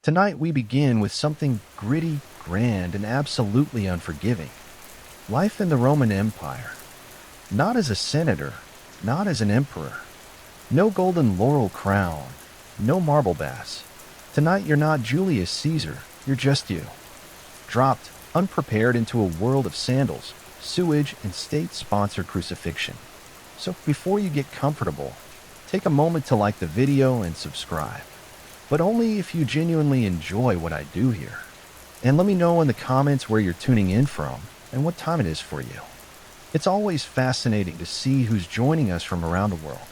Tonight we begin with something gritty, grand, and absolutely unforgiving. Life in the Roman Empire. Not as a senator, not as an emperor. No golden laurel crown, no marble baths. Tonight you're not Julius Caesar, you're just you. Dropped, unprepared into a world of sandals, sewage, and state-sponsored crucifixion. So before you get comfortable, take a moment to like the video and subscribe. But only if you genuinely enjoy what I do here. And let me know in the comments where you're tuning in from and what time it is for you. It's always fascinating to see who's joining us from around the world.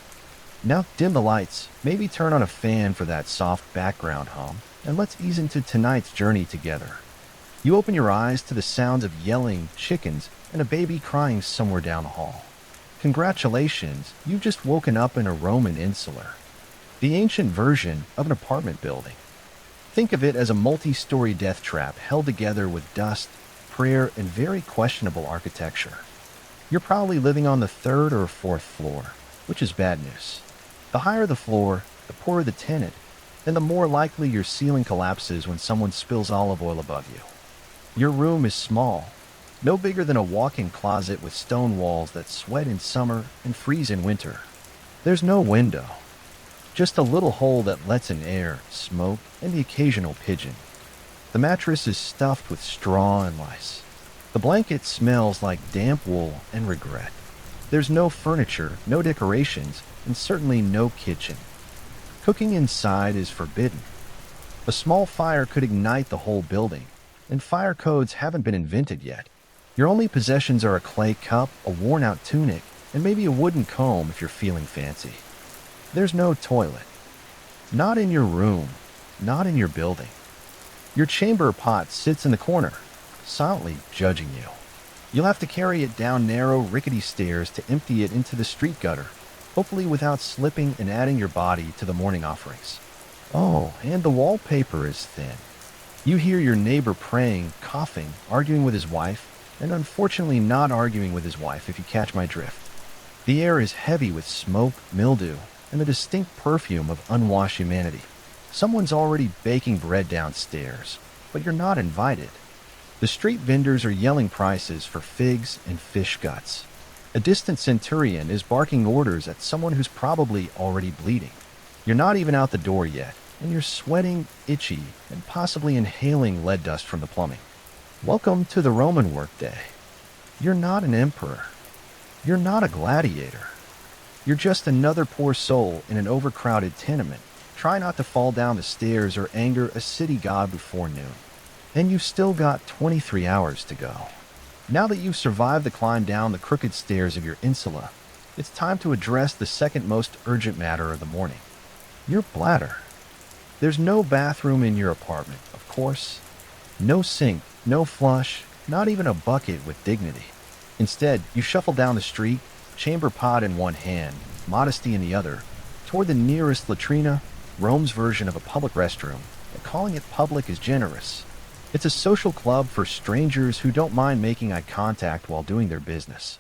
Now dim the lights, maybe turn on a fan for that soft background hum, and let's ease into tonight's journey together. You open your eyes to the sounds of yelling chickens and a baby crying somewhere down the hall. Congratulations, you've just woken up in a Roman insular, the ancient version of an apartment building. Think of it as a multi-story death trap held together with dust, prayer, and very questionable architecture. You're probably living on the third or fourth floor, which is bad news. The higher the floor, the poorer the tenant, and the more likely your ceiling collapses when someone spills olive oil above you. Your room is small, no bigger than a walk-in closet with stone walls that sweat in summer and freeze in winter. There's no window, just a little hole that lets in air, smoke, and the occasional pigeon. The mattress is stuffed with straw and lice. The blanket smells like damp wool and regret. There's no furniture, no decorations, and certainly no kitchen. Cooking inside is forbidden. A small fire could ignite the whole building, and fire codes haven't been invented yet. Your only possessions are a clay cup, a worn-out tunic, and maybe a wooden comb if you're feeling fancy. There's no toilet. Not in your room, not in your building. Your chamber pot sits in the corner, silently judging you. You'll have to carry it down narrow, rickety stairs to empty it into the street gutter, hopefully without slipping and adding your body to the morning offerings. Oh, and the wallpaper is thin. You hear your neighbor praying, coughing, arguing with his wife, and unfortunately not arguing with his wife if you catch my drift. The air is heavy with smoke, mildew, and the distinct perfume of unwashed humanity. Someone's already baking bread downstairs, but you're not invited. The street vendors are yelling prices for figs and fish guts. A distant centurion is barking orders at someone who's probably already bleeding. You're not even out the door yet, and you're sweating, itchy, and possibly inhaling lead dust from the plumbing. Welcome to the Roman workday. You're not an emperor. You're not a gladiator. You're just another poor soul in an overcrowded tenement. Try not to fall down the stairs or anger a city god before noon. And you've still got 23 hours to go. Now that you've survived the climb down the crooked stairs of your insula, it's time to address the second most urgent matter of the morning. Your bladder. There's no bathroom in your apartment, of course. No sink, no flush, not even a bucket with dignity. Instead, you shuffle down the street, chamber pot in one hand, modesty in the other, toward the nearest latrina, Rome's version of a public restroom, and calling it public is generous. It's a social club for strangers who don't mind making eye contact while doing their business.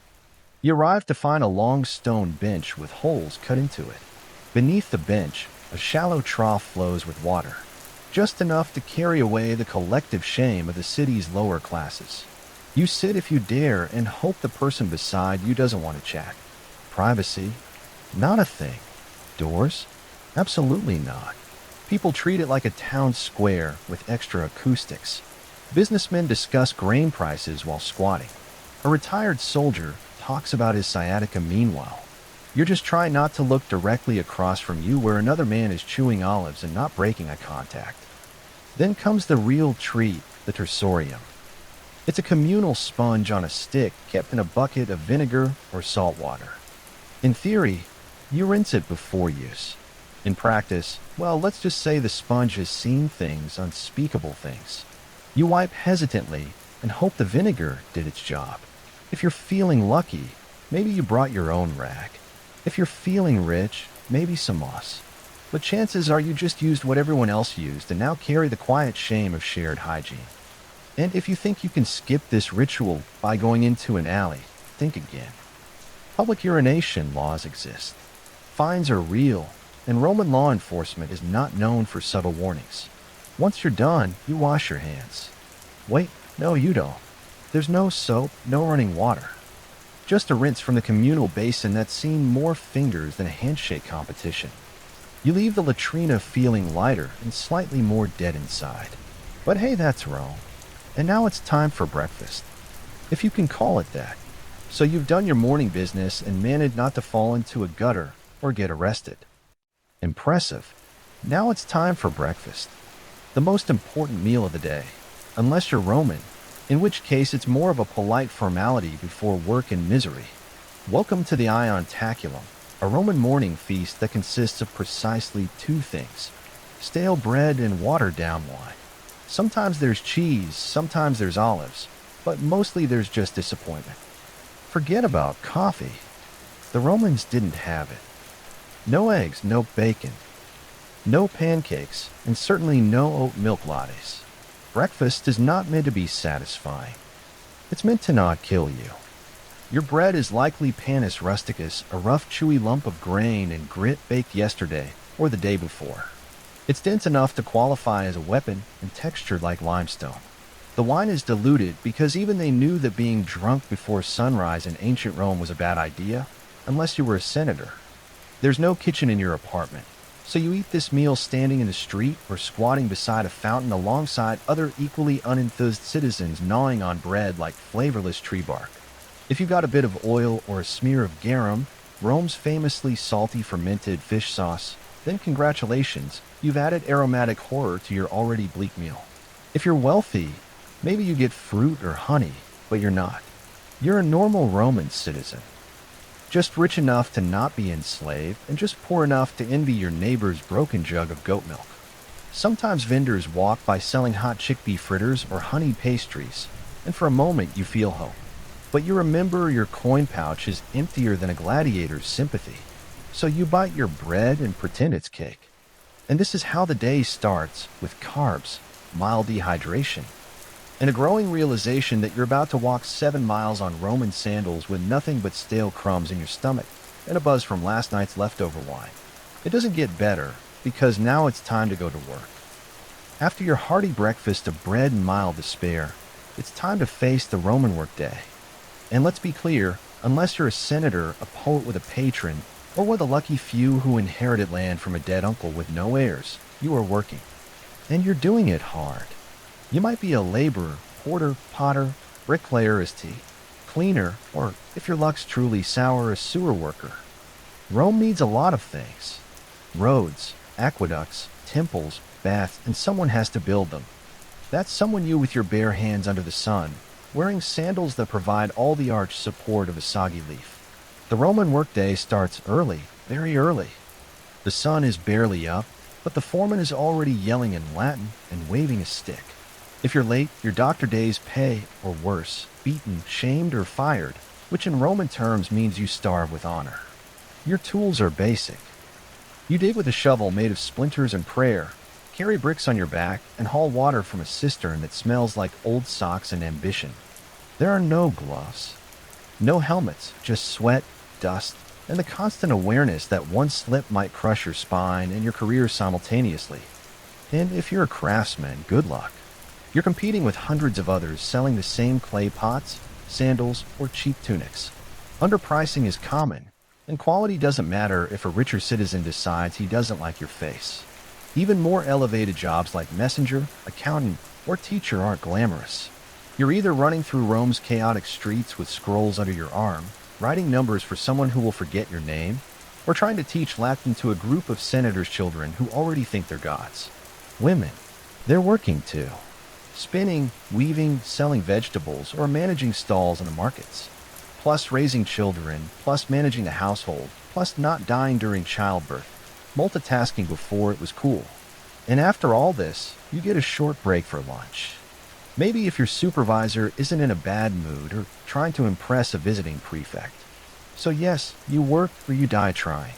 You arrive to find a long stone bench with holes cut into it. Beneath the bench, a shallow trough flows with water, just enough to carry away the collective shame of the city's lower classes. You sit if you dare and hope the person beside you doesn't want to chat. Privacy? Not a thing. Doors? Absolutely not. People treat it like a town square with extra acoustics. Businessmen discuss grain prices while squatting. A retired soldier talks about his sciatica meanwhile. You're just trying not to look directly across from you where another man is chewing olives and not breaking eye contact. Then comes the real treat, the tersorium. It's a communal sponge on a stick kept in a bucket of vinegar or salt water. In theory, you rinse it before use. In practice, well, let's just say the sponge has seen things, unspeakable things. You wipe hesitantly and hope the vinegar did its job. If you're feeling lucky, maybe you brought your own rag. If you're feeling rich, maybe some moss. But chances are you just used what everyone else used and now carry the quiet shame of shared hygiene. And if you think you can skip this ritual by going into an alley, think again. Public urination laws exist. Fines are real, and Roman law enforcement is not known for subtle warnings. Once you're done, you wash your hands. Wait, no, you don't. There's no soap, no running water. Just a rinse from the communal basin that's seen more fingers than a handshake competition. You leave the latrina feeling lighter and slightly more dead inside. But hey, that's Rome. And now it's time for breakfast, if you can call it that. So you've done your morning business and managed not to fall into a gutter or get arrested. Impressive. Now it's time for breakfast, the most important meal of the day, unless you're Roman, in which case it's more of a polite formality before work and misery. Welcome to the Iontaculum, a Roman morning feast that consists of precisely two things: stale bread and watered-down wine. Sometimes there's cheese, sometimes there's olives, but mostly there's just disappointment. Forget about coffee. The Romans didn't have it. No eggs, no bacon, no pancakes, and certainly no oat milk lattes. Breakfast is not meant to be satisfying. It's meant to not kill you. Your bread is likely panis rusticus, a rough, chewy lump of grain and grit baked yesterday or the day before. It's dense enough to qualify as a weapon and textured like limestone. The wine is diluted because even they knew that being drunk before sunrise in ancient Rome was a bad idea, unless you were a senator. There's no kitchen in your apartment, so you eat this meal standing in the street or squatting beside a fountain alongside other equally unenthused citizens gnawing on bread like flavorless tree bark. If you got a bit of oil or a smear of garum, Rome's famously salty fermented fish sauce, then congratulations, you've added aromatic horror to your already bleak meal. If you're wealthy, maybe you get fruit or honey, but you're not. You're a normal Roman citizen. Just rich enough to not be enslaved and just poor enough to envy your neighbor's broken jug of goat milk. Sometimes vendors walk by selling hot chickpea fritters or honey pastries, and for a moment you feel hope. But you remember your coin pouch is emptier than a gladiator's sympathy. So you bite your bread and pretend it's cake. And this is how the day starts, with carbs, mild dehydration, and a growing realization that you're about to walk 7 miles on Roman sandals with nothing but stale crumbs in your stomach and a buzz from last night's leftover wine. It doesn't get better, because now it's time to go to work. After your hearty breakfast of bread and mild despair, it's time to face the Roman workday. And let's be clear, unless you're a senator, a poet with a patron, or one of the lucky few who inherited land from a dead uncle with no heirs, you are working. And you're doing it hard. You might be a laborer, porter, potter, bricklayer, cleaner, or, if your luck's truly sour, a sewer worker. Rome needs a lot of things. Roads, aqueducts, temples, baths, and someone has to build them. That's someone you with your bare hands under the sun, wearing sandals that provide all the arch support of a soggy leaf. The Roman workday starts early, very early. The sun is barely up, but the foreman is already yelling in Latin and waving a stick. If you're late, your doctor days pay, or worse, beaten, shamed, or fired, which in Roman terms means you starve with honor. Your tools are basic. You dig with a shovel made of splinters and prayer, carry bricks on your back, and haul water from a cistern that smells like old socks and ambition. There are no gloves, no helmets, just sweat, dust, and the constant awareness that one slip might crush your spine and your career simultaneously. And if you're a craftsman, good luck. You're competing with hundreds of others selling the same clay pots, sandals, or cheap tunics. Underpricing is common, and quality doesn't matter if a richer citizen decides he doesn't like your face. Even more elevated jobs like messenger, accountant, or teacher aren't glamorous. You're either running through Rome's chaotic streets with scrolls under your arm, writing numbers for someone who will forget your name, or trying to teach Latin to a group of senators' children who already think they're gods. Women, they're working too. Spinning, weaving, selling vegetables, or managing stalls in the markets. Plus raising children, plus managing a household, plus not dying during childbirth. Multitasking before it was cool. And after all this, you get a short break for lunch. Maybe if your supervisor isn't in a bad mood or trying to impress a visiting prefect. So yes, you work or you die trying.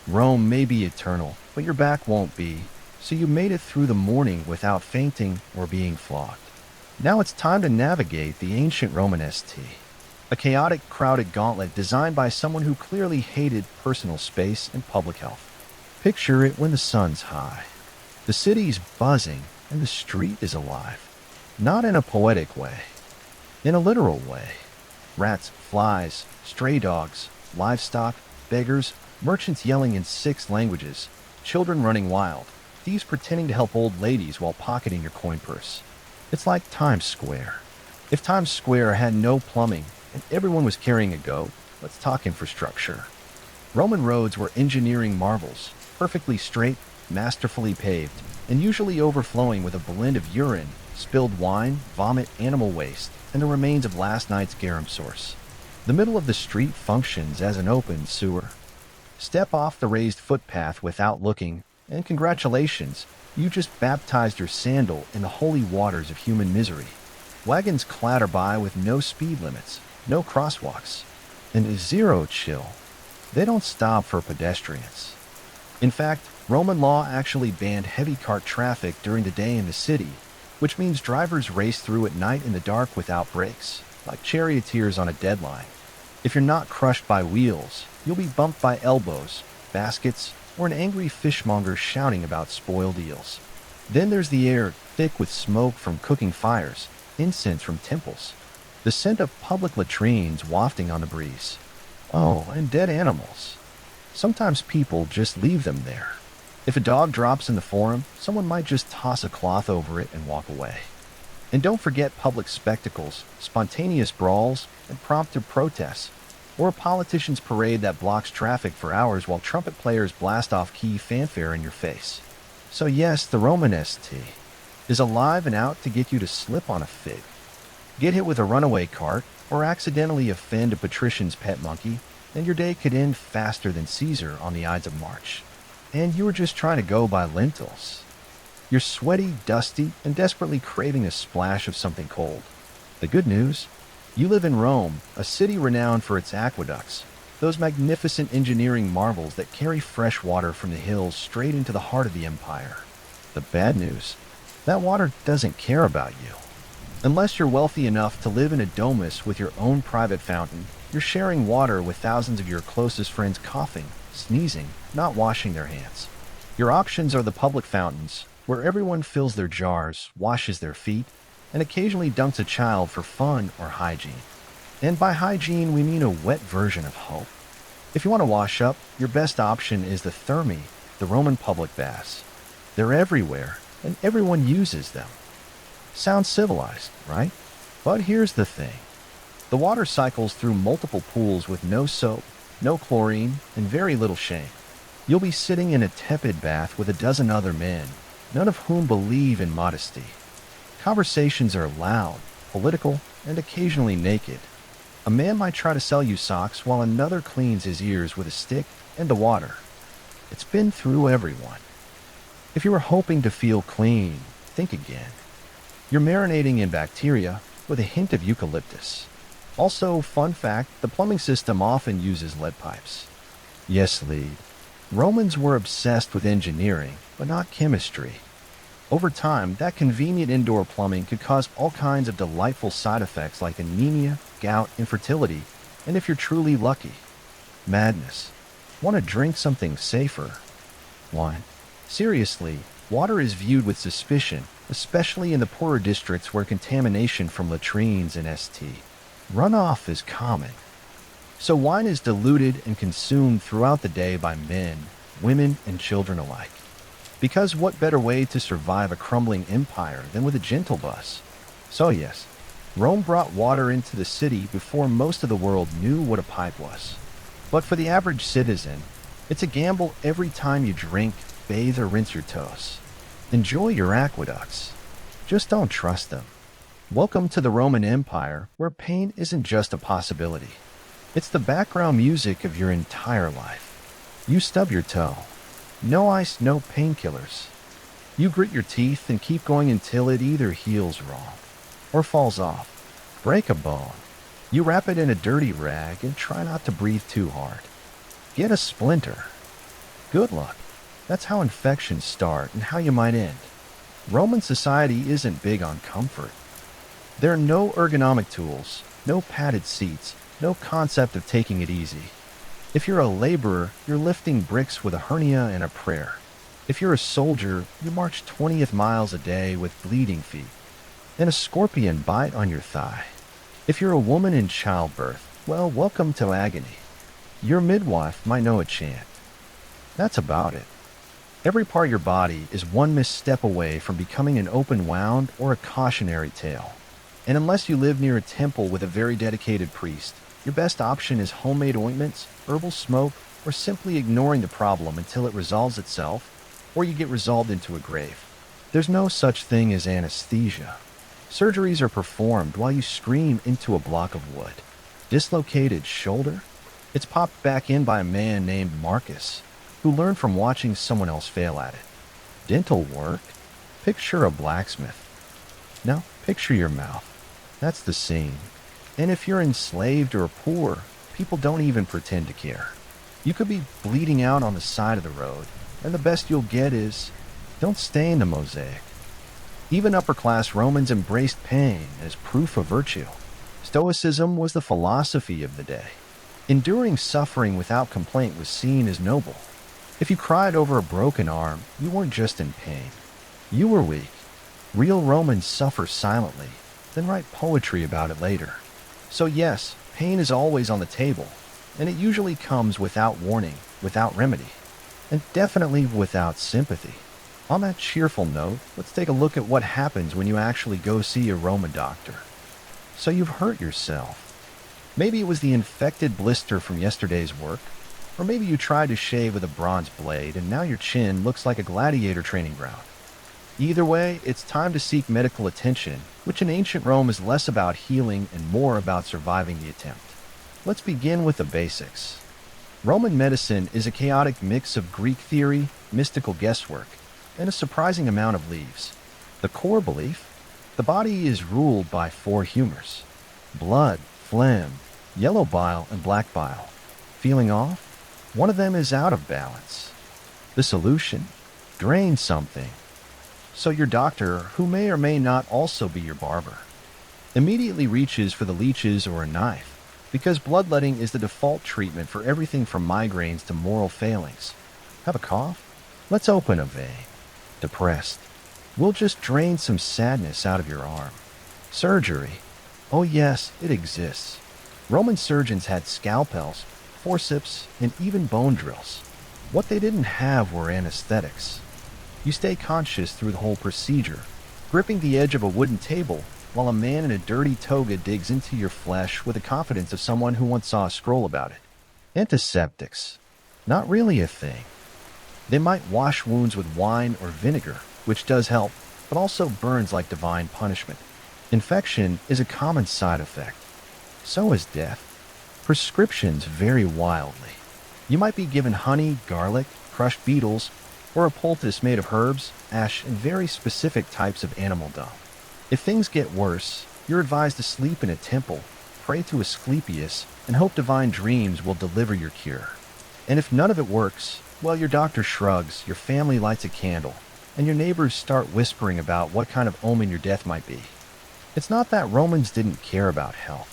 Rome may be eternal, but your back won't be, so you made it through the morning without fainting or being flogged. Now it's time to navigate the ancient Roman St. A chaotic, crowded gauntlet designed by someone who clearly hated personal space and public health. Picture it when the sun's high. The city's buzzing, and the street is alive. Not in a poetic way, in a literal way. Rats, flies, stray dogs, livestock, beggars, merchants yelling in 6 languages, children running wild, thieves pretending to help old ladies while pocketing your coin purse. It's like Times Square. If Times Square had no plumbing and everyone was carrying a goat, let's talk infrastructure. Roman roads were engineering marvels, perfectly straight, masterfully paved, and usually overflowing with a blend of urine, spilled wine, vomit, animal waste, and the remains of last night's garum source. The middle of the street functions as an open sewer. Step off the raised footpath without looking, and congratulations, you just baptized your sandal in the holy waters of human misery. Wagons clatter by with no speed limits, no crosswalks, and zero chill. They don't stop for pedestrians. In fact, Roman law actually banned heavy cart traffic during the day in the city, which means drivers race through at night in the dark without brakes, like charioteers on a deadline. If you're not crushed by wheels, you'll be bumped by elbows, baskets, or an angry fishmonger shouting about spoiled eels. Then there's the air, thick with smoke from cooking fires, incense from temples, the scent of public latrines wafting on the breeze. Oh, and dead animals. Sometimes people just leave them there. If a dog drops in the forum, someone might just toss a cloth over it and walk away. And don't forget public spectacles, spontaneous brawls, and prompted protests, or a politician's parade that blocks traffic for hours while trumpet players blast off key fanfare in your face. So yes, the Roman ST is alive and out to get you to slip on a fig, get hit with a runaway cart, or accidentally offend a patrician's pet monkey, and your day could end faster than Caesar on the Ides of March. And you were just trying to go by lentils. You're sweaty, dusty, and desperately craving a splash of something cold. The good news? You live in Rome, a city renowned for its aqueducts, those magnificent engineering marvels that carry fresh water from the hills straight into the heart of the empire. The bad news? That water doesn't care about you. Unless you're wealthy enough to live in a domus with your own private fountain, you're sharing water with thousands of your closest friends coughing, sneezing, not washing their hands. Your options are the public fountains, where everyone fills their jars, washes their feet, and occasionally dunks a child for fun or hygiene. And by hygiene, we mean a wet version of hope. If you want to wash up, your best option is the thermi, the Roman public baths. They're everywhere, and everyone uses them. Sounds civilized, right? But here's the thing. The water cycles through multiple pools with no soap, no chlorine, and very little shame. You'll be sitting in a tepid bath with a dozen other men, none of whom believe in modesty. Conversations are loud, political, and occasionally naked. A man might try to sell you socks while another cleans his ears with a stick and the water. It's been through everyone. If you were hoping to feel clean, think again. You're marinating in bacteria with a hint of eucalyptus. Also, fun fact, the plumbing system often uses lead pipes. Yes, lead. Romans were obsessed with engineering, but not chemistry. Over time, that convenient indoor plumbing could cause all kinds of delightful side effects like anemia, gout, infertility, and if you're truly lucky, madness. Want to drink something safer? Wine. Seriously, water is viewed with suspicion, especially in the poorer districts where contamination from latrines and St. runoff is common. So wine is diluted and consumed throughout the day by men, women, and children alike. Because what better way to survive a crumbling empire than with a gentle bus? So yes, Rome brought water into the city before most of the world knew what a pipe was. But for the average citizen, it's a gamble every time you drink, bathe, or rinse your toes. Enjoy your aqueducts. Just don't trust them. Welcome to the Roman Empire, where pain isn't just a possibility. It's the background music of your entire life. You stub your toe. No ice, no painkillers. You grit your teeth and keep going until it either heals wrong or falls off. Break a bone. You wrap it in a dirty rag and try not to breathe too hard. Get a splinter. Good luck. That's how infections start and how you might end. Roman society isn't big on comfort. There are no ergonomic tools, no padded seats, no concept of taking it easy. If you're a laborer, you're lifting bricks with a hernia and a prayer. If you're a soldier, you march 20th miles a day with bleeding feet and a scorpion bite on your thigh. If you're a woman in childbirth, well, welcome to agony. Your midwife might know a chant. That's about it. Every part of your body is one misstep away from becoming an open wound or a cautionary tale. And unless you live near a temple with a very dedicated priest, your best option is homemade ointments, herbal smoke, or simply ignoring the problem until it resolves itself, or you get resolved into a grave. There's no such thing as anesthesia. Surgeries are performed while you scream into a block of wood. Dislocated shoulder? It's popped back in by a man named Marcus, who learned from watching someone else fail at it. Dental work? Picture a blacksmith. Now, picture your mouth. That's the scene. And if you're enslaved or poor, people don't even pretend to care. You could be bleeding out on the side of the road, and the best you'll get is, don't stain the mosaic. Even upper-class Romans embraced pain as proof of virtue. Stoicism was the philosophy of the day. Enduring suffering without complaint was seen as noble. If you cried over a broken arm, you weren't just in pain. You were weak. Real Romans suffer silently, then write poetry about it later. So yes, pain is always on the table, and it usually comes without warning, without remedy, and definitely without sympathy. On that cheerful note, let's take a look at what happens when you actually go see a Roman doctor. So you've hurt yourself. Maybe it was the infected blister from yesterday's work, or maybe you tried to shave with a bronze blade and now your chin looks like a gladiator training ground. Either way, it's time to seek medical attention, which in ancient Rome is less about healing and more about surviving the attempt. Let's begin with the basics. Roman medicine is a chaotic mix of Greek theory, mystical guesswork, and a surprising amount of leaves. The core belief? The body is ruled by four humors: blood, phlegm, yellow bile, and black bile. Feeling off? One of them is out of balance. The solution? Drain something. So your doctor, who may or may not also be your barber, immediately reaches for the leeches or a knife, because bloodletting is the default treatment for everything from migraines to moral failings. Have a cough? Let's open a vein. Depressed? We'll just drain some sadness out of your arm. Surgery? Oh yes, it exists. Roman surgeons had scalpels, forceps, and even bone drills. What they didn't have were anesthetics. You stay conscious through the whole procedure, gripping the edge of a wooden table while a man in a dirty toga digs into your flesh with the confidence of someone who once saw a scroll about it. Antiseptics. Not really a thing. They might wash wounds with wine or vinegar, which does help, but also burns like divine punishment. Infection is a common side effect. So is death. Prescriptions vary wildly. You might be given honey, garlic, crushed beetles, or a poultice made of herbs, ash, and very specific types of animal dung. If things get worse, you're advised to sleep in a temple, pray to Asclepius, and hope divine dreams will deliver your cure. And if none of it works, well, your doctor shrugs, your family lights a candle, and your neighbors start whispering about what kind of omen your death might be. It's not that Romans didn't care about health.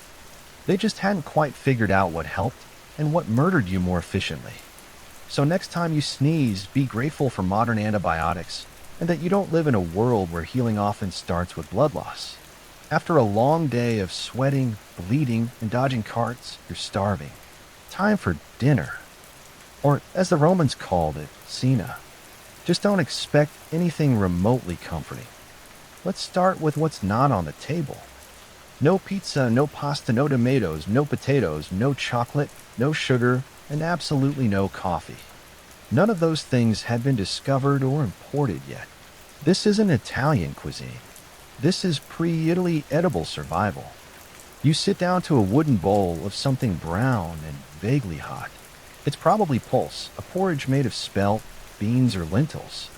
They just hadn't quite figured out what helped and what murdered you more efficiently. So next time you sneeze, be grateful for modern antibiotics and that you don't live in a world where healing often starts with blood loss. After a long day of sweating, bleeding, and dodging carts, you're starving. Time for dinner. Or, as the Romans called it, cena. Just don't expect anything remotely comforting. Let's start with what's not on the table. No pizza, no pasta, no tomatoes, no potatoes, no chocolate, no sugar, and absolutely no coffee. None of those things had been discovered or imported yet. This isn't Italian cuisine. This is pre-Italy edible survival. You sit down to a wooden bowl of something brown and vaguely hot. It's probably pulse, a porridge made of spelt, beans, or lentils.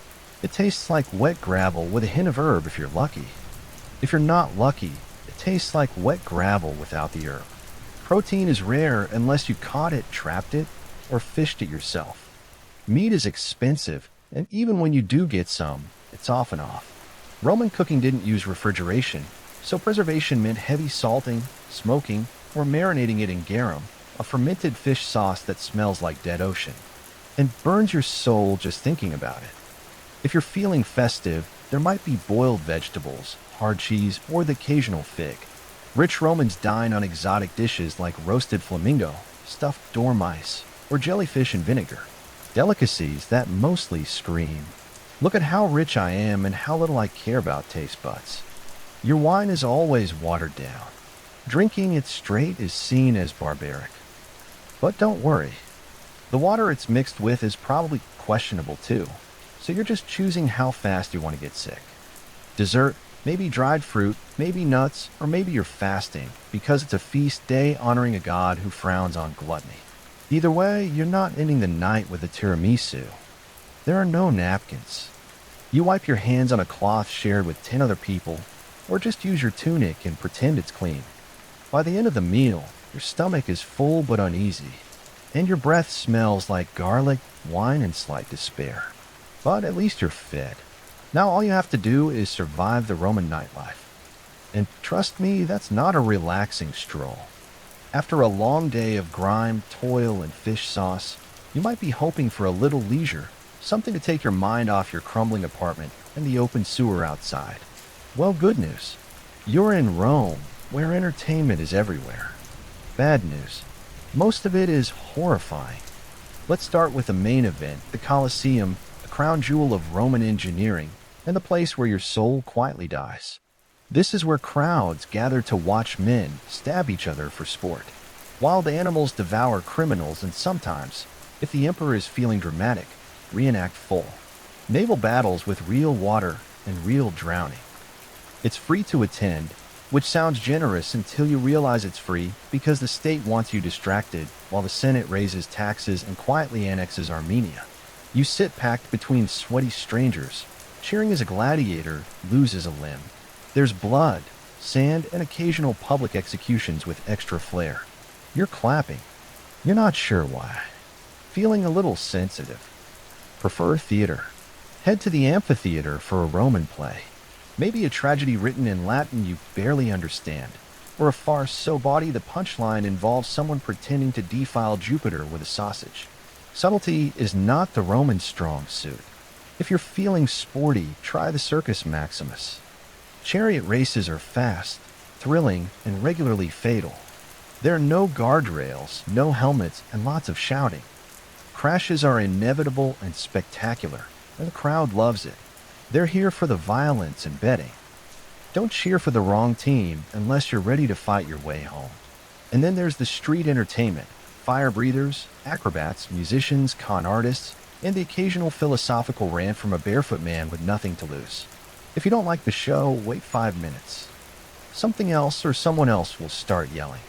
It tastes like wet gravel with a hint of herb if you're lucky. If you're not lucky, it tastes like wet gravel without the herb. Protein is rare unless you caught it, trapped it, or fished it yourself. Meat is expensive, and even when you do get some, it's off and off. Roman cooking didn't use refrigeration, so preservation meant heavy salting, smoking, or marinating it in garum, a fermented fish sauce that smells like dead ocean, and burns your soul just thinking about it. If you're feeling festive, there might be boiled vegetables, hard cheese, or the occasional fig. Rich Romans dine on exotic dishes like roasted flamingo, stuffed dormice, or jellyfish in vinegar. Delicacies that mostly scream, "Look at how rich I am and how little I care about taste buds." Your wine is always watered down. Drinking it straight is seen as barbaric. But don't worry, the water it's mixed with is probably questionable too, so you're just choosing how fast you want to get sick. Dessert, maybe dried fruit, maybe nuts, or maybe you're fasting because it's a feast day honoring a god who frowns on gluttony. Either way, you're not ending the night with a tiramisu. There are no napkins. You wipe your hands on a cloth shared with 10 other people, or just use your tunic and pretend it's clean. By the end of the meal, your stomach is full but uneasy, and your breath smells like garlic, wine, and slight despair. But at least you're fed. Now all you have to do is survive the Roman nightlife. And trust me, that's not a relaxing stroll. After a long day of grime, toil, and fish sauce, you might be hoping for a little leisure, something to take your mind off your crumbling apartment and the open sewer outside. Well, good news. You're in Rome, where entertainment is everywhere. Bad news. Most of it is horrifying. Let's start with the main event, the Colosseum, the crown jewel of Roman engineering, and the place where your soul quietly dies. This is where crowds gather to watch men stab each other for sport. Wild animals devour criminals and sometimes, if the emperor is feeling dramatic, reenact full naval battles with real water and real drowning. It's free to attend, which sounds generous until you realize it's free because the state wants you distracted while the Senate raises taxes and quietly annexes Armenia. You sit packed between sweaty strangers, cheering as a gladiator loses a limb. There's blood, sand, and occasional public executions with extra flair. You're clapping. You're not sure why. Feeling a little sensitive. Prefer theater. Head to the amphitheater for a Roman play. Maybe a tragedy written in Latin you barely understand, or a farce so bawdy the punchline involves someone pretending to defile Jupiter with a sausage. Subtlety is not the Roman strong suit. If you're feeling sporty, try the Circus Maximus. Chariot races are fast, thrilling, and regularly fatal. There are no guardrails, no helmets, and lots of shouting. Crashes are inevitable and spectacular, and the crowd loves it. They're here for the violence and betting. Don't cheer for the wrong team unless you're ready to fight your way home. And then there's the street entertainment, fire breathers, acrobats, musicians, con artists, and the occasional philosophical rant from a barefoot man with nothing to lose. If you don't like the show, wait 5 minutes. Something else or someone else will start yelling.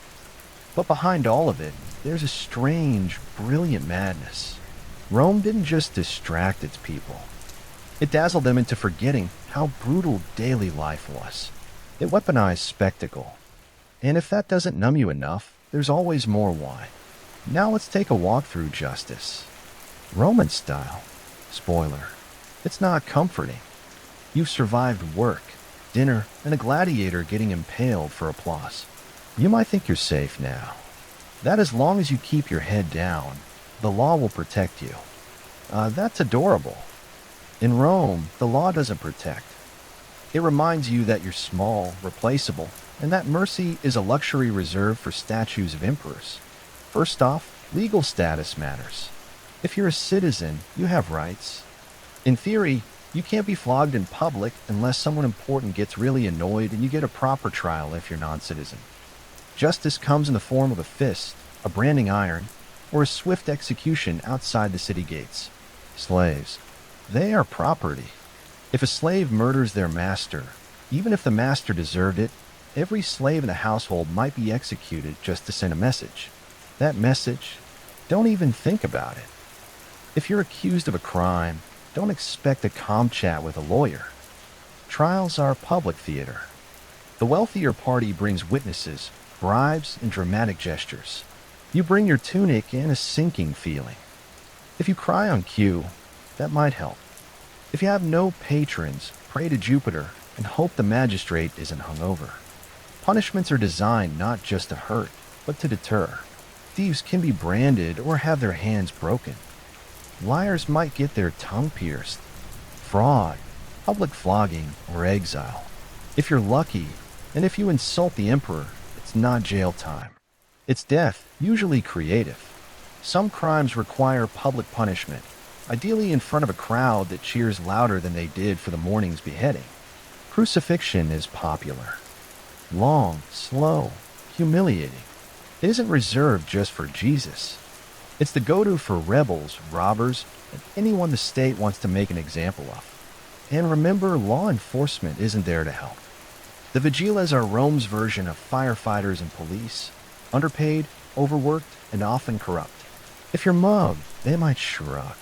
But behind all of it, there's a strange, brilliant madness. Rome didn't just distract its people. It dazzled them into forgetting how brutal daily life was. It weaponized spectacle. And if that doesn't numb you enough, there's always more wine. Now let's take a walk through justice. Roman style. Spoiler. It's not comforting. You've survived work, dinner, and a gladiator getting impaled for applause. You might think you're safe now. That as long as you keep your head down, the law will protect you. That's adorable. In Rome, the law doesn't protect. It reminds you that you're small, replaceable, and that mercy is a luxury reserved for statues of emperors. First off, legal status matters. If you're a citizen, you have rights. In theory, you can't be flogged in public unless someone important gets really annoyed and you get a proper trial if you're non-citizen. Justice comes in the form of a fist, a branding iron, or a swift execution outside the city gates. Slaves. They are property. If a slave murders their master, even if the master deserved it, every slave in the household might be executed just to send a message. That message, don't even think about it. If you're accused of a crime, don't expect a calm chat with a lawyer. Trials are public theater. The wealthier party brings witnesses, bribes, and dramatic gestures. You bring your tunic and a sinking feeling. If you cry on cue, that might help. If you have no patrons, pray to Jupiter and hope the magistrate isn't hungover. Punishments are designed not just to hurt, but to deter. Thieves can be branded or have their hands broken. Liars might get their tongue pierced. fraud, public flogging, or exile. If you're lucky, and if you insult the emperor, it's not jail time. It's death, usually creative. Some crimes require public punishment, ideally in front of a crowd that cheers louder than they did for the morning's beheading. Crucifixion is popular. Long, slow, humiliating. It isn't reserved just for Jesus. It's the go-to for rebels, robbers, and anyone the state wants to make an example of. And remember, law enforcement isn't there to help. The vigilas are Rome's version of firefighters and police, underpaid, overworked, and often corrupt. If you're mugged, they might shrug.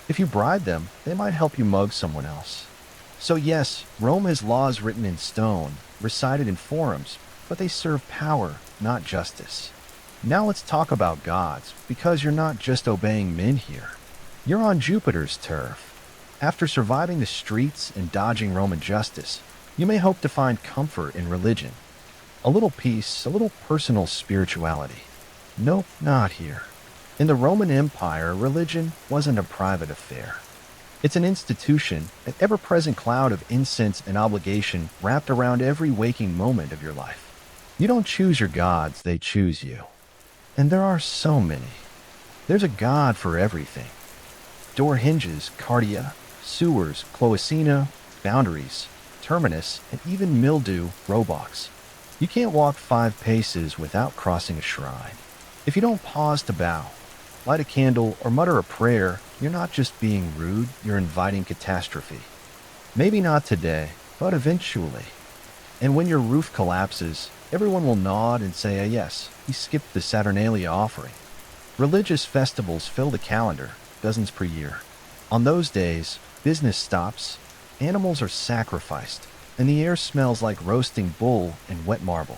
If you bribe them, they might help you mug someone else. So yes, Rome has laws written in stone, recited in forums, but they serve power, not justice. Now let's talk about gods, because you're not just obeying men here. You're on Jupiter's turf. After surviving the streets and dodging Roman justice, you may hope to find comfort in religion. A little peace, a little personal spirituality. Nope, not here. In the Roman Empire, religion wasn't a private affair. It's an institution, an ever-present cloud of incense and obligation wrapped around every waking moment of your life. You don't choose your gods, they choose you. And there are so many. There's a god for everything. Door hinges, cardia, sewers, cloacina, boundaries, terminus, and even mildew, robox. You can't walk 5 paces without crossing a shrine. If you don't pause to bow, light a candle, or mutter a prayer, you're not just being rude, you're inviting catastrophe. Maybe not today, but eventually. And when your roof collapses, everyone will nod and say, yes, he skipped the Saturnalia offering. Religious festivals fill the calendar, dozens per year. On those days, business stops, animals are sacrificed, and the air smells like roasting bull and wet marble.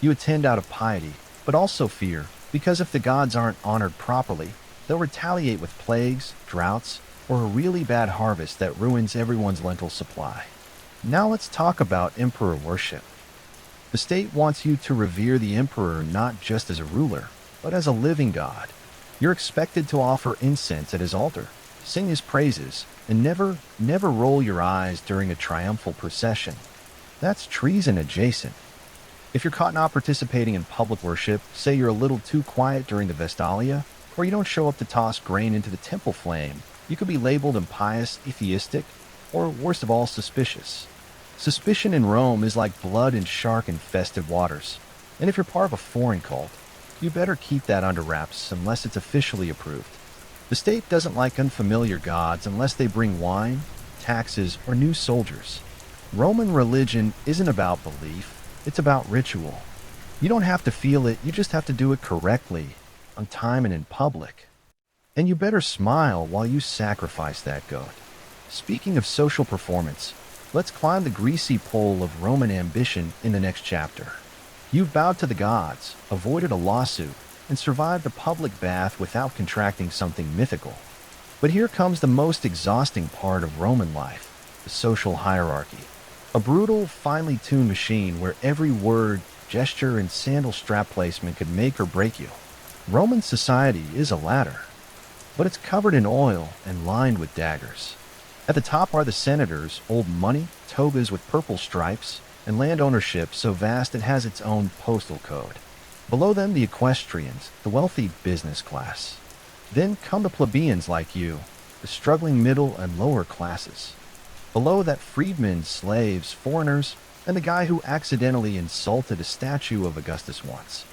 You attend out of piety, but also fear, because if the gods aren't honored properly, they'll retaliate with plagues, droughts, or a really bad harvest that ruins everyone's lentil supply. Now let's talk about emperor worship. The state wants you to revere the emperor not just as a ruler, but as a living god. You're expected to offer incense at his altar, sing his praises, and never roll your eyes during a triumphal procession. That's treason adjacent. If you're caught not participating in public worship, say you're a little too quiet during the Vestalia, or you don't show up to toss grain into the temple flame, you could be labeled impious, atheistic, or worst of all, suspicious. Suspicion in Rome is like blood in shark-infested waters, and if you're part of a foreign cult, you better keep that under wraps unless it's officially approved. The state doesn't like unfamiliar gods unless they bring wine, taxes, or new soldiers. Roman religion isn't about belief, it's about ritual. You don't have to feel it, you just have to do it correctly, on time and in public. And you better smile while you sacrifice that goat. Speaking of social performance, let's climb the greasy pole of Roman ambition in the next chapter. You've bowed to the gods, avoided a lawsuit, and survived a public bath without contracting something mythical. But here comes the most exhausting part of Roman life, the social hierarchy. A brutal, finely tuned machine where every word, gesture, and sandal strap placement could make or break you. Roman society is a ladder, but it's covered in oil and lined with daggers. At the top are the senators, old money, togas with purple stripes, and land ownership so vast it has its own postal code. Below them, the equestrians, the wealthy business class. Then come the plebeians like you, the struggling middle and lower classes. Below that, freedmen, slaves, foreigners, and the guy who accidentally insulted a statue of Augustus once.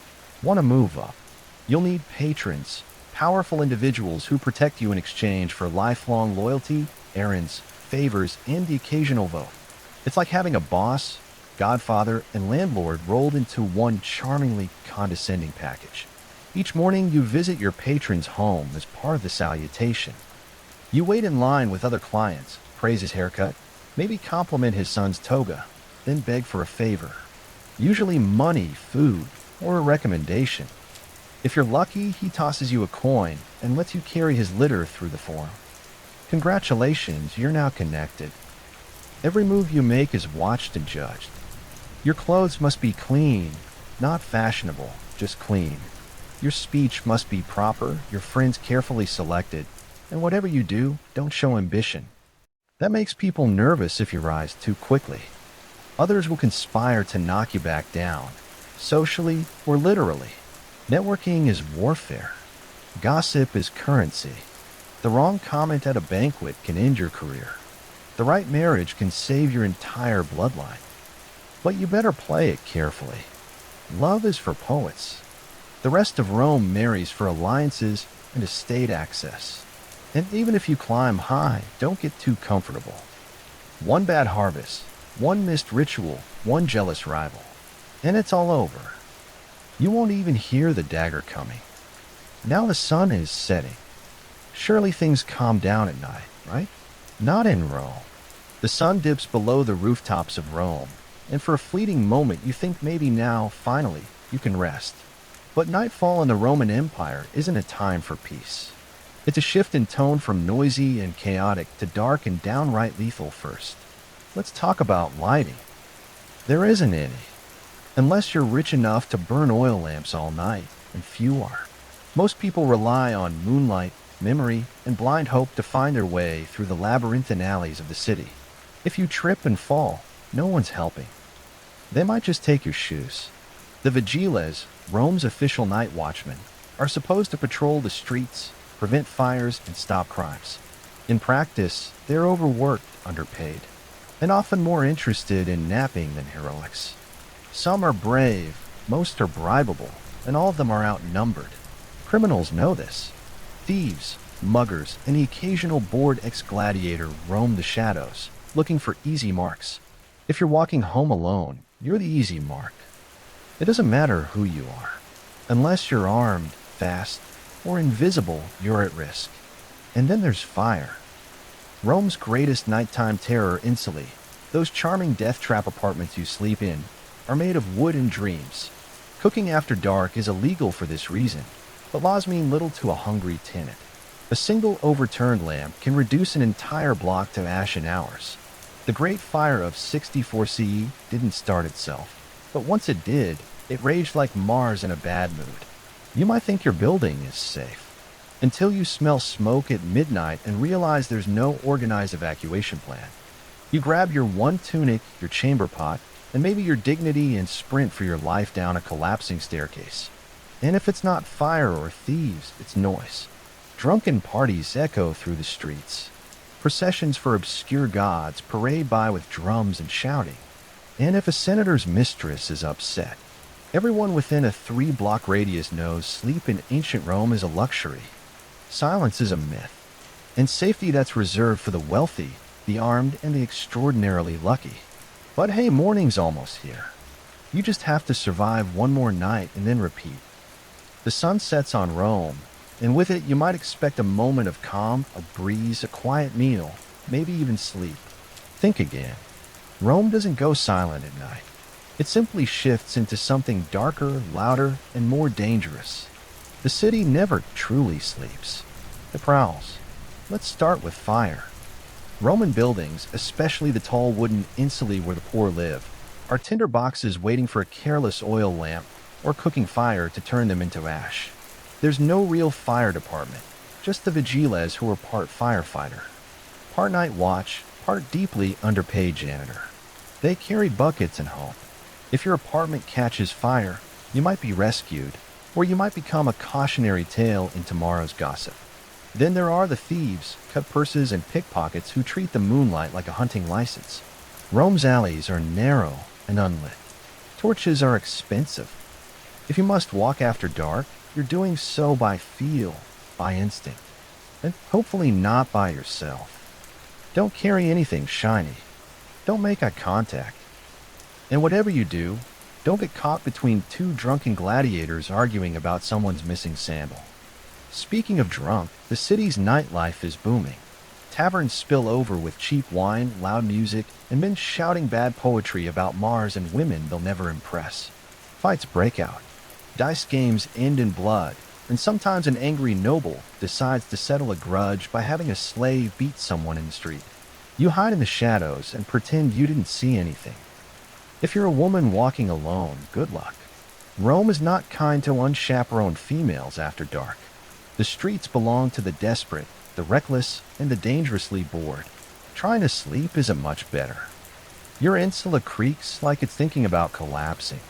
Want to move up? You'll need patrons, powerful individuals who protect you in exchange for lifelong loyalty, errands, favors, and the occasional vote. It's like having a boss, godfather, and landlord rolled into one charmingly condescending package. Each morning you visit your patron's home as part of the salutation. You wait in line with other clients, praise his haircut, maybe compliment his son's toga, then beg for a favor. Usually money, food, or a recommendation. If you're lucky, he tosses you a coin and lets you carry his litter through the forum. Congratulations, you're now connected. Every move you make is watched and judged. Your clothes must be clean, not fashionable, just clean. Your speech must be proper, your friends carefully selected, and whatever you do, don't show ambition. That makes people nervous if you rise too quickly. Others will conspire to knock you back down, socially or literally. Networking is warfare. Gossip is currency. The wrong comment at a banquet can end your career. The right marriage can save your entire bloodline. But you better play it carefully. Love is for poets. The rest of Rome marries for alliances and estate access. And even if you climb high, don't get too comfortable. One bad harvest, one missed ritual, one jealous rival, and it's all over. You won't even hear the dagger coming. Now the sun is setting. Surely things calm down at night, right? Not in Rome. The sun dips below the rooftops of Rome, and for a fleeting moment you think maybe now, finally, you can rest. But nightfall in the Roman Empire isn't a time for peace. It's a shift in tone from noisy and chaotic to dark and downright lethal first. Let's talk about lighting. There isn't any. Unless you're rich enough to burn oil lamps all night, and few are. Most people rely on moonlight, memory, and blind hope to find their way through the labyrinthine alleys of the city. If you trip and fall, no one's helping. They might just take your shoes. The vigiles, Rome's official night watchmen, are supposed to patrol the streets, prevent fires, and stop crimes. In practice, they're overworked, underpaid, and often more interested in napping than heroics. Some are brave, most are bribable, and all of them are outnumbered. Criminals know this. Thieves, muggers, and the occasional bored ex-gladiator roam the shadows, looking for easy marks. If you're walking home alone, you're the easy mark. It doesn't matter who you are. Unless you're armed, fast, or invisible, you're at risk. And then there's fire. Rome's greatest nighttime terror, Insulae, those charming death trap apartments you sleep in, are made of wood and dreams. Cooking after dark is illegal for this reason, but laws mean little to a hungry tenant. A single overturned lamp can reduce an entire block to ash in hours. The Great Fire of 64 CE didn't start itself, but once it did, it raged like Mars in a bad mood. You might think your building is safe, until you smell smoke at midnight and realize there's no organized evacuation plan. You grab your one tunic, your chamber pot, and maybe your dignity and sprint for your life down a collapsing staircase. And if it's not fire or thieves, it's noise. Drunken parties echo through the streets. Processions for obscure gods parade by with drums and shouting. And if a senator's mistress is upset, everyone within a 3-block radius knows sleep in ancient Rome is a luxury. Silence is a myth, and safety that's reserved for the wealthy, the armed, and the extraordinarily lucky. But hey, morning's almost here. You just have to survive one more night and then repeat. The sun sets on Rome, and with it you might expect a moment of calm, a breeze, a quiet meal, maybe even sleep. Think again. Rome doesn't go silent at night. It simply shifts into something darker, louder, and more dangerous. The city never truly sleeps. It prowls. Let's start with fire. Roman buildings, especially the tall wooden insulae where the poor live, are tinder boxes waiting for a careless oil lamp or cooking fire to turn them into ash. There's no real fire department, just the vigiles who are part firefighter, part night watch, part deeply underpaid janitor. They carry buckets and hope. If your apartment catches fire, you might be rescued, or you might become a cautionary tale in tomorrow's gossip. Then there are the thieves, cut purses, and pickpockets who treat the moonlight like a hunting license. Rome's alleys are narrow and unlit. Torches are expensive. If you must walk after dark, you're doing so by feel, by instinct, and hopefully not by yourself. Don't carry anything shiny. Don't make eye contact. And whatever you do, don't get caught between two drunken gladiators arguing about someone's missing sandal. Speaking of drunk, the city's nightlife is booming. Taverns spill over with cheap wine, loud music, and men shouting bad poetry about Mars and women they'll never impress. Fights break out. Dice games end in blood, and sometimes an angry noble decides to settle a grudge by having a slave beat someone in the street. You hide in the shadows and pretend you didn't see anything. If you're a woman walking alone, good luck. Rome is not kind to unchaperoned females after dark. The streets belong to the desperate, the reckless, and the dangerously bored. trying to sleep isn't much better. Your insula creaks like it's thinking about collapsing.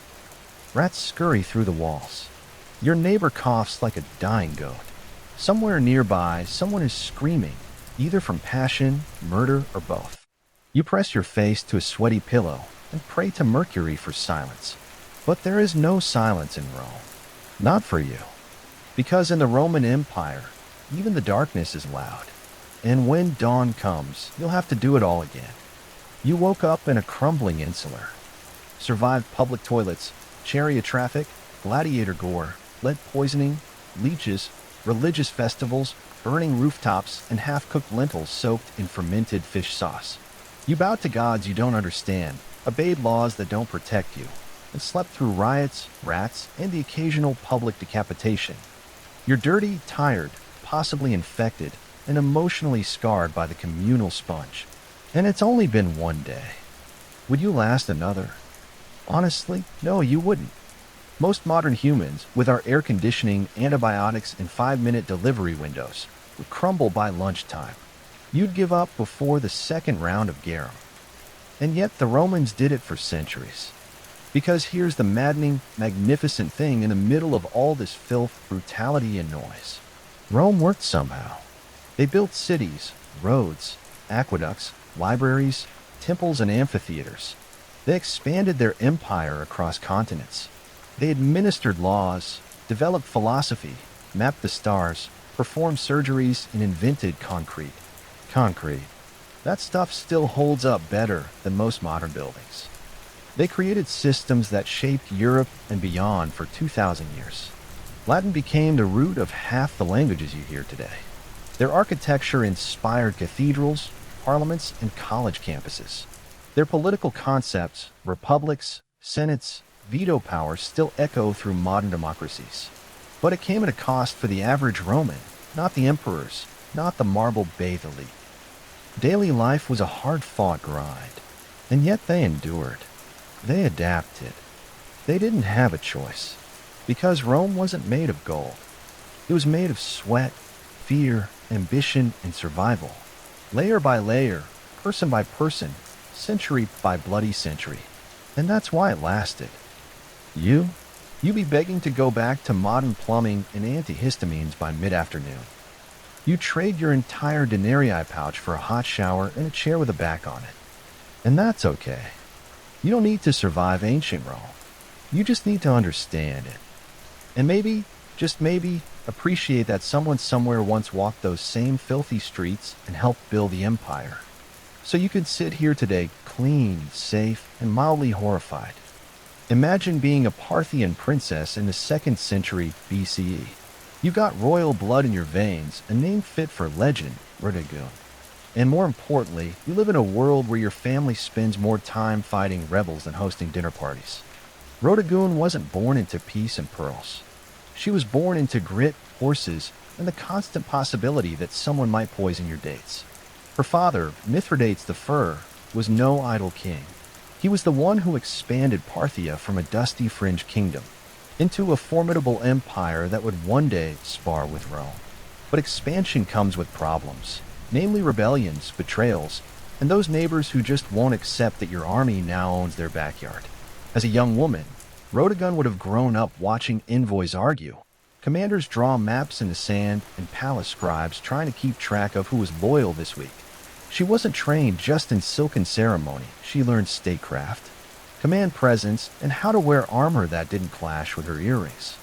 Rats scurry through the walls. Your neighbor coughs like a dying goat. Somewhere nearby, someone is screaming, either from passion, murder, or both. You press your face to a sweaty pillow and pray to Mercury for silence. But there is no silence in Rome. Not for you. Because in the Roman Empire, even the darkness is loud. And when dawn comes, you'll have to do it all again. You woke up in a crumbling insular. Survived public toilets, chariot traffic, gladiator gore, lead poisoning, leeches, religious festivals, burning rooftops, and half-cooked lentils soaked in fermented fish sauce. You bowed to gods you don't understand, obeyed laws that don't protect you, and slept through riots, rats, and the occasional public decapitation. You're dirty, tired, possibly infected, and emotionally scarred by the communal sponge. And it's only been one day. Would you last another? Honestly, no, you wouldn't. Most modern humans, with our air conditioning, antibiotics, and 5-minute delivery windows, would crumble by lunchtime. You'd give up before the second round of garum. And yet the Romans did it for centuries. Because here's the maddening, magnificent thing in the middle of all this filth, brutality, and noise. Rome worked somehow. They built cities, roads, aqueducts, libraries, temples, and amphitheaters. They expanded their empire across continents. They administered laws, developed philosophy, mapped the stars, performed surgeries, and invented concrete. Concrete. That stuff still holds up better than most modern buildings. They created systems that shaped Europe and beyond for 2,000 years. Latin became the root of half the languages you hear today. Their architecture inspired cathedrals, parliaments, and college campuses. Their political concepts, republics, senates, veto power still echo through modern democracies. But it came at a cost for the average Roman, not the emperors, not the marble-bathed elite. Daily life was a hard-fought grind, and yet they endured. They adapted. They didn't have a choice, because Rome wasn't made of gold. It was made of sweat, fear, ambition, and survival. Layer by layer, person by person, century by bloody century. And that's why it lasted. You be begging to go back to modern plumbing and antihistamines by mid-afternoon. You trade your entire denarii pouch for a hot shower and a chair with a back on it. And that's okay. You don't need to survive ancient Rome. You just need to understand it. And maybe, just maybe, appreciate that someone somewhere once walked those same filthy streets and helped build the empire. So you could sit here today clean, safe, and mildly horrified. Imagine being a Parthian princess in the 2nd century BCE. You got royal blood in your veins, a name fit for legend, Rhodogun. And more importantly, you live in a world where your family spends more time fighting rebels than hosting dinner parties. Rhodogun wasn't born into peace and pearls. She was born into grit, horses, and the constant possibility that someone might poison your dates. Her father, Mithridates I, was no idle king. He was the one who expanded Parthia from a dusty fringe kingdom into a formidable empire that would one day spar with Rome. But expansion comes with problems, namely rebellions, betrayals, and those neighbors who just won't accept that your army now owns their backyard. As a young woman, Rhodogun would have grown up watching envoys argue, commanders draw maps in the sand, and palace scribes trying to keep track of who was loyal this week. She wasn't trained just in silken ceremony. She learned statecraft, command presence, and how to wear armor that didn't clash with her earrings.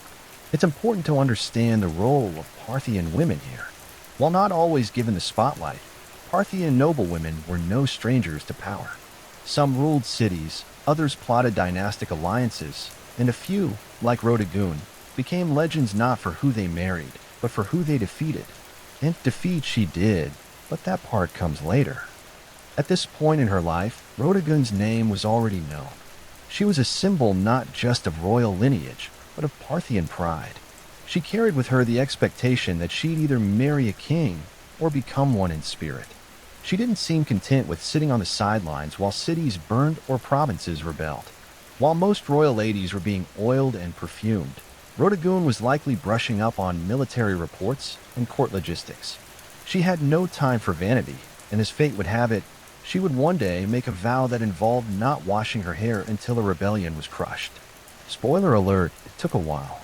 It's important to understand the role of Parthian women here. While not always given the spotlight, Parthian noblewomen were no strangers to power. Some ruled cities, others plotted dynastic alliances, and a few, like Rhodogun, became legends not for who they married, but for who they defeated. And defeat she did, but that part comes later. At this point in her life, Rhodogun's name was already known. She was a symbol not just of royal lineage, but of Parthian pride. She carried with her the expectation that she'd either marry a king or become one in spirit. She didn't seem content with sitting on the sidelines while cities burned or provinces rebelled. While most royal ladies were being oiled and perfumed, Rhodogun was likely brushing up on military reports and court logistics. She had no time for vanity, and as fate would have it, She would one day make a vow that involved not washing her hair until a rebellion was crushed. Spoiler alert, it took a while.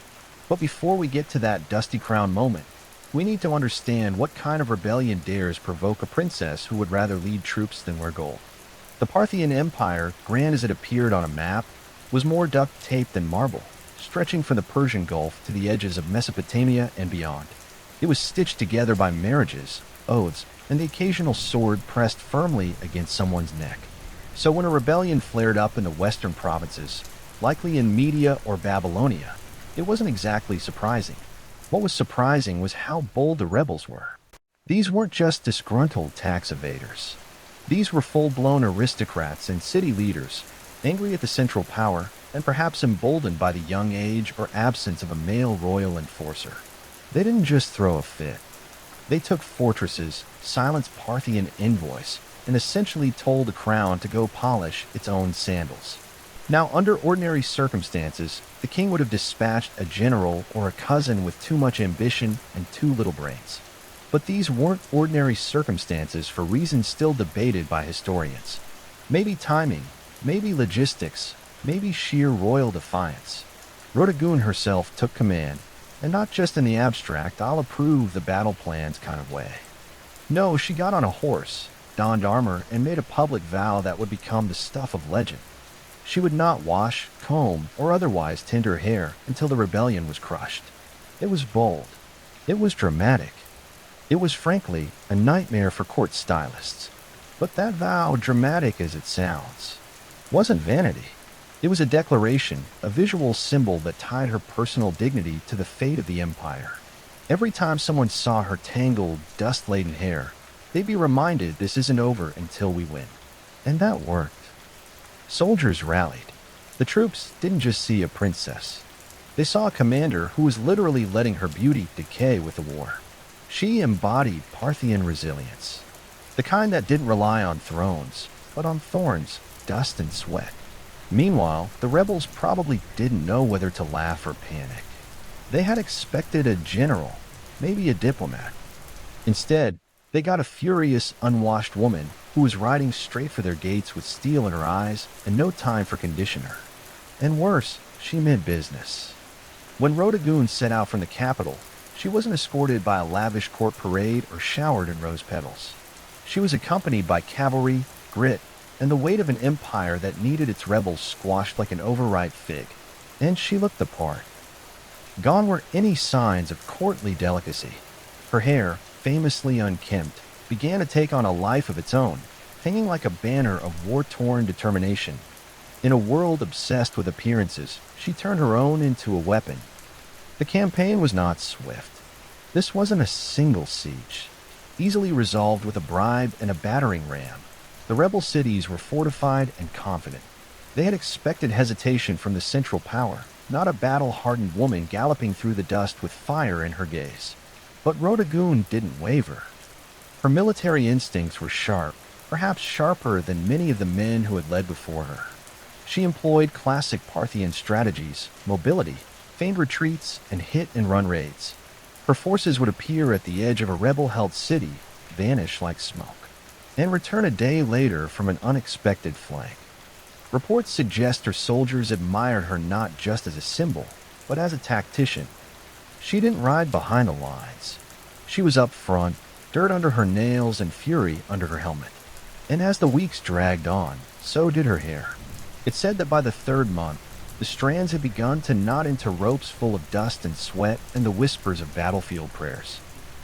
But before we get to that dusty crown moment, we need to understand what kind of rebellion dares provoke a princess who would rather lead troops than wear gold. The Parthian Empire, grand as it appeared on a map, was more duct tape than marble, stretching from the Persian Gulf to the edges of Mesopotamia and beyond. It was stitched together by marriages, oaths, and the occasional sword pressed firmly against someone's neck. So when a rebellion flared up in the western provinces, likely in Media or Babylonia, it wasn't exactly surprising. What was surprising was how bold the rebels were. These weren't just disgruntled tax evaders. These were full-blown aristocrats and city leaders, angry at the central power and perhaps emboldened by the young age or absence of a male royal enforcer. They didn't just throw a fit. They took fortresses, silenced Parthian envoys, and essentially told the crown to go polish its own sandals. Now, under ordinary circumstances, the king would have dispatched a general or a cousin with too much ambition and too little brains. But these weren't ordinary circumstances for reasons still debated by historians. Maybe timing, maybe logistics, maybe sheer royal defiance. Rhodagun herself took command, and not just in the abstract, I'll approve the battle plans kind of way. No, she got on a horse, donned armor, and made a public vow that would become the stuff of legend. She would not wash, comb, or otherwise tend her hair until the rebellion was crushed. It was bold. It was dramatic. It was frankly a nightmare for court stylists. But that vow, dramatic as it sounds, wasn't vanity. It was a declaration, a visual symbol that tied her personal dignity to the fate of the empire. Every time someone saw her tangled, dust-laden hair, they'd be reminded this isn't over until we win. And that worked. Soldiers rallied. The troops didn't just see a princess. They saw a commander who was literally letting her beauty decay with the war. She embodied Parthian resilience, the kind that didn't rely on thrones, but on thorns, dust, and sweat. Meanwhile, the rebels probably didn't know whether to laugh or panic. They had expected a general, maybe a diplomat. Instead, they got a furious, unwashed woman who was riding straight for their gates with steel in her eyes and no time for conditioner. And worse, she meant business. When Rhodagun set out from the capital, she wasn't escorted by a lavish court parade or showered in rose petals. She was accompanied by cavalry, grit, and the weight of an empire that needed its rebels squashed like an overripe fig. And she looked the part. Gone were any signs of courtly delicacy. Her hair, famously unkempt, began to take on a life of its own, hanging like a banner of war-torn determination. In a world obsessed with appearances, she turned her own into a weapon. The campaign was not swift. This wasn't a single siege, easily resolved with a bribe and a battering ram. The rebel cities were fortified and confident. They had expected hesitation from the central power, not a battle-hardened woman galloping through the dust with fire in her gaze. But Rhodagun didn't waver. Her military instincts were sharp, perhaps sharper than many of the men who had led before her. She employed classic Parthian strategies, mobility, feigned retreats, and hit-and-run raids. Her forces would appear at the edge of a rebel-held city, vanish like smoke, and return a day later from an unexpected flank. Reports suggest her soldiers admired her not just as a symbol, but as a tactician. She didn't ride behind the lines. She was up front, dirt under her nails and fury under her helmet. And as the weeks dragged on, so did her hair. It said that by the third month, the strands had begun to knot into ropes full of dust and sweat and the whispers of battlefield prayers.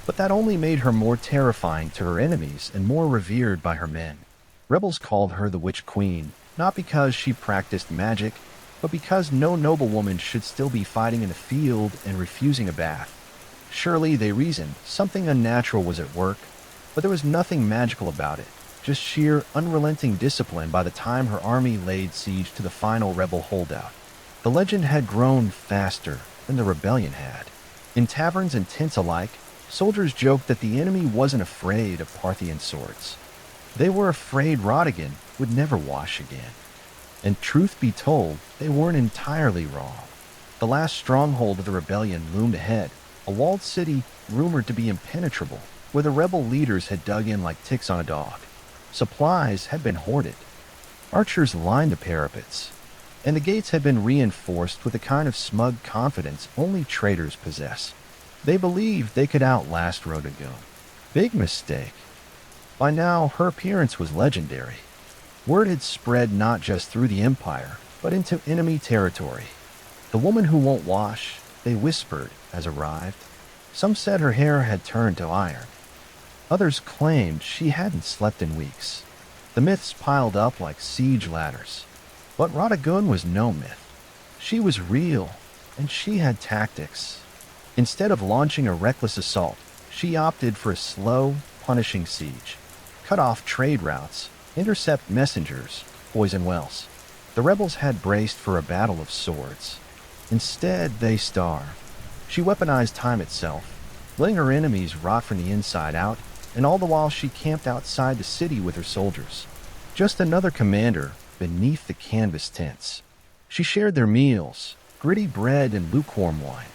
But that only made her more terrifying to her enemies and more revered by her men. Rebels called her the Witch Queen, not because she practiced magic, but because no noblewoman should still be fighting in the field and refusing a bath. Surely, they reasoned, something unnatural was at work, but there was nothing magical about it, just sheer, unrelenting discipline by the time her army laid siege to the final rebel holdout. The legend had grown faster than the rebellion had. In taverns and tents alike, soldiers joked that the enemy wasn't afraid of Parthian swords. They were afraid Rhodagun would never wash again. And truth be told, they weren't entirely wrong. The last stronghold of the rebellion loomed ahead, a walled city rumored to be impenetrable, where the rebel leaders had dug in like ticks on a dog. Supplies had been hoarded. Archers lined the parapets, and the gates had been reinforced with a kind of smug confidence only traitors possess. They believed they could outlast Rhodogun. Big mistake. By now, her appearance was legendary. Word had spread not just through the Empire, but into enemy territory. The woman who won't wash, they whispered, has arrived. Some said her hair had turned to iron. Others claimed she hadn't slept in weeks. The myths piled up like siege ladders. But Rhodogun was no myth. She was real, and she had tactics. Instead of launching a reckless assault, she opted for a slow, punishing siege. Cut off trade routes, intercept messengers, poison wells. The rebels had braced for a battle of swords. Instead, they starved. She weaponized time itself, letting her enemies rot from the inside out, and all the while she camped outside the city with her soldiers. Just another commander beneath the canvas tents. She shared their meals, gritty bread and lukewarm wine.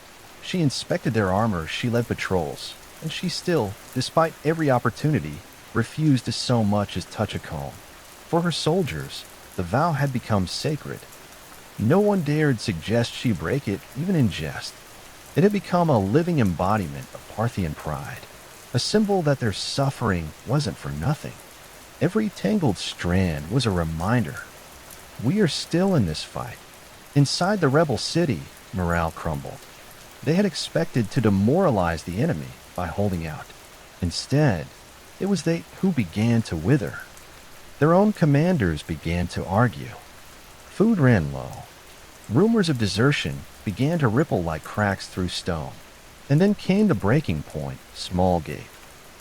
She inspected their armor, she led patrols, and she still, despite every opportunity, refused to so much as touch a comb. For her soldiers, the vow had become sacred. No one dared suggest she break it, even in jest. It had become a living embodiment of Parthian pride, a symbol that their suffering wasn't for nothing. Every tangled strand was a reminder. We are still in this fight. Inside the rebel city, morale crumbled. They had expected to demoralize the enemy by holding out. Instead, it was they who began to wither. Their own commanders began to argue. Food ran low. Rumors of desertion began to ripple like cracks through stone. And then came the breaking point, Smallgate.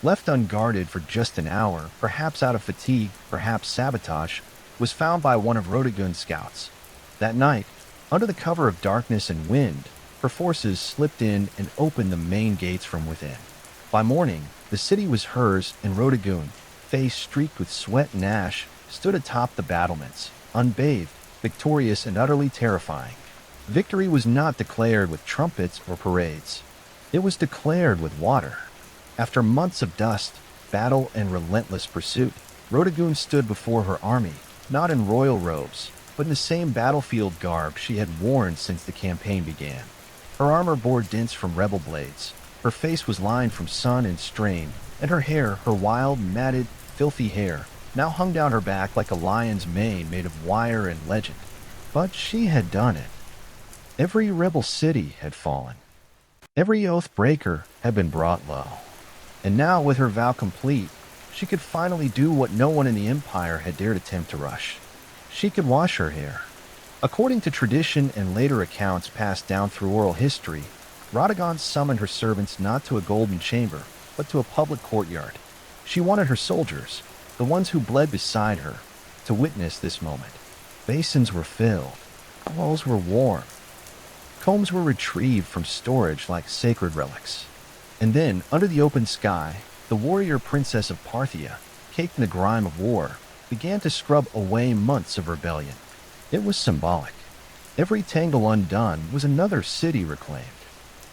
Left unguarded for just an hour, perhaps out of fatigue, perhaps sabotage, was found by one of Rhodogun's scouts. That night, under the cover of darkness and wind, her forces slipped in and opened the main gates from within. By morning, the city was hers, and Rhodogun, face streaked with sweat and ash, stood atop the battlements, unbathed, victorious and utterly terrifying. Victory was not declared with trumpets or parades. It was declared with water. After months of dust, battle, and relentless pursuit, Rhodogun stood before her army, not in royal robes, but in the same battlefield garb she had worn since the campaign began. Her armor bore dents from rebel blades, her face was lined from sun and strain, and her hair, her wild, matted, filthy hair, now hung down her back like a lion's mane made of wire and legend. But she had done it. Every rebel city had fallen. Every oath breaker had been brought low. And now, with her vow complete, she could finally do what no one in the Empire had dared attempt to rush. She could wash her hair. According to tradition and later accounts passed down through oral history, Rhodogun summoned her servants not to a golden chamber, but to a public courtyard. She wanted her soldiers, the ones who bled beside her, to witness this moment. Basins were filled. Walls were warm. Combs were retrieved from storage like sacred relics. And then, under the open sky, the warrior princess of Parthia, caked in the grime of war, began to scrub away months of rebellion. It was symbolic. Every tangle undone was another city reclaimed.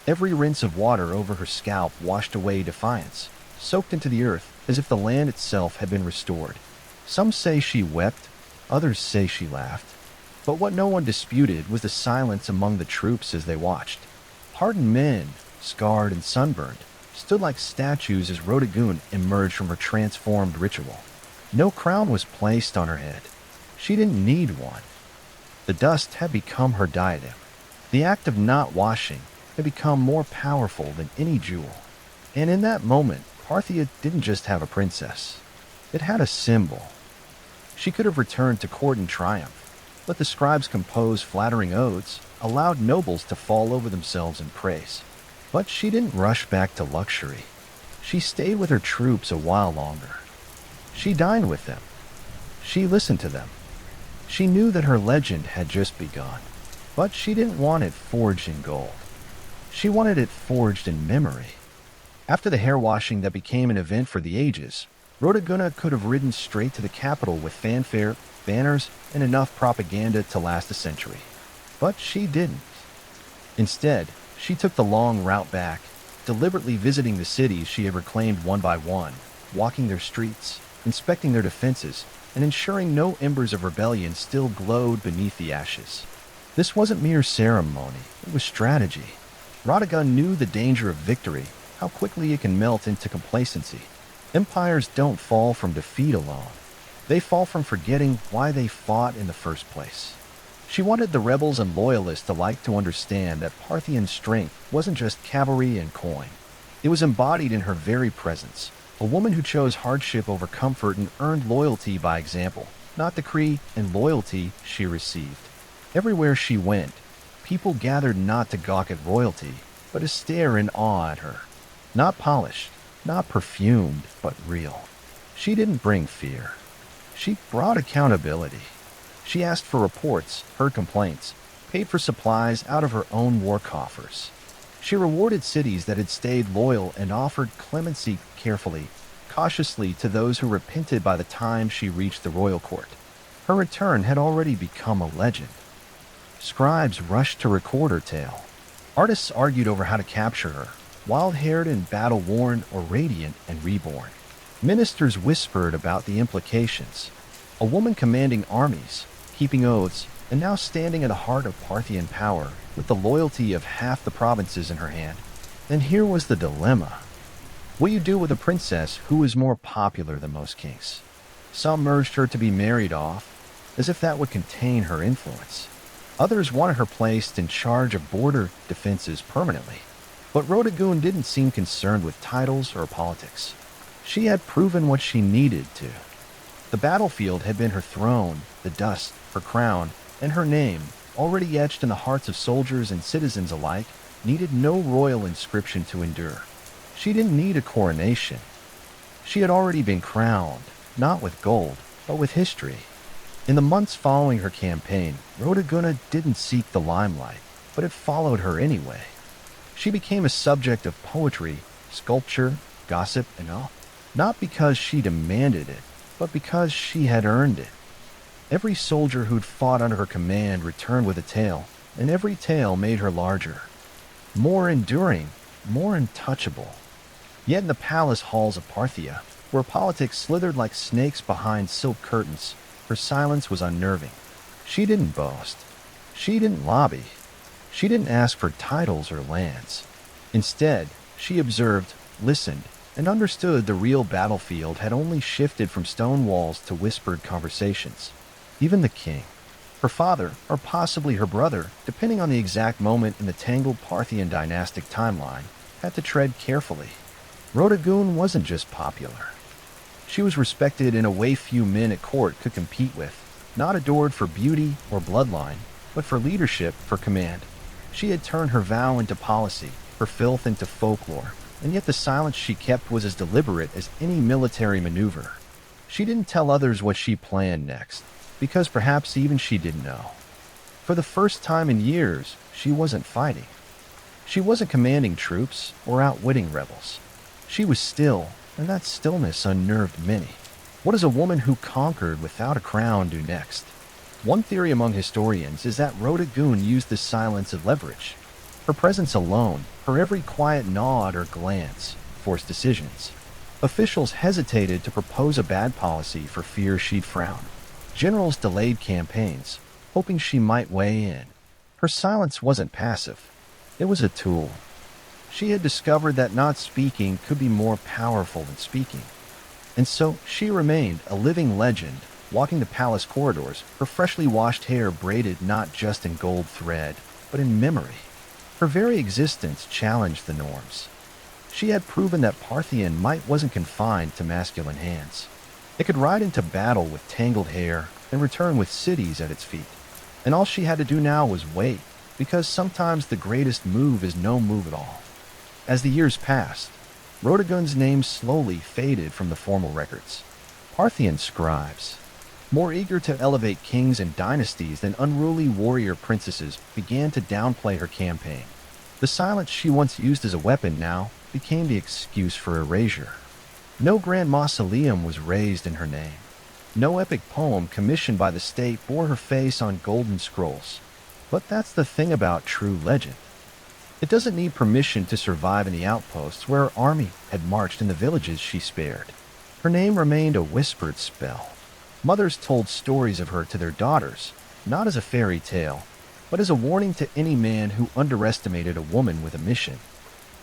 Every rinse of water over her scalp washed away defiance, soaked into the earth as if the land itself had been restored. Some say she wept, others say she laughed. But what no one disputed was the silence among the troops as they watched. Hardened men, scarred and sunburned, stood like statues as Rhodogun emerged from her transformed ritual. No crown was placed on her head. She didn't need one. The dust had become her diadem. The act of not washing had become more powerful than any jewel. And in that moment, Parthia didn't just have a princess. It had a symbol. She could have returned to court in triumph, let the scribes compose flattering odes, allowed nobles to fall over themselves in praise. But she didn't rush back to luxury. She stayed with her troops a while longer. She dined with them. She listened to them. She knew that her legend had just begun, but she didn't want it forged in gold. She wanted it forged in memory. After the hair washing that became an event for the ages, Rhodogun could have ridden straight to the capital with fanfare, banners, and enough propaganda to last a century. But she didn't. Instead, she took the long route back, deliberately visiting the cities she had reclaimed one by one, walking their streets, inspecting their defenses and ensuring no embers of rebellion still glowed beneath the ashes. This wasn't mere ceremony, it was strategy. Radagon knew the danger of victory, how quickly it can melt into complacency. Empires don't fall from defeat alone. They fall from forgetting why they fought in the first place. She wanted the rebels and loyalists alike to understand that Parthian's strength wasn't just cavalry and coin. It was embodied in her very presence, a woman who chose hardship over comfort and earned loyalty by example, not decree and loyalty she received. Everywhere she went, people gathered not to gawk at royalty, but to stare in awe at her. Not polished, not perfumed, but real. She didn't bring fear. She brought accountability. She asked for reports, heard complaints, paid for supplies out of her own war coffers. She rewarded cities that had stayed loyal and offered clemency carefully, cautiously to those who repented by the time she reached the royal court. Her return had already become a legend. Scribes rushed to record her tale. Artists argued over how to capture her, wild-haired and battle-worn or radiant and reborn. Ministers whispered about the implications. A woman commanding armies, keeping oaths, and now standing at the heart of Parthian power with the loyalty of half the provinces in her hand. And here was the dilemma. What do you do with a princess who is more popular than most kings? Some urged her to be married off, as if that would contain her influence. Others wanted her placed in charge of border defenses permanently. But Rhodagun didn't seem concerned with titles or politics. She had proven what she needed to. The battlefield had been her throne, the dust, her crown, and her name, already etched in the hearts of soldiers and citizens alike, needed no royal inscription to endure. She didn't need a coronation. She had already been crowned, not with gold, but with history. In the months following her campaign, Rhodagun didn't seek the limelight, but it followed her anyway. She became a subject of poetry, sculpture, gossip, and all. Not because she demanded it, but because she had earned it. Every soldier who'd fought under her command returned with a tale, and every tale made her larger. More enduring, more untouchable. Yet in the palace halls of Parthia, where politics slithered like snakes behind silk curtains, her silence was unnerving. She didn't boast. She didn't lobby. She didn't ask for titles or lands. Instead, she observed, listened, and understood the real battlefield had only shifted from stone walls to whispered conversations. Even the king, her father, or possibly her brother, depending on the exact moment in the tangled Parthian dynastic timeline, had to tread carefully. Rhodagun wasn't just popular. She was respected in a way few men at court could compete with, not adored for beauty or bloodline, but for leadership, for command. She had turned her vow into policy, her filth into folklore, and yet the silence she kept was as deliberate as any military maneuver. She didn't tell others what she planned next, because perhaps even she didn't know. For the first time in years, she wasn't fighting. She wasn't commanding troops or outwitting rebels. She was still, and that stillness unnerved many. What does a woman who conquered without a crown do next? One theory among historians is that Rhodagun used this silence as leverage. Her presence alone, her every quiet nod or glance, forced decisions. Officials hesitated to propose a bad policy for fear she'd frown. Generals delayed campaigns, hoping she might weigh in. Her silence wasn't passive. It was a tool. She had discovered that not speaking could be more powerful than speaking. And so she remained a living legend, walking the palace corridors, her freshly washed hair braided not just in gold thread, but in memory. Her very existence challenged the norms. She had proven that Parthian might wasn't confined to masculine hands. It could ride into battle with tangled hair and return with cities at its feet. And all she had to do now was wait, because sometimes the greatest move is no move at all. As the years passed, Rhodagun's name slowly faded from the formal records. Parthian scribes, more eager to elevate kings and dynasties than unruly warrior princesses, began to downplay her campaign. The silence she once used as a weapon now became the excuse for erasure. No grand mausoleum was raised in her name. No epic poem commissioned by the state bore her face on golden scrolls. But that's the thing about true legend. It doesn't need permission to survive in the outposts where her army had marched in the villages she spared. Her name remained a whispered spell. Mothers told stories of her to their daughters, not as a fairy tale, but as a warning to any man who underestimated a woman with a mission.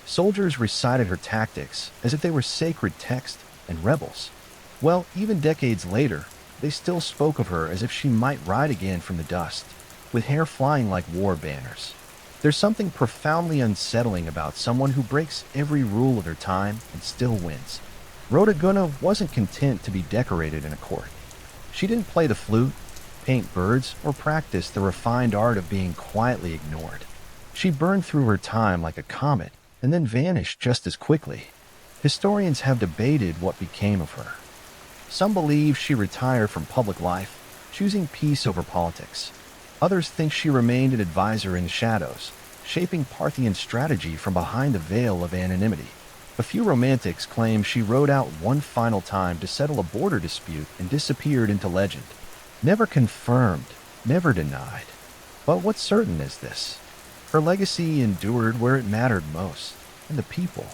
Soldiers recited her tactics as if they were sacred text and rebels. Well, even decades later, they still spoke of her as if she might ride again from the dust, with hair flying like war banners. There's something profoundly unsettling about someone who breaks every rule of their time and still wins. Rhoda Gunna wasn't content to be decorated in a court. She didn't play the flute, paint birds, or practice the refined art of being quietly ignored. She burned through her time like a comet and then vanished just as quickly. Historians have debated what became of her. Some believe she retired from public life, choosing peace over politics. Others think she remained an advisor in the shadows, shaping Parthian strategy from behind the veil of anonymity. A few romantics claim she rode out one final time to settle a border dispute and disappeared into legend. Never confirmed, never denied. But what's certain is this: her legacy endured where it mattered most, in the people.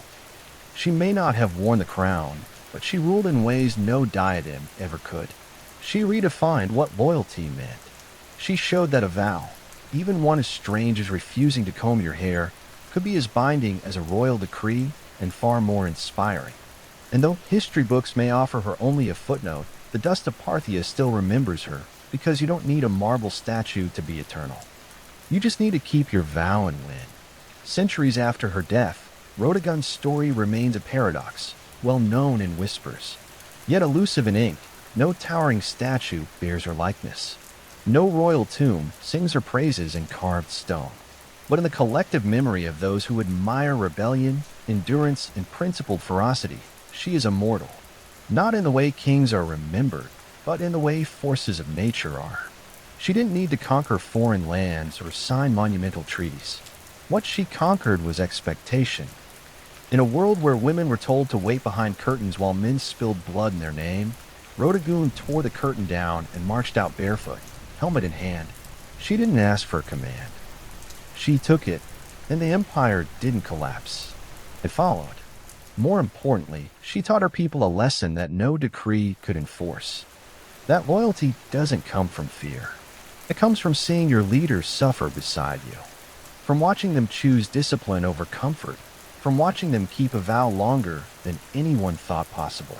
She may not have worn the crown, but she ruled in ways no diadem ever could. She redefined what loyalty meant. She showed that a vow, even one as strange as refusing to comb your hair, could be as binding as a royal decree and far more inspiring. And though history books may offer her only a footnote, the dust of Parthia still remembers her, because you don't need a marble statue to be eternal. You just need to keep your vow and win. Centuries after her death, Rhoda story remains a paradox, well known in whispers. Yet elusive in ink, no towering statue bears her likeness. No royal tomb sings her praises in carved stone. But in the collective memory of those who admire rebellion, endurance, and principled ferocity, she is immortal. Not in the way kings are remembered, but in the way forces of nature are. She didn't need to conquer foreign lands or sign monumental treaties. What she conquered was expectation. In a world where women were told to wait behind curtains while men spilled blood in their name, Rhoda tore the curtain down and marched out barefoot, helmet in hand. She didn't ask for a command. She took it, and the empire didn't collapse. It followed. More importantly, she taught her people a lesson that no decree could enforce. That loyalty doesn't come from fear. It comes from seeing your leaders suffer beside you, from watching them choose discipline over comfort, from watching them keep a vow longer than anyone thought possible.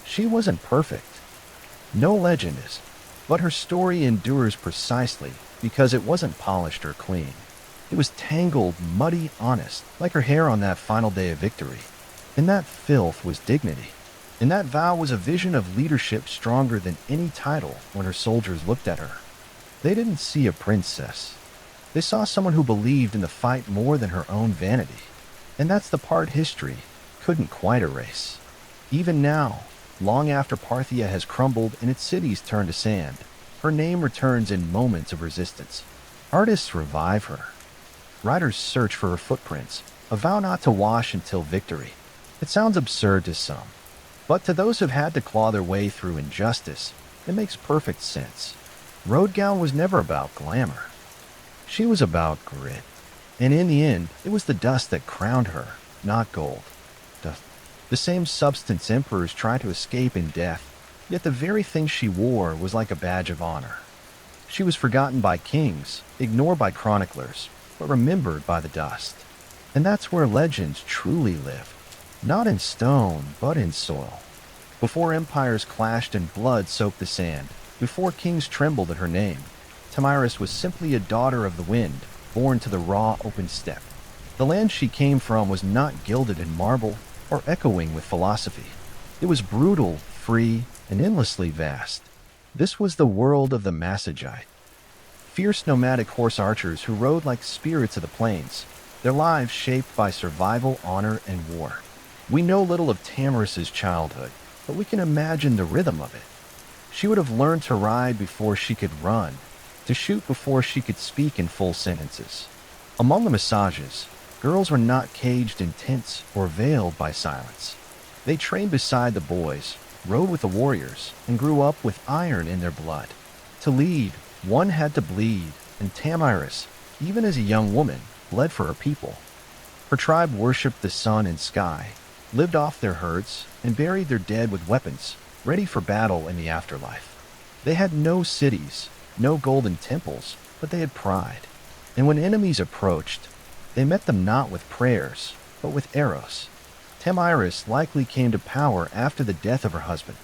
She wasn't perfect. No legend is, but her story endures precisely because it wasn't polished or clean. It was tangled, muddy, honest, like her hair on that final day of victory. In that filth was dignity. In that vow was a vision of leadership stronger than any title when her soldiers looked at her. They didn't see a princess. They saw someone who believed in the fight more than her own vanity. And that's the part history couldn't quite erase. Even now, long after Parthia has crumbled and its cities turned to sand, her name returns in moments of resistance. Artists revive her. Writers search for her footprints, a vow not to wash until victory. It sounds absurd to some, but to those who've had to claw their way through injustice, it makes perfect sense. Rhoda was never about glamour. She was about grit. And in the end, it was the dust that crowned her, not gold. Dust. The same substance emperors try to escape in death, yet the very thing she wore was like a badge of honor. She was forgotten by kings, ignored by chroniclers, but remembered by the dust. And that's where legends truly live. Not in stone, but in soil. Before empires clashed and blood soaked the sand, before kings trembled at her name, Tomyris was simply a daughter of the wind, born to the raw, open steppe. The land she came from was not gilded in marble or echoing with philosophy. It was brutal, free, and endlessly vast. This was the world of the Massagite. Fierce nomadic horse archers who rode like spirits of the plains, their lives shaped by survival, honor, and war. We know little of Tamaris's childhood, but we can imagine the rhythm of it. She would have learned to ride before she could run, to shoot before she could speak in full sentences. Among the Massages, girls were not caged in tents or veiled by silence. They trained beside the boys, rode with the warriors, and grew up with iron in their blood. To lead, one had to bleed, and Tomyris, even as a young woman, bled for her people. Her tribe worshipped the sun and sky, lived off their herds, and buried their dead with weapons, ready for battle in the afterlife. They had no cities, no golden temples, but they had pride. And when enemies approached, they met them not with prayers, but with arrows. Tamiris likely came to power after the death of her husband,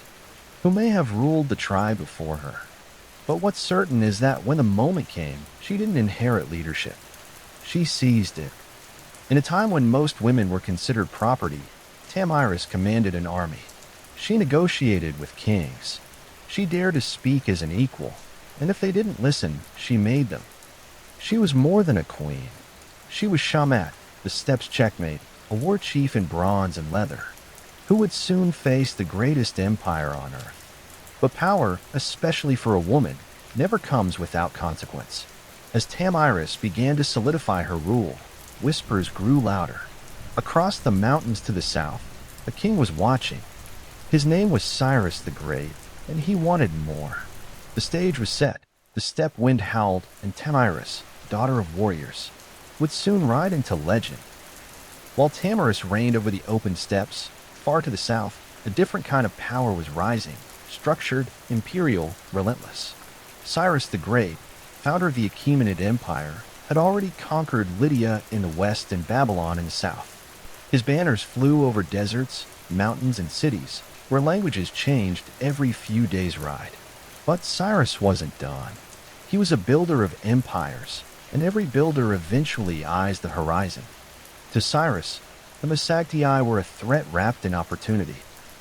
who may have ruled the tribe before her. But what's certain is that when the moment came, she didn't inherit leadership. She seized it. In a time when most women were considered property, Tamiris commanded an army. She negotiated with kings. She dared to speak as an equal, and if they didn't listen, she made them. She was more than a queen. She was Shamat, the steppes checkmate, a war chief in bronze and leather, who would soon face the greatest empire on earth. But power, especially for a woman, never comes without consequence. As Tamiris began to solidify her rule, whispers grew louder. Across the mountains to the south, a king was watching. His name was Cyrus the Great, and he wanted more. The stage was set, the steppe wind howled, and Tamiris, daughter of warriors, would soon ride into legend. While Tamiris reigned over the open steppes, far to the south, a different kind of power was rising, structured, imperial, relentless. Cyrus the Great, founder of the Achaemenid Empire, had already conquered Lydia in the west and Babylon in the south. His banners flew over deserts, mountains, and cities, where languages changed every few days' ride. But Cyrus wasn't done. He was a builder of empires, and every builder eventually eyes the horizon. To Cyrus, the Masagtii were a threat wrapped in opportunity.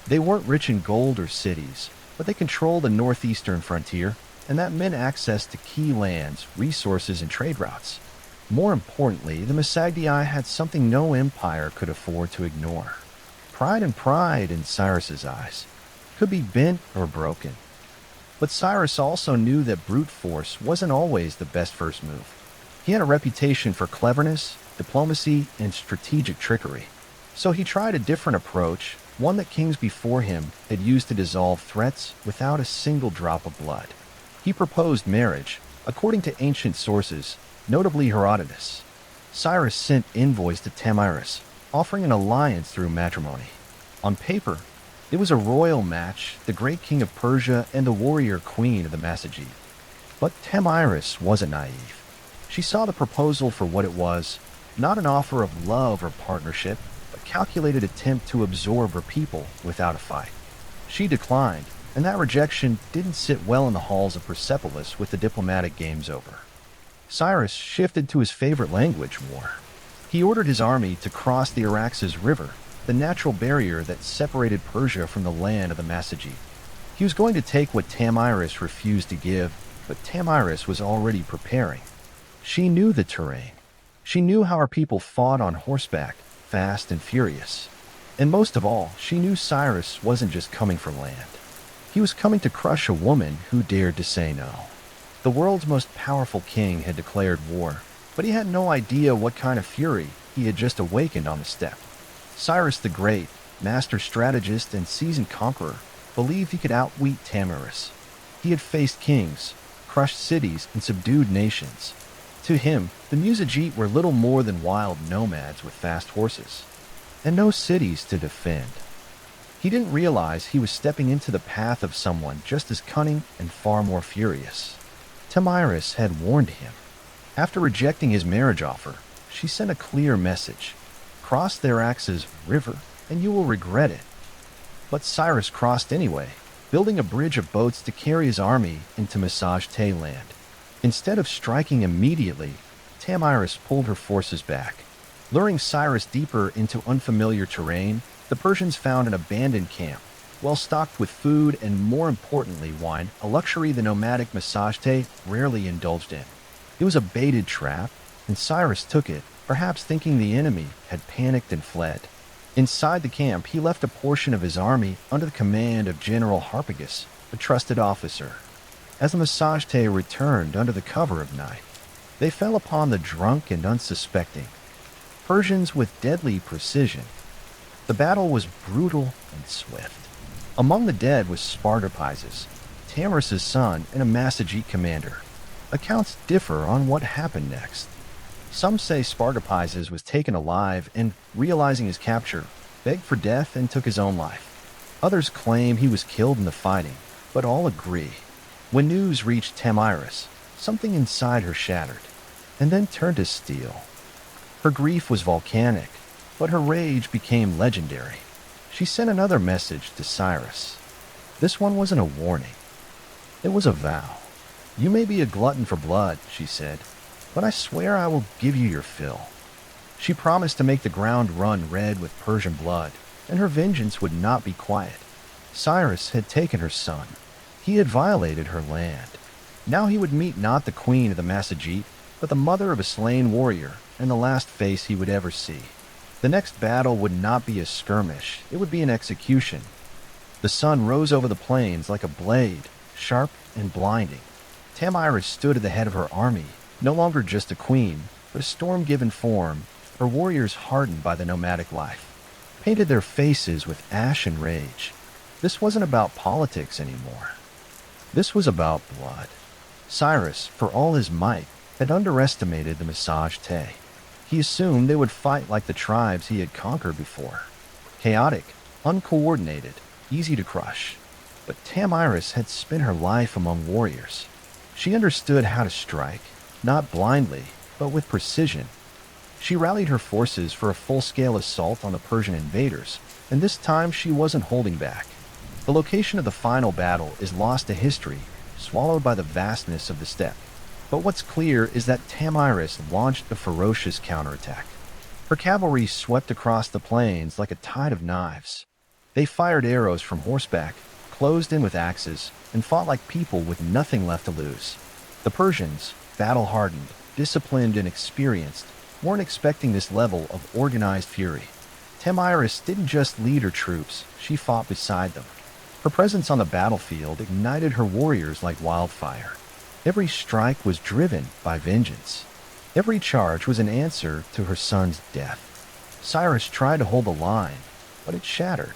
They weren't rich in gold or cities, but they controlled the northeastern frontier, and that meant access to key lands, resources, and trade routes. More importantly, the Masagtii had something no empire could afford to ignore. Pride, and pride, in Cyrus's eyes, could be bent or broken. But Cyrus also knew that brute force wasn't always the best first move. He had a reputation for cleverness, diplomacy, and strategic trickery. So he tried a different approach, one that kings before him had used to dissolve threats without a single drop of blood. He proposed marriage, according to ancient sources, notably Herodotus. Cyrus sent envoys to Tamiris, offering an alliance through matrimony. On paper, it was a royal match, the great king of Persia and the warrior queen of the Massagetes. But Tamiris wasn't naive. She saw the proposal for what it was, not an offer of love or partnership, but a calculated attempt to absorb her people without a fight. She declined, and that rejection didn't sit well in the halls of Persepolis with the diplomatic games over. Cyrus shifted to his favorite language, war. He ordered his army to cross the Araxes River, the natural barrier that separated Persia from the land of the Massagetes. He was going to take what Tamiris refused to give, but Tamiris was already preparing. She knew the terrain. She knew how her people fought on horseback, fast and furious. And most of all, she knew Cyrus wasn't just coming for land. He was coming to crush a woman who dared to say no. The world's most powerful king had declared war, but he had no idea what kind of fury he had just awakened on the steppe. Cyrus the Great, master strategist and seasoned conqueror, believed he could outwit Tamiris. He had faced kings, crushed cities, and subdued nations. To him, the Massagetes were little more than wild nomads with fast horses, and no cities to defend. He didn't realize he was stepping into the path of someone just as cunning and far more furious. Tamiris had warned him. After rejecting his marriage offer, she sent a clear message. Cross the Araxes River, and you will regret it. But Cyrus crossed anyway, building a bridge of boats to carry his army into Massagetes land. Instead of striking immediately, Tamiris pulled her forces back. Luring Cyrus deeper into unfamiliar terrain, the Persians found an abandoned camp, well stocked with food and, more importantly, wine, a luxury the nomadic Massagetes rarely indulged in. It was a baited trap, and Cyrus took it, perhaps thinking the enemy had panicked and fled. Inside the camp, he left a portion of his army under the command of General Harpagus, a trusted officer. As the Massagetes returned under the cover of night, they fell upon the drunk and unsuspecting Persians with deadly precision. The battle was brutal and swift. Among the dead was Spartopyzes, Tamiris' son and a Massagete commander. Accounts differ on what happened next. Some say Spartopyzes was taken alive and, realizing his capture, begged for death, and took his own life. Others claim he was killed in the fighting, but all agree. When news reached Tamiris, something inside her shattered, and then turned to steel. Her grief was volcanic, but her rage became legendary. She sent another message to Cyrus. This one wasn't a warning. It was a vow. You may be a glutton for blood, she said, but I swear I will give you your fill. She promised to make the ground run red with Persian blood, and her vengeance would not be quiet. Cyrus had taken her son. He had violated her land. Now he would meet not the queen of the Massagete, but the mother of a slain warrior, and the last face he would ever see. The next battle would not be a skirmish, it would be an execution. The sun rose over the plains like a blade, sharp and blinding. Tamiris stood at the head of her army, no longer just a queen, but a storm-given form, her warriors hardened by the nomadic life, painted their faces with ash and rage. This wasn't about politics anymore. This was about blood. Cyrus, for all his might, had underestimated the Massagete. He assumed they would fight like the tribes he had conquered before. Chaotic, uncoordinated, easy to crush. But Tamiris had spent her life among warriors. She understood how to strike, not blindly, but with precision. She rallied her forces for a full-scale assault on the Persian invaders, and this time she wasn't holding back. The location of the final battle is lost to history, swallowed by the vastness of the steppe. But what's clear is that Tamiris launched a ferocious counterattack. Her cavalry swept across the plains like a tide of knives. They fired arrows from horseback, closed in with axes, and fought like people with nothing left to lose. The Persians, battle-hardened, disciplined, and experienced, weren't expecting this level of organized fury. Tamiris didn't just lead her troops, she fought beside them. Her presence on the battlefield ignited her warriors like wildfire. Every strike was driven by vengeance. Every charge was an answer to her son's death. Cyrus tried to hold the line, but it shattered.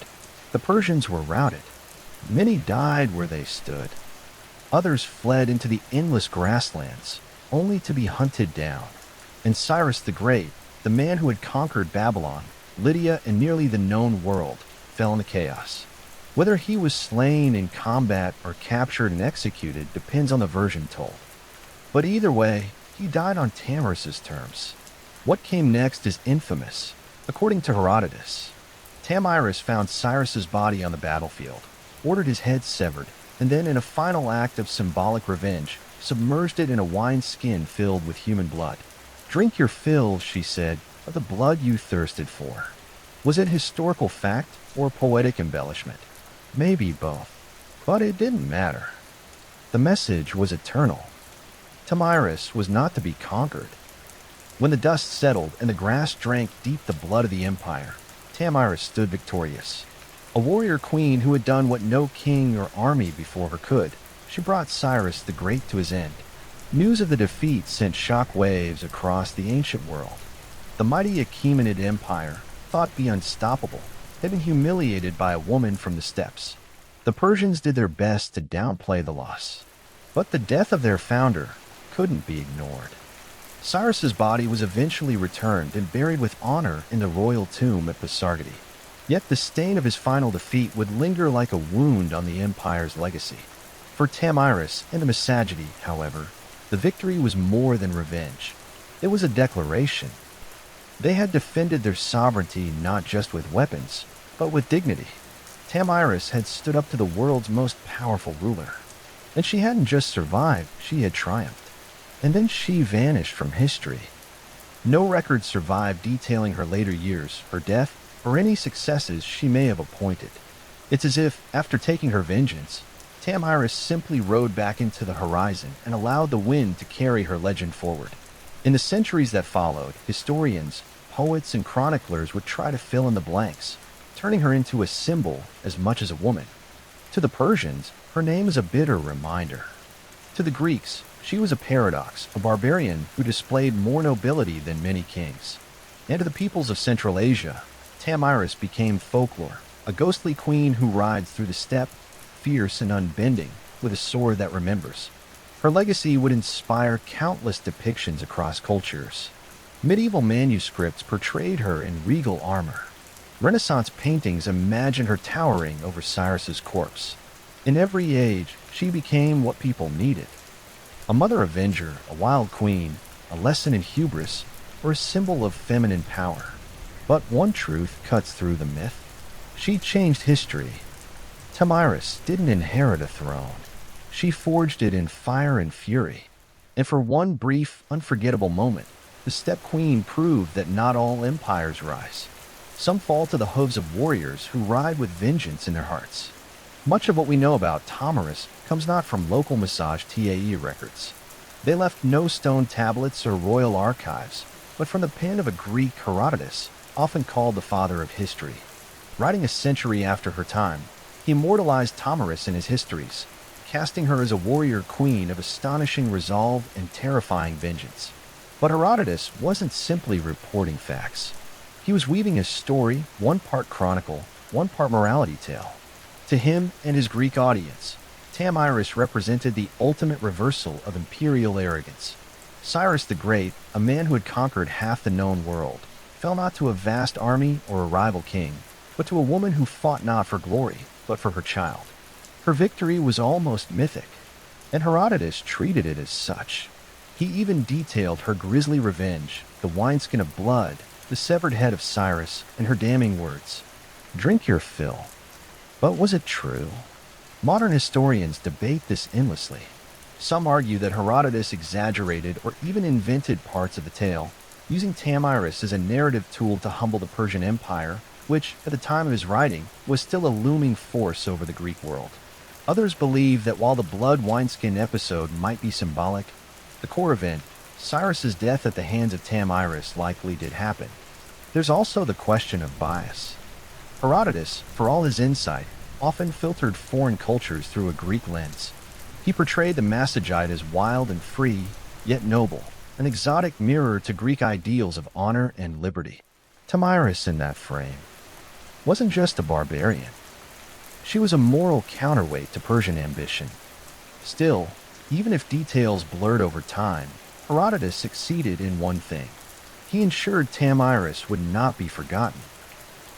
The Persians were routed. Many died where they stood. Others fled into the endless grasslands, only to be hunted down. And Cyrus the Great, the man who had conquered Babylon, Lydia, and nearly the known world, fell in the chaos. Whether he was slain in combat or captured and executed depends on the version told. But either way, he died on Tamiris's terms. What came next is infamous. According to Herodotus, Tamiris found Cyrus's body on the battlefield, ordered his head severed, and then in a final act of symbolic revenge, submerged it in a wineskin filled with human blood. Drink your fill, she said, of the blood you thirsted for. Was it historical fact or poetic embellishment? Maybe both. But it didn't matter. The message was eternal. Tamiris was not to be conquered. When the dust settled and the grass drank deep the blood of the empire, Tamiris stood victorious. A warrior queen who had done what no king or army before her could, she brought Cyrus the Great to his end. News of the defeat sent shock waves across the ancient world. The mighty Achaemenid Empire, thought to be unstoppable, had been humiliated by a woman from the steppes. The Persians did their best to downplay the loss. But the death of their founder couldn't be ignored. Cyrus's body was eventually returned and buried with honor in the royal tomb at Pasargadae. Yet the stain of his final defeat would linger like a wound on the empire's legacy. For Tamiris and the Massagete, however, the victory was more than revenge. It was a declaration. They had defended their sovereignty not just with weapons, but with dignity. Tamiris had stood up to the world's most powerful ruler. And she hadn't just survived, she had triumphed. And then she vanished from history. No record survived detailing her later years, her death, or any successes she may have appointed. It's as if, after taking her vengeance, Tamiris simply rode back into the horizon and allowed the wind to carry her legend forward. In the centuries that followed, historians, poets, and chroniclers would try to fill in the blanks, turning her into a symbol as much as a woman. To the Persians, her name is a bitter reminder. To the Greeks, she was a paradox, a barbarian who displayed more nobility than many kings. And to the peoples of Central Asia, Tamiris became folklore, a ghostly queen who rides through the steppe, fierce and unbending, with a sword that remembers. Her legacy would inspire countless depictions across cultures. Medieval manuscripts portrayed her in regal armor. Renaissance paintings imagine her towering over Cyrus's corpse. In every age, she became what people needed. A mother avenger, a wild queen, a lesson in hubris, or a symbol of feminine power. But one truth cuts through the myth. She changed history. Tamiris didn't inherit a throne. She forged it in fire and fury. And for one brief, unforgettable moment, the Steppe Queen proved that not all empires rise. Some fall to the hooves of warriors who ride with vengeance in their hearts. Much of what we know about Tamiris comes not from local Massage TAE records. They left no stone tablets or royal archives, but from the pen of a Greek Herodotus, often called the father of history. Writing a century after her time, he immortalized Tamiris in his histories, casting her as a warrior queen of astonishing resolve and terrifying vengeance. But Herodotus wasn't simply reporting facts. He was weaving a story, one part chronicle, one part morality tale. To him and his Greek audience, Tamiris represented the ultimate reversal of imperial arrogance. Cyrus the Great, a man who had conquered half the known world, fell not to a vast army or a rival king, but to a woman who fought not for glory, but for her child. Her victory was almost mythic, and Herodotus treated it as such. He even detailed her grisly revenge, the wineskin of blood, the severed head of Cyrus, and her damning words, "Drink your fill." But was it true? Modern historians debate this endlessly. Some argue that Herodotus exaggerated or even invented parts of the tale, using Tamiris as a narrative tool to humble the Persian Empire, which, at the time of his writing, was still a looming force over the Greek world. Others believe that while the blood wineskin episode might be symbolic, the core event, Cyrus's death at the hands of Tamiris, likely did happen. There's also the question of bias. Herodotus, for all his insight, often filtered foreign cultures through a Greek lens. He portrayed the Massagite as wild and free, yet noble, an exotic mirror to Greek ideals of honor and liberty. Tamiris, in that frame, wasn't just a barbarian. She was a moral counterweight to Persian ambition. Still, even if details blurred over time, Herodotus succeeded in one thing. He ensured Tamiris would not be forgotten.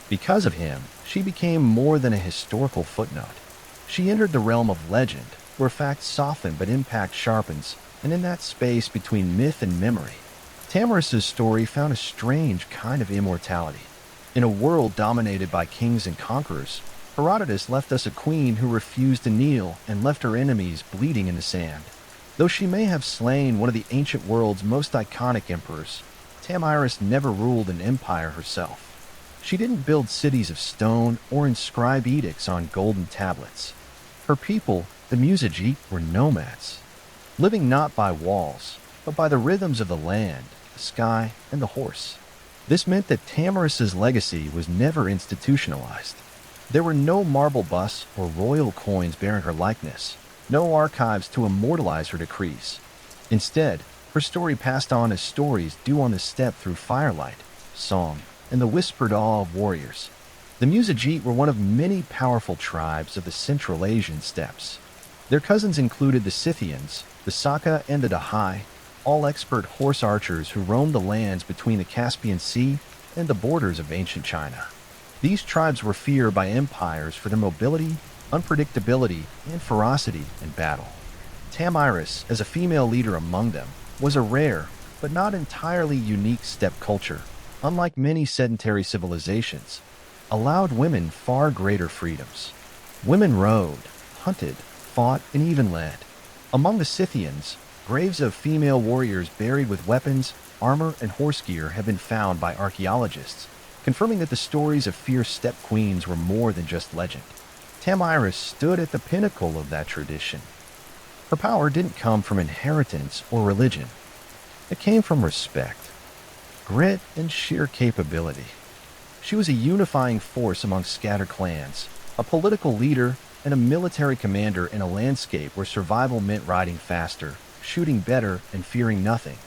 Because of him, she became more than a historical footnote. She entered the realm of legend, where facts soften but impact sharpens, and in that space between myth and memory, Tamiris's story found a strange kind of immortality. In a world dominated by kings and conquerors, Herodotus left us a queen who refused to kneel and left her enemies bleeding in the sand. Though she may have slain one of the ancient world's most iconic emperors, Tamiris never ruled an empire herself. She didn't build cities of stone or inscribe edicts on golden tablets. Her people, the Musageet, were nomads, living not by walls, but by the rhythms of the land, the sky, and the horse. This meant that Tamiris's legacy was never institutionalized. There were no marble busts or royal coins bearing her likeness, no archives to immortalize her decrees. Instead, her story passed on as stories do on the steppe through firelight, song, and the whispered awe of warriors. The Musageet were one of many powerful tribes of the Central Asian steppes. Their cousins included the Scythians, the Saka, and the Dahai, all expert horse archers who roamed the lands between the Caspian Sea and the borders of ancient China. These tribes were feared by empires for their mobility, unpredictability, and ferocity in battle. Tamiris, as a female leader among them, was a rare, but not entirely unique steppe culture. Unlike many sedentary civilizations, allowed women far greater freedoms. Women rode, hunted, fought, and even led. Among the Scythians, graves of female warriors buried with weapons, armor, and horse gear have been found by archaeologists, confirming that the stories of fierce steppe queens were more than just legend. Tamiris stood at the pinnacle of that tradition. Her power didn't come from inheritance or religion. It came from respect, grit, and sheer capability. She was a unifying force among scattered clans, a political leader, and a military commander in a landscape where survival meant riding faster, shooting better, and fearing nothing.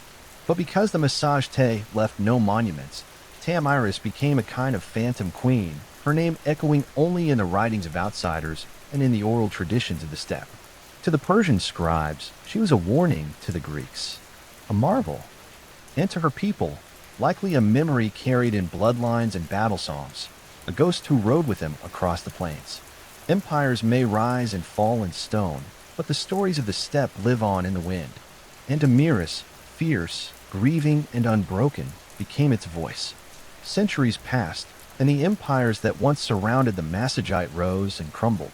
But because the Massage Te left no monuments, Tamiris became a kind of phantom queen, her name echoing only in the writings of outsiders and in the oral traditions of the steppe. To the Persian scribes, she was a warning to the Greeks, a marvel, and to her people, likely a memory carried in bloodlines and battle songs. a ghost who rode with him across the plains. Empires may rise and fall in stone, but the stories of the steppe live on in the wind. And Amiris, fierce, grieving, and unbroken, became its voice. Centuries passed, and the empires that once surrounded the Massagite rose and crumbled.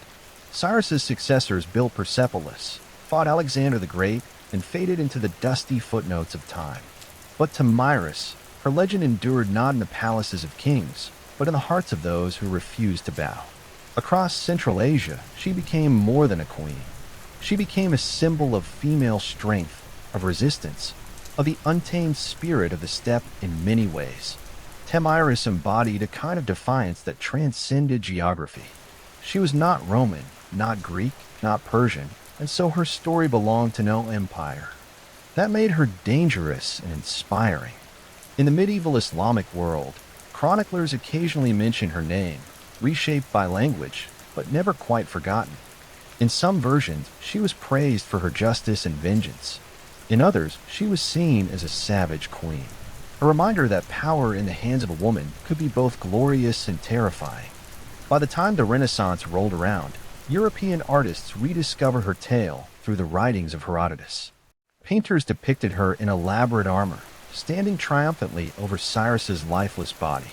Cyrus's successors built Persepolis, fought Alexander the Great, and faded into the dusty footnotes of time. But to Myris, her legend endured not in the palaces of kings, but in the hearts of those who refused to bow. Across Central Asia, she became more than a queen. She became a symbol of female strength, of resistance, of the untamed spirit of the steppe in many ways. Tamiris embodied a kind of defiance that transcended geography. She was not Roman, not Greek, not Persian, and so her story belonged to no empire. That made her dangerous and inspiring. In the medieval Islamic world, chroniclers occasionally mention her name, reshaped by language, but never quite forgotten. In some versions, she was praised for her justice and vengeance. In others, she was seen as a savage queen, a reminder that power in the hands of a woman could be both glorious and terrifying. By the time the Renaissance rolled around, European artists rediscovered her tale through the writings of Herodotus. Painters depicted her in elaborate armor, standing triumphantly over Cyrus's lifeless body.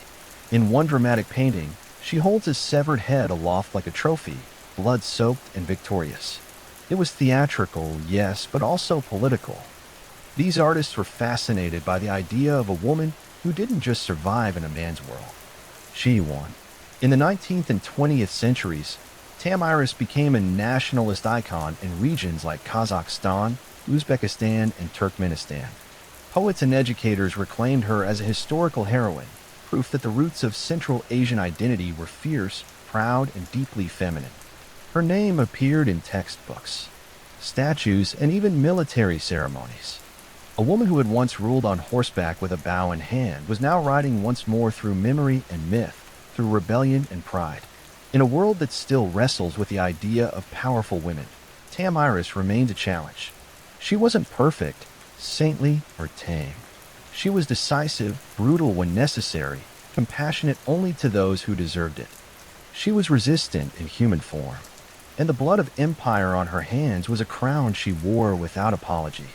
In one dramatic painting, she holds his severed head aloft like a trophy, blood-soaked and victorious. It was theatrical, yes, but also political. These artists were fascinated by the idea of a woman who didn't just survive in a man's world. She won. In the 19th and 20th centuries, Tamiris became a nationalist icon in regions like Kazakhstan, Uzbekistan, and Turkmenistan. Poets and educators reclaimed her as a historical heroine, proof that the roots of Central Asian identity were fierce, proud, and deeply feminine. Her name appeared in textbooks, statues, and even military ceremonies. A woman who had once ruled on horseback with a bow in hand was now riding once more through memory and myth, through rebellion and pride. In a world that still wrestles with the idea of powerful women, Tamiris remained a challenge. She wasn't perfect, saintly, or tame. She was decisive, brutal when necessary, compassionate only to those who deserved it. She was resistant in human form, and the blood of empire on her hands was a crown she wore without apology.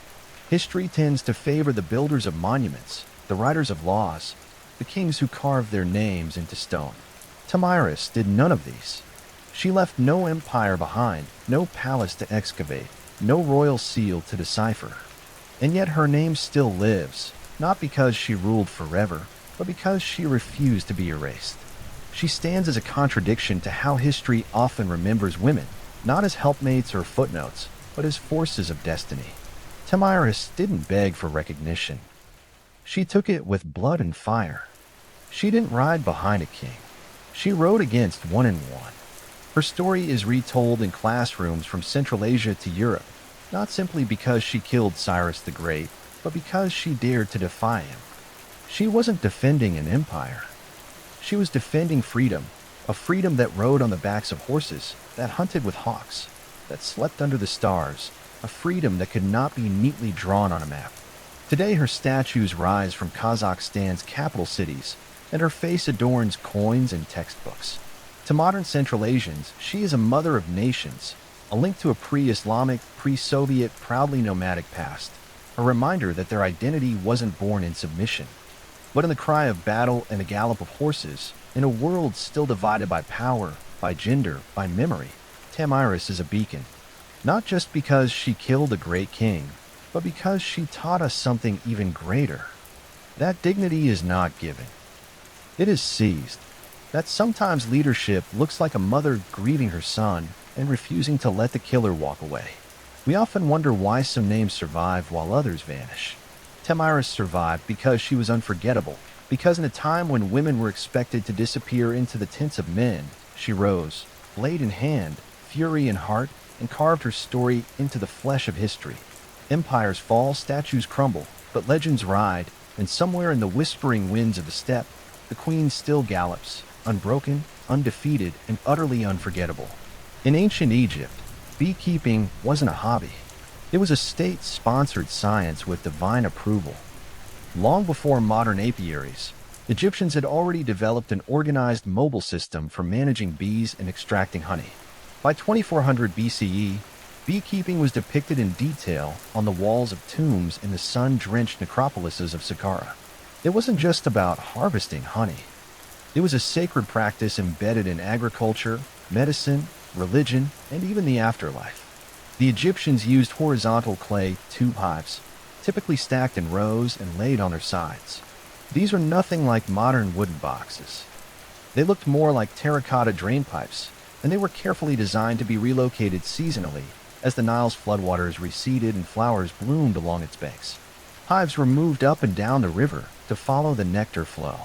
History tends to favor the builders of monuments, the writers of laws, the kings who carved their names into stone. Tamiris did none of these. She left no empire behind, no palace to excavate, no royal seal to decipher. And yet her name still lives, not because she ruled forever, but because she refused to be erased. She stands as a contradiction to how history often remembers women, not as helpmates or footnotes, but as forces of destiny. Tamiris didn't beg for recognition. She took it with blood and fire. She didn't ride behind a king. She rode against one and one. Her story is retold in classrooms from Central Asia to Europe, not simply because she killed Cyrus the Great, but because she dared to defy him. She wasn't defending an empire. She was defending freedom, a freedom that rode on the backs of horses, that hunted with hawks, that slept under the stars, a freedom that could not be neatly drawn on a map. Today her statues rise from Kazakhstan's capital cities, and her face adorns coins and textbooks. To modern Central Asians, she is a mother of nations, a link to a pre-Islamic, pre-Soviet, proudly nomadic past, a reminder that their identity wasn't born in submission, but in the cry of battle and the gallop of horses, in a world still divided by power, by gender, by memory. Tamiris is a beacon, not just because she killed a great king, but because she taught us something even greater. That dignity is not given. It is seized. That sometimes leadership looks like a mother grieving her son and refusing to let the killer walk away. We often wonder why some names survive while others vanish. Tamiris survived because she was unforgettable, because in a time when women were expected to disappear into the tents of men, she rose, blade in hand, fury in heart, and carved her story into the flesh of history. Empires fall, statues crumble, but legends ride, and somewhere in the whispering winds of the steppe, the queen still gallops, unbroken, undefeated, and utterly unforgettable. In ancient Egypt, beekeeping wasn't a hobby. It was a state-sponsored science with divine approval. Long before modern apiaries, Egyptians had already developed an organized mobile system for managing bees and extracting honey. By 2400 BCE, beekeeping was depicted in detail on the walls of tombs in the sun-drenched necropolises of Saqqara. It wasn't just about harvesting honey. It was a sacred practice embedded in agriculture, medicine, religion, and even the afterlife. The Egyptians used horizontal clay tube hives, typically stacked in rows and laid on their sides. These were nothing like modern wooden boxes. They looked more like terracotta drain pipes, and they were carefully designed to be relocated seasonally as the Nile's floodwaters receded and flowers bloomed along its banks. Hives were moved up and down the river to follow the nectar flow.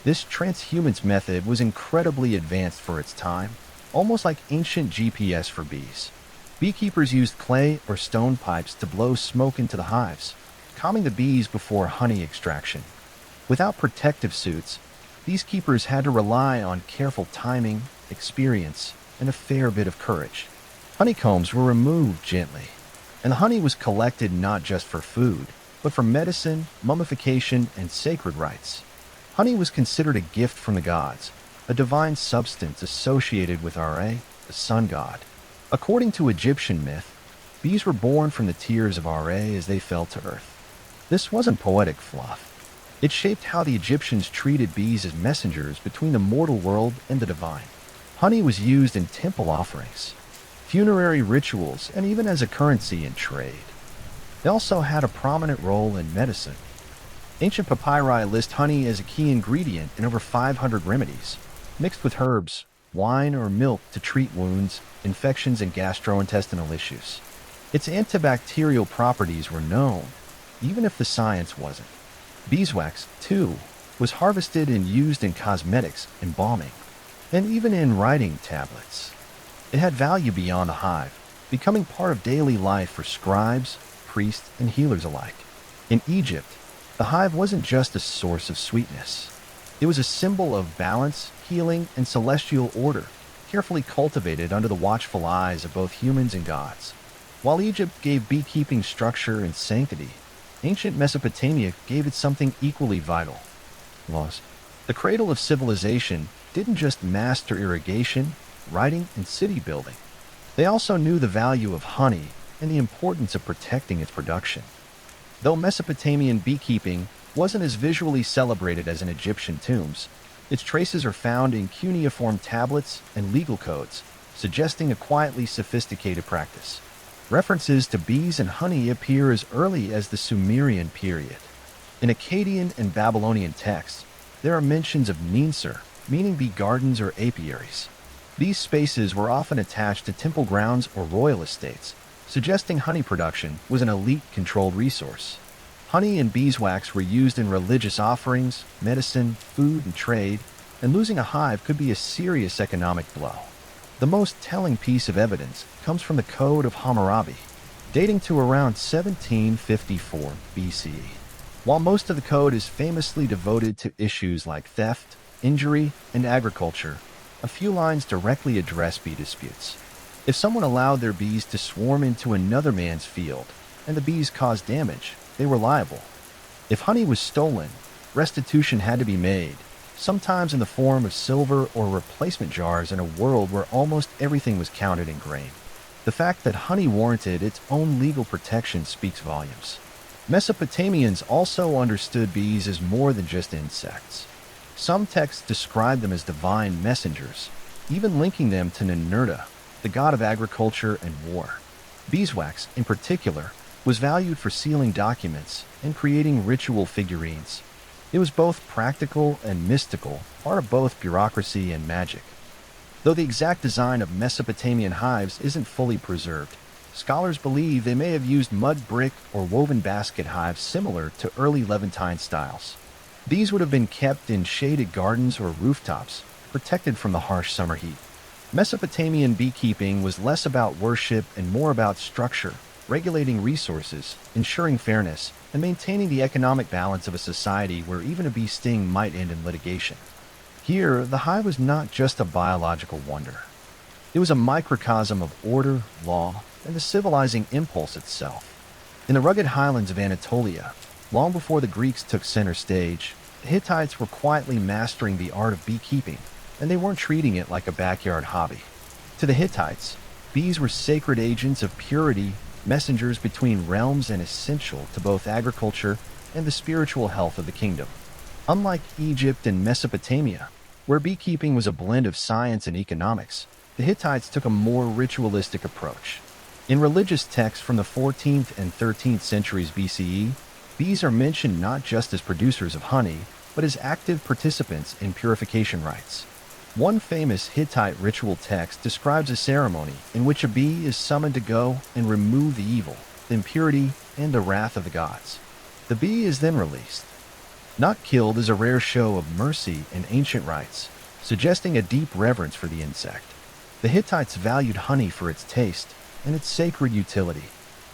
This transhumance method was incredibly advanced for its time, almost like ancient GPS for bees. Beekeepers used clay or stone pipes to blow smoke into the hives, calming the bees before honey extraction. Without protective suits, these keepers had to rely on careful timing, experience, and a fair bit of courage. Honeycombs were removed gently, and the honey was collected not just for food, but for medicine, mummification, and sacred rites. Honey was considered a gift from the gods, a divine substance associated with Ra, the sun god. According to Egyptian myth, bees were born from the tears of Ra as they fell to earth. This wasn't poetic fluff. It shaped how the Egyptians treated bees as messengers between the mortal world and the divine. Honey was used in temple offerings, funerary rituals, and even as a currency in trade. They also had a prominent role in medicine. Ancient papyri list honey as a key ingredient in over 500 remedies, mixed with herbs, wine, or milk to treat wounds, infections, and gastrointestinal issues. Its antibacterial properties were known, even if the science wasn't. Beeswax, too, was harvested and used in cosmetics, embalming, and even in writing tablets. It had value beyond the hive, becoming part of daily life for scribes, priests, and healers alike. In Egypt, the hive wasn't just a source of sweetness. It was a symbol of balance, healing, and celestial order, carefully cultivated under the watchful eyes of both humans and gods. While Egypt gave beekeeping structure and sanctity, ancient Mesopotamia gave it something equally vital: laws. The cradle of civilization didn't just master irrigation, writing, and city building. They also knew the value of honey and the importance of protecting its production. Though Mesopotamian beekeeping wasn't as visually celebrated as in Egyptian tombs, its traces are found in cuneiform tablets and legal codes, suggesting a quietly sophisticated practice. References to bees and honey appear as early as the Sumerian period. In Akkadian and Babylonian texts, there are mentions of Ninsur, meaning bee gardens or apiaries. These spaces were often attached to temple grounds or royal estates, suggesting honey production was an elite controlled resource. Honey and beeswax were used in religious offerings, medicine, food, and trade, and losing a hive could be a serious economic blow. The most telling piece of evidence comes from the Code of Hammurabi, dating to around 1754 BCE. While most of the code is famously devoted to issues like theft, injury, and agriculture, a few lines directly address bee disputes. If someone allowed their bees to swarm into another man's field, and the bees caused damage, they were liable. If honey was stolen, restitution had to be made, sometimes in the form of silver or replacement jars in a world where almost everything was counted in grain. The fact that honey warranted its own legal protection speaks volumes. Mesopotamians also understood bees as more than just insects. Some texts describe them as divine messengers, even linking them to Ninurta, the god of agriculture and war. Beeswax, in particular, was valued for sealing documents and creating ritual figurines. It was both practical and mystical, part of both bureaucracy and magic. Though the exact design of Mesopotamian hives isn't fully preserved, scholars believe they may have used mud brick or woven basket hives similar to early Levantine styles. These would have been kept in shaded gardens or rooftops, protected from the harsh summer heat. Mesopotamian beekeeping was less about worship and more about structure, regulating resources, ensuring fairness, and maintaining the economic balance of a society where even a bee sting might end in litigation. Here, the hive was not just a biological wonder. It was a microcosm of order, law, and the civilizing impulse itself. In the rugged highlands of Anatolia, long before the Greeks took center stage, The Hittites were quietly mastering the art of beekeeping, and they weren't treating it like a backyard hobby. To the Hittites, bees were sacred agents of purity, messengers between realms, and essential to both agriculture and the spiritual health of the kingdom. Unlike Egypt and Mesopotamia, where beekeeping was a blend of science and economics, the Hittites took a more ritualistic approach. In religious texts from the 14th and 13th centuries BCE, bees are mentioned not just as producers of honey, but as active participants in purification rites. One famous Hittite ritual text describes a ceremony in which a bee is summoned to go and remove the evil, the impurity, and the wrath of the gods. The bee is then released. Not killed is a rare show of mercy in ancient rites, suggesting a deep reverence for the insect. The Hittites valued honey for its taste and its sacred utility.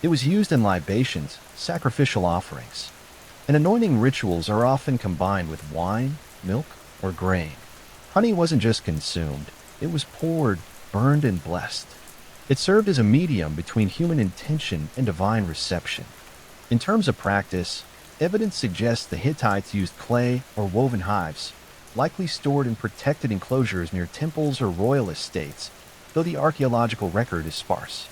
It was used in libations, sacrificial offerings, and anointing rituals are often combined with wine, milk, or grain. Honey wasn't just consumed, it was poured, burned, and blessed. It served as a medium between human intention and divine reception. In terms of practice, evidence suggests the Hittites used clay or woven hives, likely stored in protected enclosures near temples or royal estates, though the archaeological record is sparse.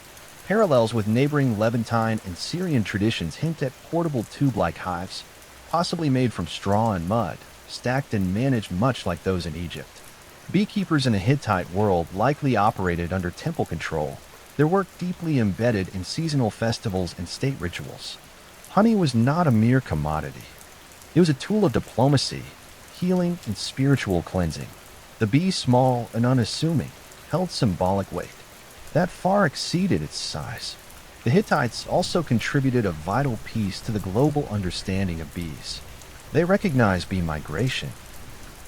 Parallels with neighboring Levantine and Syrian traditions hint at portable tube-like hives, possibly made from straw and mud, stacked and managed much like those in Egypt. Beekeepers in the Hittite world likely operated under temple control, their work deeply embedded in seasonal festivals and state rituals. Honey was not a mere commodity. It was a tool of diplomacy, healing, and spiritual cleansing. The bee, small and unassuming, held symbolic weight that far exceeded its size. The Hittites also contributed a vital piece to the global understanding of bees. They recognized bee migration.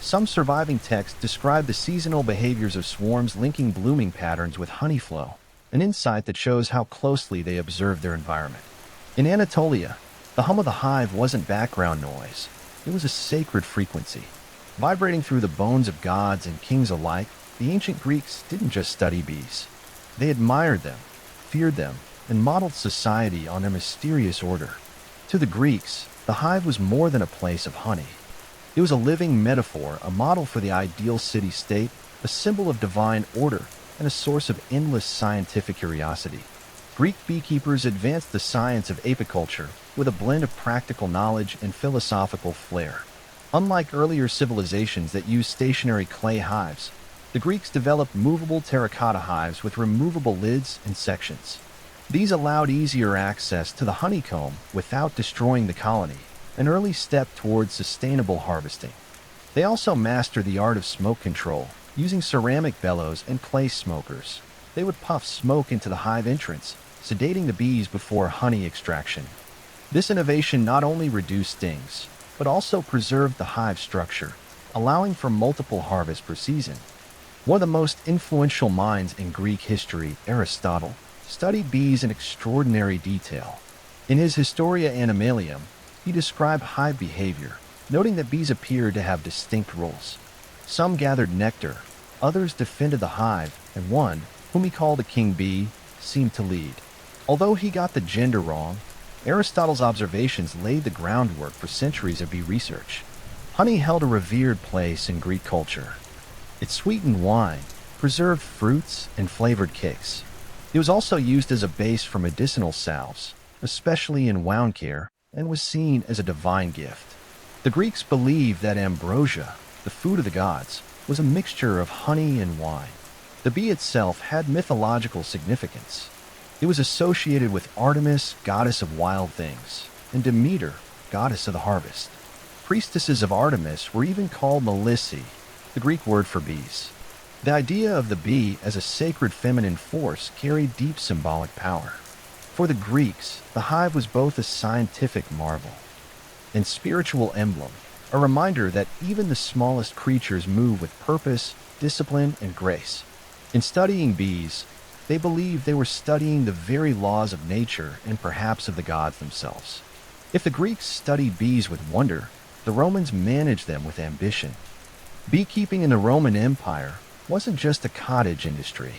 Some surviving texts describe the seasonal behaviors of swarms linking blooming patterns with honey flow, an insight that shows how closely they observed their environment. In Anatolia, the hum of the hive wasn't background noise. It was a sacred frequency. Vibrating through the bones of gods and kings alike, the ancient Greeks didn't just study bees. They admired them, feared them, and modeled society on their mysterious order. To the Greeks, the hive was more than a place of honey. It was a living metaphor, a model for the ideal city-state, a symbol of divine order, and a source of endless scientific curiosity. Greek beekeepers advanced the science of apiculture with a blend of practical knowledge and philosophical flair. Unlike earlier civilizations that used stationary clay hives, the Greeks developed movable terracotta hives with removable lids and sections. These allowed easier access to the honeycomb without destroying the colony, an early step towards sustainable harvesting. They also mastered the art of smoke control, using ceramic bellows and clay smokers. They would puff smoke into the hive entrance, sedating the bees before honey extraction. This innovation not only reduced stings, but also preserved the hive structure, allowing for multiple harvests per season. One of the most influential minds in Greek history, Aristotle, studied bees in extraordinary detail. In his Historia Animalium, he described hive behavior, noting that bees appeared to have distinct roles. Some gathered nectar, others defended the hive, and one, whom he called a king bee, seemed to lead. Although he got the gender wrong, Aristotle's observations laid the groundwork for centuries of bee research. Honey held a revered place in Greek culture. It sweetened wine, preserved fruits, and flavored cakes. It was also used as a base for medicinal salves, especially in wound care, and was seen as a divine gift. The Greeks believed that ambrosia, the food of the gods, was a mixture of honey and wine. The bee itself had mythological significance. It was associated with Artemis, goddess of wild things, and Demeter, goddess of the harvest. Priestesses of Artemis were even called Melissae, the Greek word for bees. The idea of the bee as a sacred feminine force carried deep symbolic power. For the Greeks, the hive was both a scientific marvel and spiritual emblem, a reminder that even the smallest creatures move with purpose, discipline, and grace. In studying bees, they believed they were studying the very laws of nature and perhaps of the gods themselves. If the Greeks studied bees with wonder, the Romans managed them with ambition. Beekeeping in the Roman Empire wasn't just a cottage industry.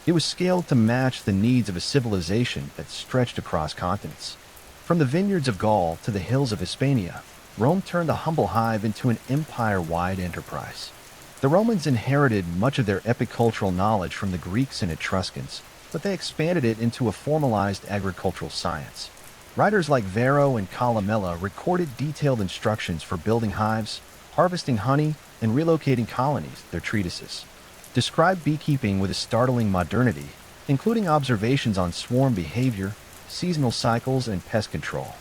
It was scaled to match the needs of a civilization that stretched across continents. From the vineyards of Gaul to the hills of Hispania, Rome turned the humble hive into an empire-wide enterprise. The Romans inherited much of their epicultural knowledge from the Greeks and Etruscans, but they expanded it into a formalized agricultural science. Writers like Varro and Columella recorded detailed instructions for building hives, harvesting honey, and relocating colonies, their treatises. Describe beekeeping with a startling modernity, including observations on swarm behavior, seasonal cycles, and pest control.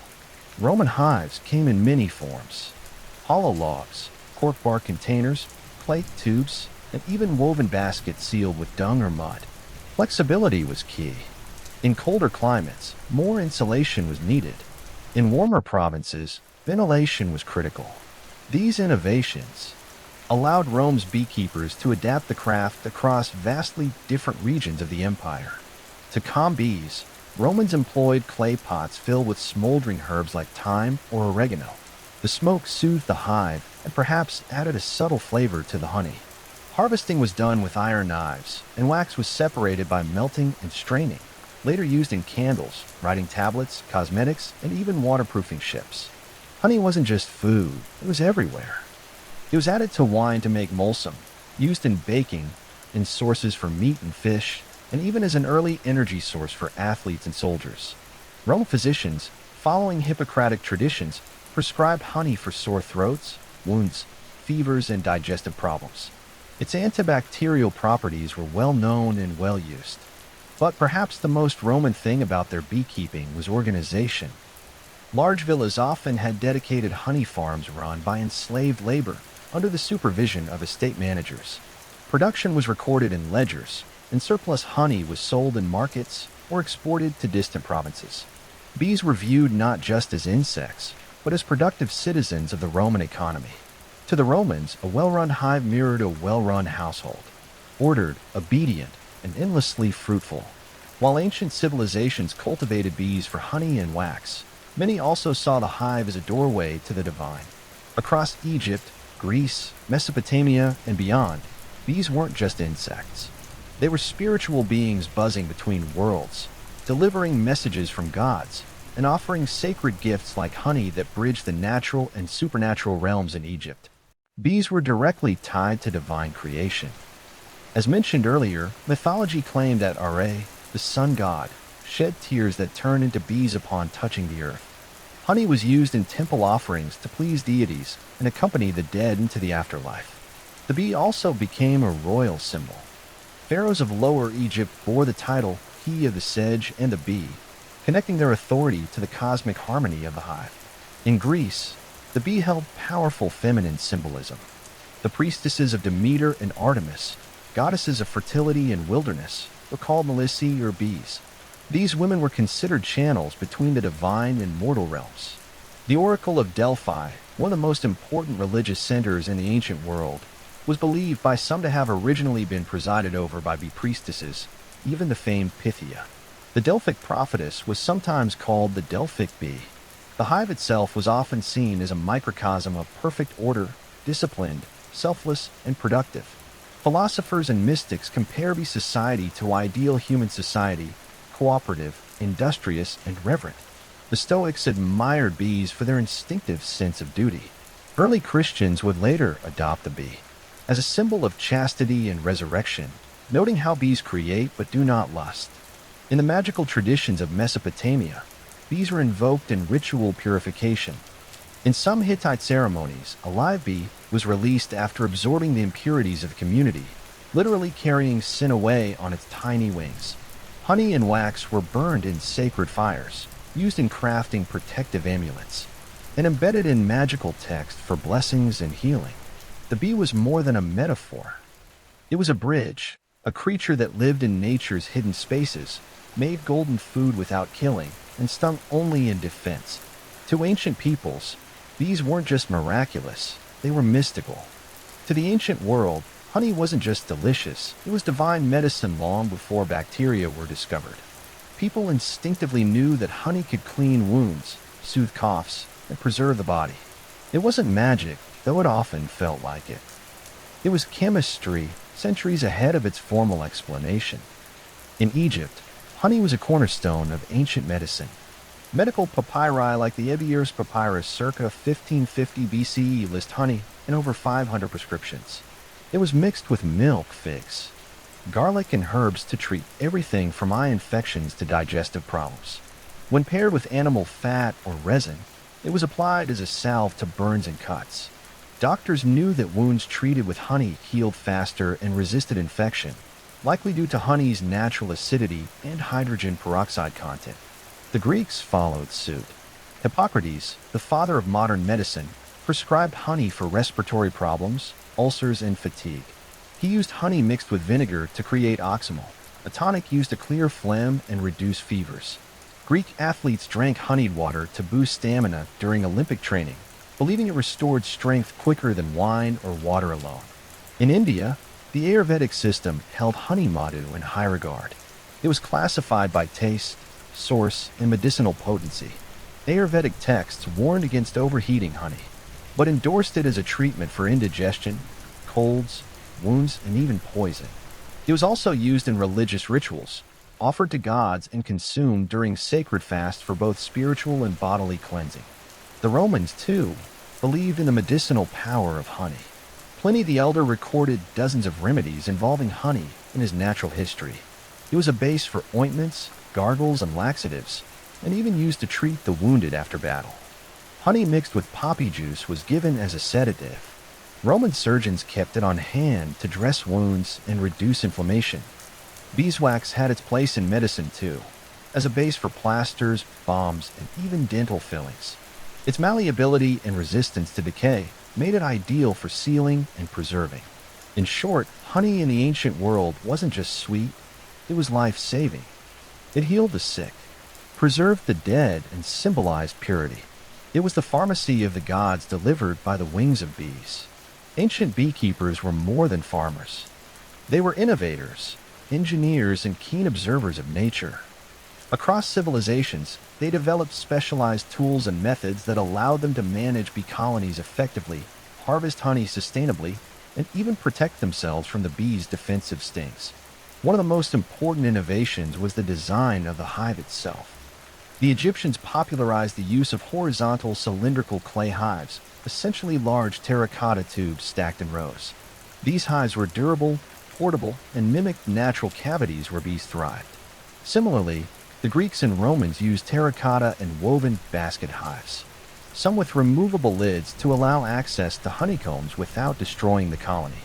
Roman hives came in many forms: hollow logs, cork bark containers, clay tubes, and even woven baskets sealed with dung or mud. Flexibility was key. In colder climates, more insulation was needed. In warmer provinces, ventilation was critical. These innovations allowed Rome's beekeepers to adapt the craft across vastly different regions of the empire. To calm bees, Romans employed clay pots filled with smoldering herbs like thyme or oregano. The smoke soothed the hive and perhaps added a subtle flavor to the honey. Harvesting was done with iron knives, and wax was separated by melting and straining, later used in candles, writing tablets, cosmetics, and even waterproofing ships. Honey wasn't just food, it was everywhere. It was added to wine to make mulsum, used in baking, in sources for meat and fish, and even as an early energy source for athletes and soldiers. Roman physicians, following Hippocratic traditions, prescribed honey for sore throats, wounds, fevers, and digestive problems. Its antibacterial properties were well known and well used. But perhaps the most Roman thing about their beekeeping was organization. Large villas often had dedicated honey farms run by enslaved labor under the supervision of estate managers. Production was recorded in ledgers, and surplus honey was sold in markets or exported to distant provinces. Bees were viewed not just as insects, but as productive citizens of the Roman economy. To the Romans, a well-run hive mirrored a well-run household, ordered, obedient, and endlessly fruitful. While ancient civilizations cultivated bees for honey and wax, many also saw the hive as a doorway to the divine. Across Egypt, Greece, Mesopotamia, and beyond, bees weren't just insects. They were spiritual beings buzzing between worlds, delivering messages from gods, and offering sacred gifts like honey that bridged the natural and supernatural realms in Egypt. Bees were directly tied to divine creation. As mentioned earlier, mythology claimed that Are, the sun god, shed tears that turned into bees upon touching the earth. Honey was used in temple offerings to please deities and accompany the dead into the afterlife. The bee also became a royal symbol. Pharaohs of Lower Egypt bore the title He of the Sedge and the Bee, connecting their authority to the cosmic harmony of the hive. In Greece, the bee held powerful feminine symbolism. The priestesses of Demeter and Artemis, goddesses of fertility and wilderness, were called Melissae or bees. These women were considered channels between the divine and mortal realms. The Oracle of Delphi, one of the most important religious centers in the ancient world, was believed by some to have originally been presided over by bee priestesses, even the famed Pythia. The Delphic prophetess was sometimes called the Delphic bee. The hive itself was often seen as a microcosm of perfect order, disciplined, selfless, and productive. Philosophers and mystics compare bee society to ideal human society: cooperative, industrious, and reverent. The Stoics admired bees for their instinctive sense of duty. Early Christians would later adopt the bee as a symbol of chastity and resurrection, noting how bees create but do not lust. In the magical traditions of Mesopotamia, bees were invoked in ritual purification. In some Hittite ceremonies, a live bee was released after absorbing the impurities of the community, literally carrying sin away on its tiny wings. Honey and wax were burned in sacred fires, used in crafting protective amulets, and embedded in magical text for blessings and healing. The bee was more than a metaphor. It was a bridge, a creature that lived in nature's hidden spaces, made golden food without killing, and stung only in defense. To ancient peoples, bees weren't just miraculous, they were mystical. To the ancient world, honey wasn't just delicious, it was divine medicine long before bacteria were discovered. People instinctively knew that honey could clean wounds, soothe coughs, and preserve the body. It wasn't magic, though it often felt like it. It was chemistry, centuries ahead of its formal explanation. In Egypt, honey was a cornerstone of ancient medicine. Medical papyri like the Ebier's Papyrus circa 1550 BCE list honey in over 500 prescriptions. It was mixed with milk, figs, garlic, and herbs to treat everything from eye infections to digestive problems. When paired with animal fat or resin, it was applied as a salve to burns and cuts. Doctors knew that wounds treated with honey healed faster and resisted infection, likely due to honey's natural acidity and hydrogen peroxide content. The Greeks followed suit. Hippocrates, the father of modern medicine, prescribed honey for respiratory problems, ulcers, and fatigue. He used honey mixed with vinegar to create oxymel, a tonic used to clear phlegm and reduce fevers. Greek athletes drank honeyed water to boost stamina during Olympic training, believing it restored strength quicker than wine or water alone. In India, the Ayurvedic system held honey madhu in high regard. It was classified by taste, source, and medicinal potency. Ayurvedic texts warned against overheating honey, but endorsed it as a treatment for indigestion, colds, wounds, and even poison. It was also used in religious rituals, offered to gods and consumed during sacred fasts for both spiritual and bodily cleansing. The Romans, too, believed in the medicinal power of honey. Pliny the Elder recorded dozens of remedies involving honey in his natural history. It was a base for ointments, gargles, and laxatives, and even used to treat the wounded after battle. Honey mixed with poppy juice was given as a sedative. Roman surgeons kept it on hand to dress wounds and reduce inflammation. Beeswax had its place in medicine too, as a base for plasters, balms, and even dental fillings. Its malleability and resistance to decay made it ideal for sealing and preserving. In short, honey in the ancient world wasn't just sweet, it was life-saving. It healed the sick, preserved the dead, and symbolized purity. It was the pharmacy of the gods delivered by the wings of bees. Ancient beekeepers were more than farmers. They were innovators, engineers, and keen observers of nature. Across civilizations, they developed specialized tools and methods that allowed them to manage bee colonies effectively, harvest honey sustainably, and even protect themselves from the bees' defensive stings. One of the most important innovations was the design of the hive itself. The Egyptians popularized the use of horizontal cylindrical clay hives, essentially large terracotta tubes stacked in rows. These hives were durable, portable, and mimicked natural cavities where bees thrived. Similarly, the Greeks and Romans used terracotta and woven basket hives, some with removable lids to allow access to honeycombs without destroying the colony.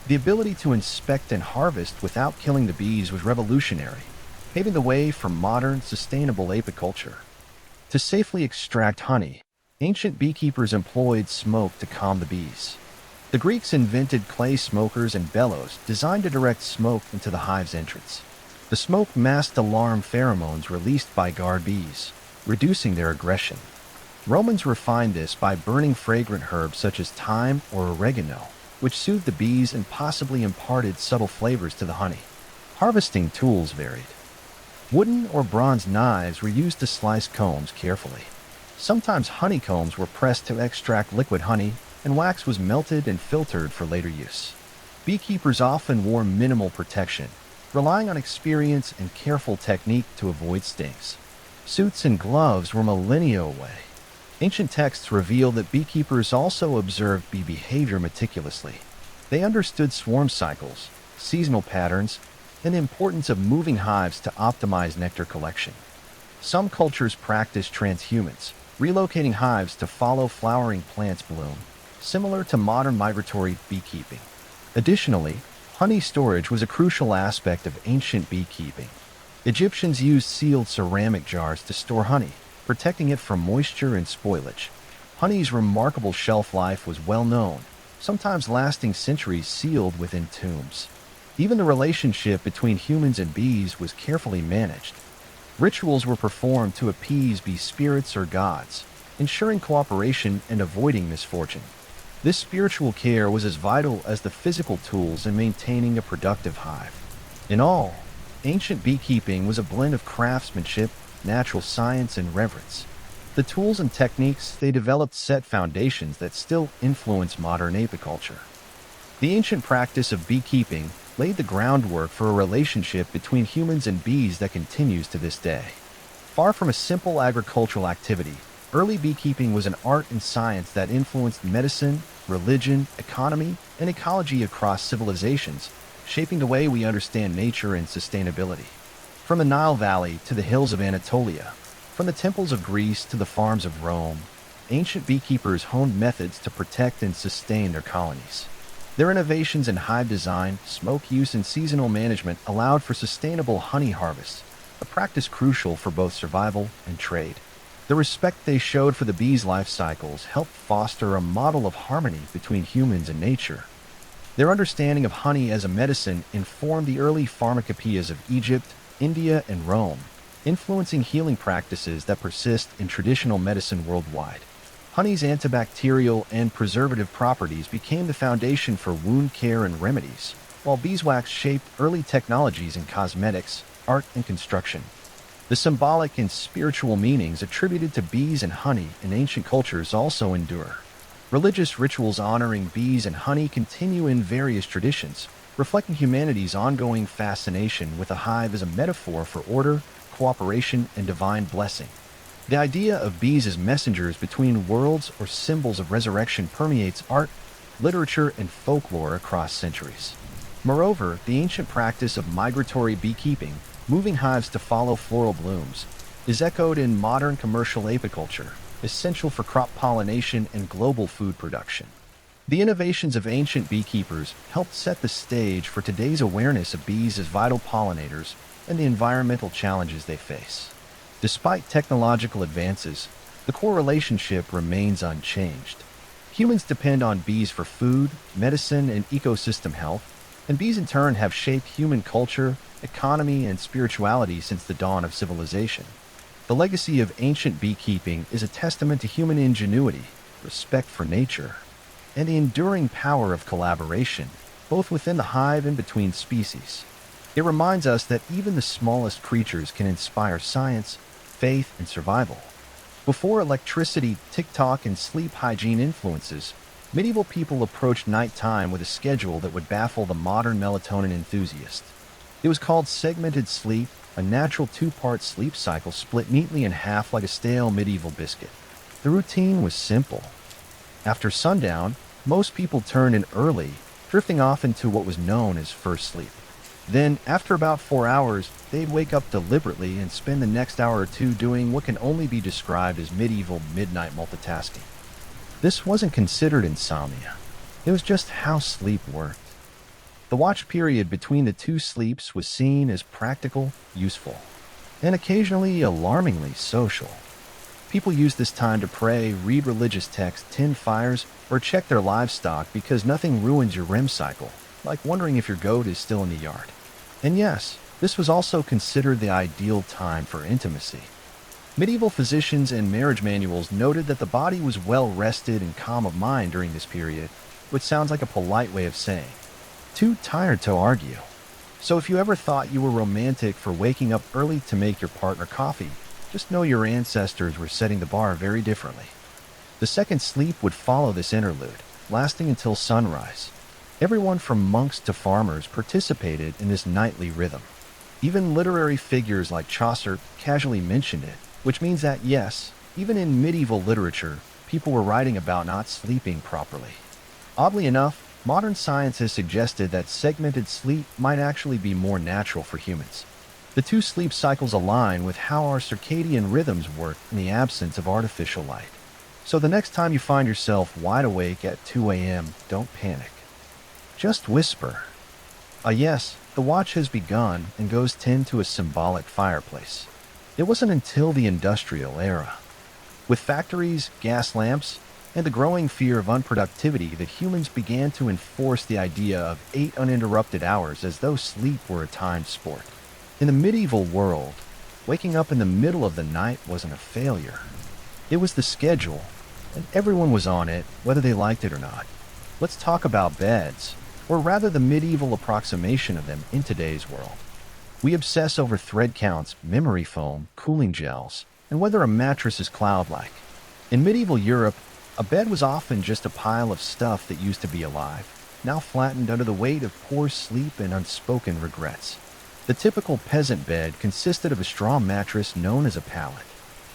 The ability to inspect and harvest without killing the bees was revolutionary, paving the way for modern, sustainable apiculture. To safely extract honey, ancient beekeepers employed smoke to calm the bees. The Greeks invented clay smokers and bellows designed to direct smoke into the hive's entrance. The smoke masked alarm pheromones released by guard bees, reducing their aggression. Romans refined this by burning fragrant herbs such as thyme or oregano, which soothed the bees and possibly imparted subtle flavors to the honey. Harvesting tools varied. Wooden or bronze knives were used to slice combs carefully. Sometimes honeycombs were pressed to extract liquid honey, and wax was melted and filtered for later use. Beekeepers often wore minimal protection, relying on experience and careful technique to avoid stings. Suits and gloves were millennia away. Ancient texts reveal that beekeepers also observed bee behavior meticulously. They understood swarm cycles, seasonal patterns, and the importance of moving hives to optimize nectar collection. Some cultures practiced transhumance, relocating hives to follow flowering plants' bloom, similar to modern migratory beekeeping. Additionally, honey storage was a crucial aspect of ancient beekeeping. Egyptians used sealed ceramic jars to store honey, protecting it from moisture and spoilage. Honey's remarkable shelf life was well known, sometimes lasting centuries sealed within tombs. Even the relationship between humans and bees was carefully managed. Rituals were performed to appease bee spirits or gods, ensuring cooperation and avoiding misfortune. This spiritual care was as vital as the physical tools in maintaining a productive hive. In all, ancient beekeeping was a blend of craftsmanship, natural science, and reverence. The tools and techniques they developed set foundations that still influence modern apiculture. The ancient practice of beekeeping laid the groundwork for a relationship between humans and bees that continues to this day. Far from a simple agricultural activity, early beekeeping was an art and science that influenced medicine, religion, economy, and ecology across civilizations, shaping the way we understand nature and sustainability. From the Nile Valley to the hills of Anatolia, from the temples of Greece to the farms of Rome, ancient beekeepers honed methods to protect and sustain their colonies. Their innovations in hive design, smoke use, and seasonal management allowed for sustainable honey harvests, a practice crucial for both survival and trade. The respect they showed for the bees' life cycles helped foster a model of harmony between humans and nature. Their understanding of honey as a medicine informed the early pharmacopoeias of Egypt, India, and Rome, influencing healing practices that persist in traditional medicine worldwide. Honey's antibacterial and preservative properties became the foundation for wound care and remedies, while beeswax shaped early technologies in cosmetics, art, and construction. The symbolic and spiritual meanings attributed to bees and honey in ancient cultures also endure. Religious rituals honoring bees and honey continue in various traditions, reflecting humanity's ongoing fascination with a hive as a metaphor for order, cooperation, and divine blessing. The idea of bees as messengers between worlds or symbols of resurrection permeates art, literature, and folklore across centuries. Moreover, the ancient practice of migratory beekeeping, moving hives to follow floral blooms, is echoed in modern commercial apiculture, essential for crop pollination and global food production. The innovations of ancient beekeepers helped set the stage for today's awareness of bees as vital pollinators and the environmental challenges they face. Despite technological advances, the core relationship remains unchanged. Humans depend on bees for food, medicine, and ecosystem health, and bees in turn have shaped human culture, economy, and spirituality since the dawn of civilization. The legacy of ancient beekeeping is a testament to human ingenuity, respect for nature, and the enduring power of collaboration, both within the hive and between species. It reminds us that even the smallest creatures can inspire science, faith, and survival. Before electricity, TikTok, and sleep hygiene influences, medieval people approached nighttime with a schedule that would baffle the modern melatonin enthusiast. It was called segmented sleep, a natural two-part sleep cycle split neatly in half like a stale medieval biscuit. The routine was simple. After sundown, most people turned in early, drifting off into what was known as first sleep. Then, after about 4 hours, they'd wake up deliberately and spend the next hour or two doing what can only be described as medieval midnight multitasking. This wasn't considered insomnia. It was just how sleep worked. The watch period between the two sleeps was seen as practical, useful, and occasionally alarmingly social. People used this time to pray, read religious texts, tend fires, or check their livestock because nothing ruins your REM cycle, like wondering if your goat is still in the yard. And yes, this was also considered the ideal time for intimacy. Medieval physicians and marriage manuals noted that the body was well rested and calm of mind during this period, which sounds like a polite way of saying, too tired to argue. So if you ever thought you were romantic for waking up early to make your partner coffee, just know your ancestors were setting the bar very differently. The second sleep would follow this interlude, lasting until sunrise. Everyone from monks to farmers participated in this nightly rhythm. Even literary figures like Chaucer casually mentioned it, which means that yes, even in medieval literature, people were writing about not sleeping properly. Oddly enough, modern science has suggested that segmented sleep might actually be more natural for humans. The two sleep cycles align with how our circadian rhythms work in the absence of artificial light. So the next time you find yourself wide awake at 2 a.m., don't panic. Just whisper, yes, the watch has begun, and goes tend to a symbolic fireplace. It wasn't until the industrial era, with factories, gas lamps, and the growing fear of unproductivity that humans began to enforce the idea of 8 uninterrupted hours as though sleep were a timed sport. In the medieval world, waking up in the middle of the night wasn't a failure. It was the schedule, and everyone was on it, whether they liked it or not. Let's talk about beds, or rather the medieval approximation of them in today's world. We obsess over thread counts, memory foam, cooling gels, and whether a mattress is cloud-like. In medieval Europe, a bed was often just a pile of stuff that used to be alive, now flattened under the weight of poor sleep and unspoken regrets. The typical peasant bed consisted of a straw mattress known as a pallet.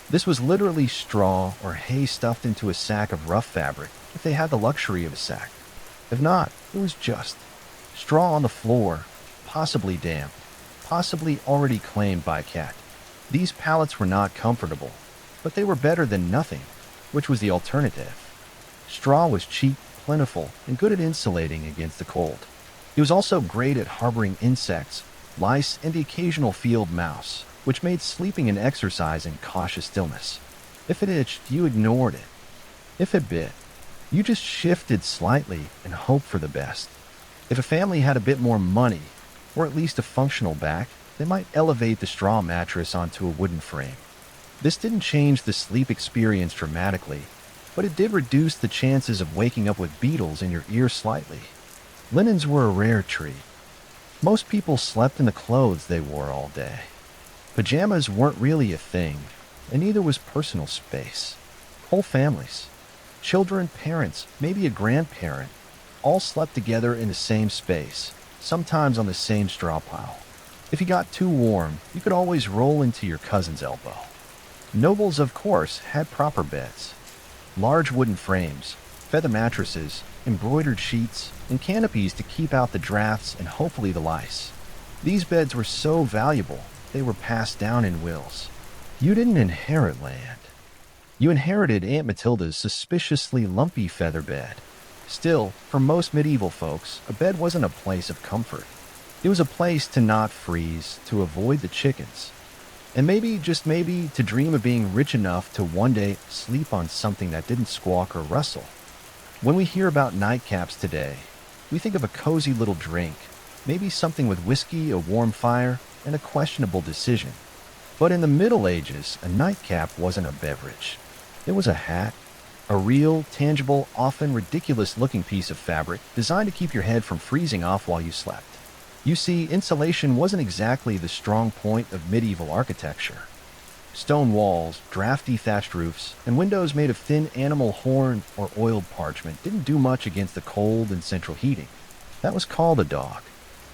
This was literally straw or hay stuffed into a sack of rough fabric if they had the luxury of a sack. If not, it was just straw on the floor, possibly damp, possibly already claimed by a cat. These pallets were not comfortable, but they were better than nothing, which was the alternative. Straw was cheap, plentiful, and good at insulating against the cold. It was also great at harboring insects, lice, and the occasional field mouse, which made sleeping an exercise in cautious stillness. If it itched, you ignored it. If it bit, you just shifted slightly and hoped for the best. If a family had a bit more money, or at least a functional back, they might elevate the straw mattress onto a wooden frame. This didn't change the sleep experience dramatically, but it did reduce the chances of waking up with beetles in your ear slightly. Linens were a rare treat. Most people slept in the clothes they wore all day. Pajamas weren't really a thing, and neither was personal space. Whole families, children, parents, maybe a grandparent, all slept together in the same space, sometimes on the same straw pile. If you got too warm, you could always roll into your cousin's elbow. Nobles, of course, had proper beds. Large wooden frames, feather mattresses, embroidered sheets, and canopies to keep out the drafts and hopefully the lice. These beds were so valuable, they were passed down in wills. You didn't inherit land. You inherited Aunt Matilda's suspiciously lumpy feather bed. Still, for most medieval folks, a bed wasn't a place of comfort. It was a place to not freeze, to avoid the chickens, and maybe, just maybe, to dream of being rich enough to one day sleep on something that didn't squawk or rustle. When we hear about nightcaps today, we think of a cozy little drink, maybe something with whiskey, a warm fire, and a questionable decision. But in the Middle Ages, a nightcap wasn't a beverage. It was a hat, a real, tangible, often ridiculous-looking piece of fabric designed to keep your head from freezing off while you slept. You see, insulation wasn't exactly the strong point of medieval architecture. Stone walls, drafty thatched roofs, and windows made of thin animal horn or oiled parchment didn't do much against the cold and central heating. That was called a dog.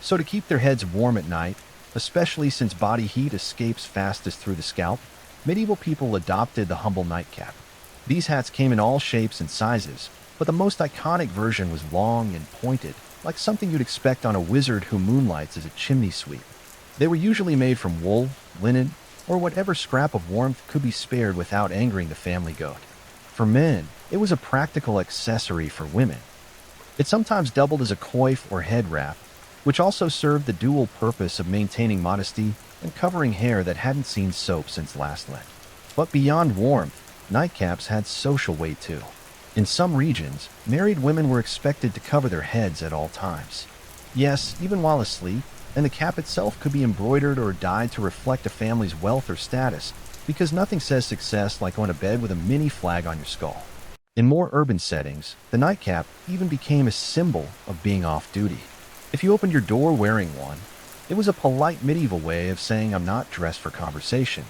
So to keep their heads warm at night, especially since body heat escapes fastest through the scalp, medieval people adopted the humble nightcap. These hats came in all shapes and sizes, but the most iconic version was long and pointed, like something you'd expect on a wizard who moonlights as a chimney sweep. They were usually made from wool, linen, or whatever scrap of warmth could be spared without angering the family goat. For men, it was a practical accessory for women. It sometimes doubled as a coif or head wrap, which also served the dual purpose of maintaining modesty and covering hair that hadn't seen soap since last Lent. But beyond warmth, nightcaps had social weight too. In some regions, married women were expected to cover their heads at all times. Yes, even while asleep, and the cap itself could be embroidered or dyed to reflect a family's wealth or status, because nothing says success like going to bed with a mini flag on your skull. In more urban settings, the nightcap even became a symbol of being off-duty. If you opened your door wearing one, it was a polite medieval way of saying I'm not dressed for conversation.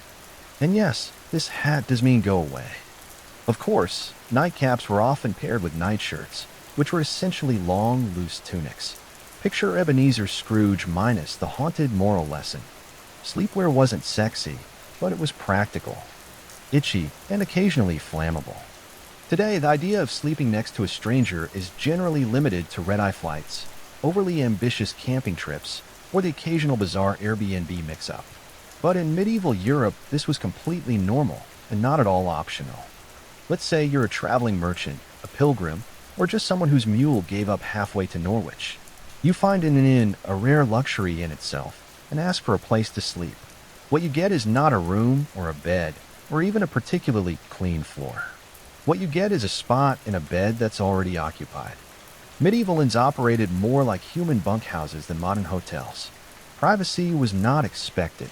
And yes, this hat does mean go away. Of course, nightcaps were often paired with nightshirts, which were essentially long, loose tunics. Picture Ebenezer Scrooge minus the haunted moral lesson. Sleepwear wasn't sexy, but it was practical, itchy, and occasionally flammable. Today, the idea of sleeping next to a stranger is generally limited to red-eye flights, overly ambitious camping trips, or the occasional bizarre Airbnb mix-up. But in medieval Europe, this was completely normal and not at all optional. Let's say you're a traveling merchant, a pilgrim, or just someone whose mule gave up halfway to Norwich. You find in an inn a rare luxury in itself and ask for a place to sleep. What you get is not a room or a bed or even a particularly clean floor. What you get is a spot in a bed that's already occupied. Medieval inns operated more like human bunkhouses than modern hotels. Privacy was not expected.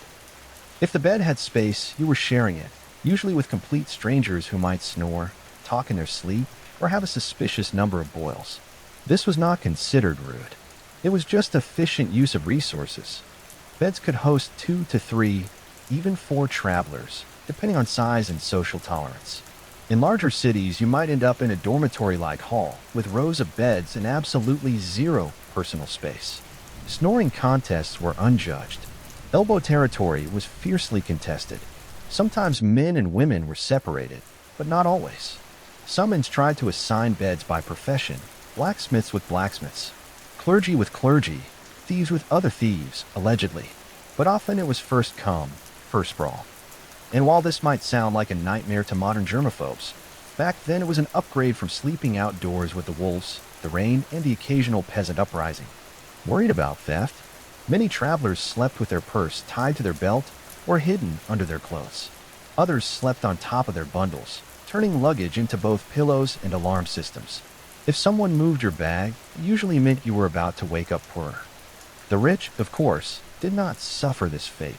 If the bed had space, you were sharing it, usually with complete strangers who might snore, talk in their sleep, or have a suspicious number of boils. This was not considered rude. It was just efficient use of resources. Beds could host 2 to 3, even 4 travelers, depending on size and social tolerance. In larger cities, you might end up in a dormitory-like hall with rows of beds and absolutely zero personal space. Snoring contests were unjudged. Elbow territory was fiercely contested. Sometimes men and women were separated, but not always. Some inns tried to assign beds by profession, blacksmiths with blacksmiths, clergy with clergy, thieves with other thieves, allegedly. But often it was first come, first brawl. And while this might sound like a nightmare to modern germaphobes, back then it was an upgrade from sleeping outdoors with the wolves, the rain, and the occasional peasant uprising. Worried about theft, many travelers slept with their purse tied to their belt or hidden under their clothes. Others slept on top of their bundles, turning luggage into both pillows and alarm systems. If someone moved your bag, it usually meant you were about to wake up poorer. The rich, of course, did not suffer this fate.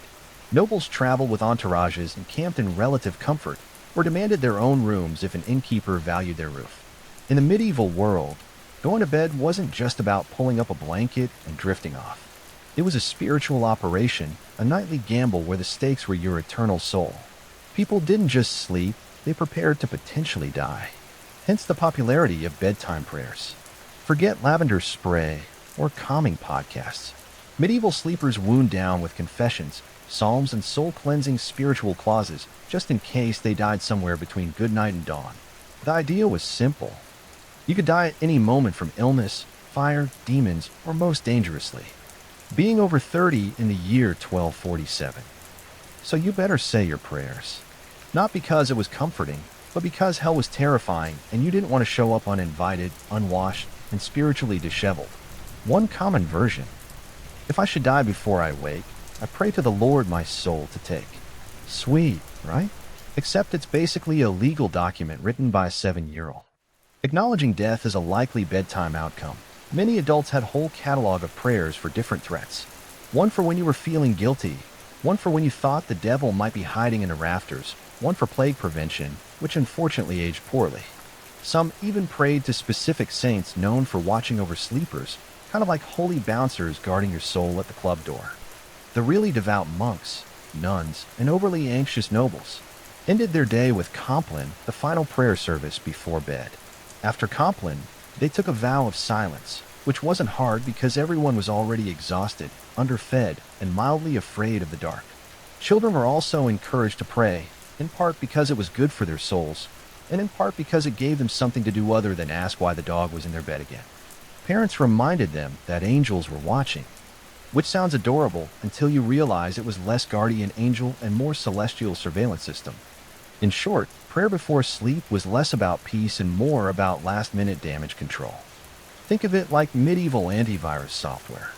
Nobles traveled with entourages and camped in relative comfort, or demanded their own rooms if an innkeeper valued their roof. In the medieval world, going to bed wasn't just about pulling up a blanket and drifting off. It was a spiritual operation, a nightly gamble where the stakes were your eternal soul. People didn't just sleep, they prepared to potentially die. Hence the popularity of bedtime prayers. Forget lavender spray or calming podcasts. Medieval sleepers wound down with confessions, psalms, and soul-cleansing spiritual clauses just in case they died somewhere between good-night and dawn. The idea was simple. You could die at any moment from illness, fire, demons, or most dangerously, being over 30 in the year 1247. So you better say your prayers. Not because it was comforting, but because hell was terrifying and you didn't want to show up uninvited, unwashed, and spiritually disheveled. One common version. If I should die before I wake, I pray to the Lord my soul to take. Sweet, right? Except it's basically a legal document written by a 7-year-old. Acknowledging death as a likely bedtime outcome, many adults had a whole catalog of prayers for different threats. One for when you were feeling guilty, one for when you thought the devil might be hiding in the rafters, one for plague prevention, which unfortunately aged poorly. Some even prayed to specific saints known for watching over sleepers, kind of like holy bouncers guarding your soul at the club door. The really devout monks, nuns, and overly anxious nobles ended their day with Compline, the final prayer service before bed. After Compline, they took a vow of silence, which wasn't hard because everyone was already exhausted, underfed, and mildly afraid of the dark. Children were also encouraged to pray, in part because it was good for their souls, and in part because it gave them something to do other than ask why the dog was in their bed again. Parents reminded them that angels were watching, which sounds adorable until you realize it was less guardian angel and more celestial surveillance system. In short, prayer before sleep was less about peace and more about last-minute damage control. Think of it like medieval antivirus software.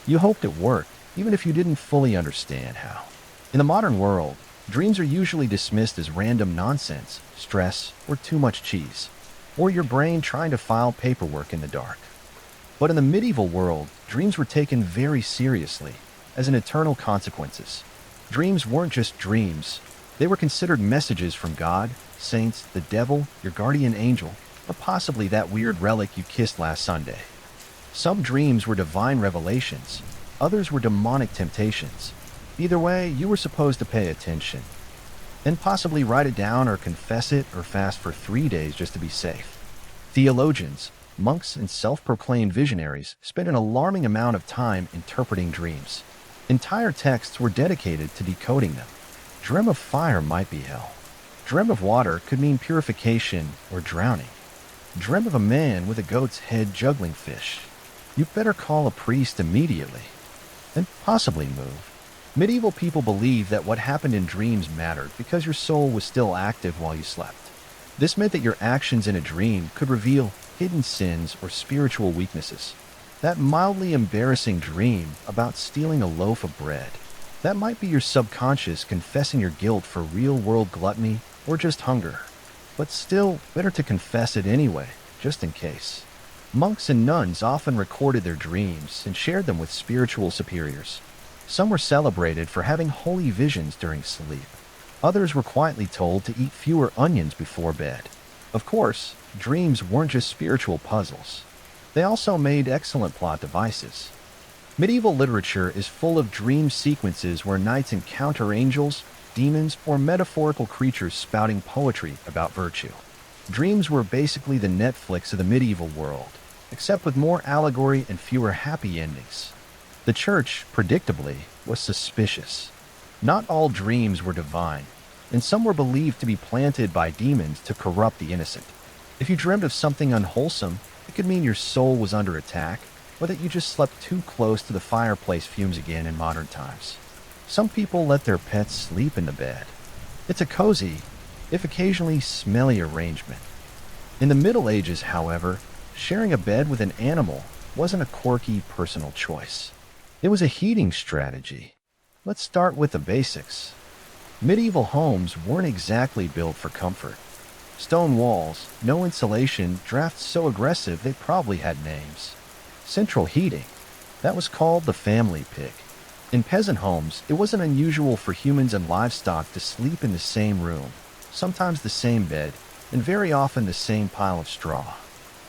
You hoped it worked, even if you didn't fully understand how. In the modern world, dreams are usually dismissed as random nonsense, stress, or too much cheese, or your brain trying to file paperwork in the dark. But in the medieval world, dreams were taken very seriously, as in eternal consequences. Dreams weren't just dreams. They were considered messages from God, saints, the devil, your guardian angel, or possibly that weird relic you kissed last Sunday. Some dreams were divine revelations, others were demonic temptations. Either way, you were supposed to pay attention, and possibly write it down or confess it or fast for 3 days just to be safe. Theologians, monks, and self-proclaimed visionaries spent an alarming amount of time interpreting dreams. Entire texts were dedicated to decoding them. Dream of fire might be hell. Dream of water could mean purification or drowning. Dream of a man with a goat's head juggling fish. You better call a priest immediately, and possibly move. Medieval people believed that what happened in dreams mattered because your soul was still active while you slept. This meant that your actions in a dream could reveal hidden sins or spiritual weaknesses. That mildly embarrassing dream about stealing a loaf of bread, that might be your subconscious confessing your guilt for real-world gluttony or just hunger. But still, better to confess it anyway, just in case. Monks and nuns often recorded their dreams and shared them with spiritual superiors. Some were celebrated for having holy visions during sleep. Others were quietly told to eat fewer onions before bed. Of course, dreams weren't just spiritual puzzles. They also made excellent plot devices. Medieval literature is full of dream sequences where knights encounter angels, demons, or metaphorical creatures spouting poetry about virtue. Dreams were basically the Netflix of the medieval world, except with more allegory and fewer happy endings. The church, predictably, was suspicious. Not all dreams were divine, and some were believed to be planted by demons to corrupt the innocent. If you dreamed of something unwholesome, it could mean your soul was under attack, or that you just slept too close to the fireplace fumes again in modern times. Some people let their pets sleep in the bed. It's a cozy, if occasionally smelly arrangement. In the Middle Ages, however, sharing a bed with an animal wasn't a quirky personal choice. It was a heating strategy. Let's start with the basics. Medieval homes weren't exactly built for comfort. Stone walls, no insulation, drafts so aggressive they probably had names. Central heating. That was called the family pig. In peasant homes, it wasn't unusual for humans and livestock to sleep in the same room, sometimes the same bed, and very often the same pile of straw.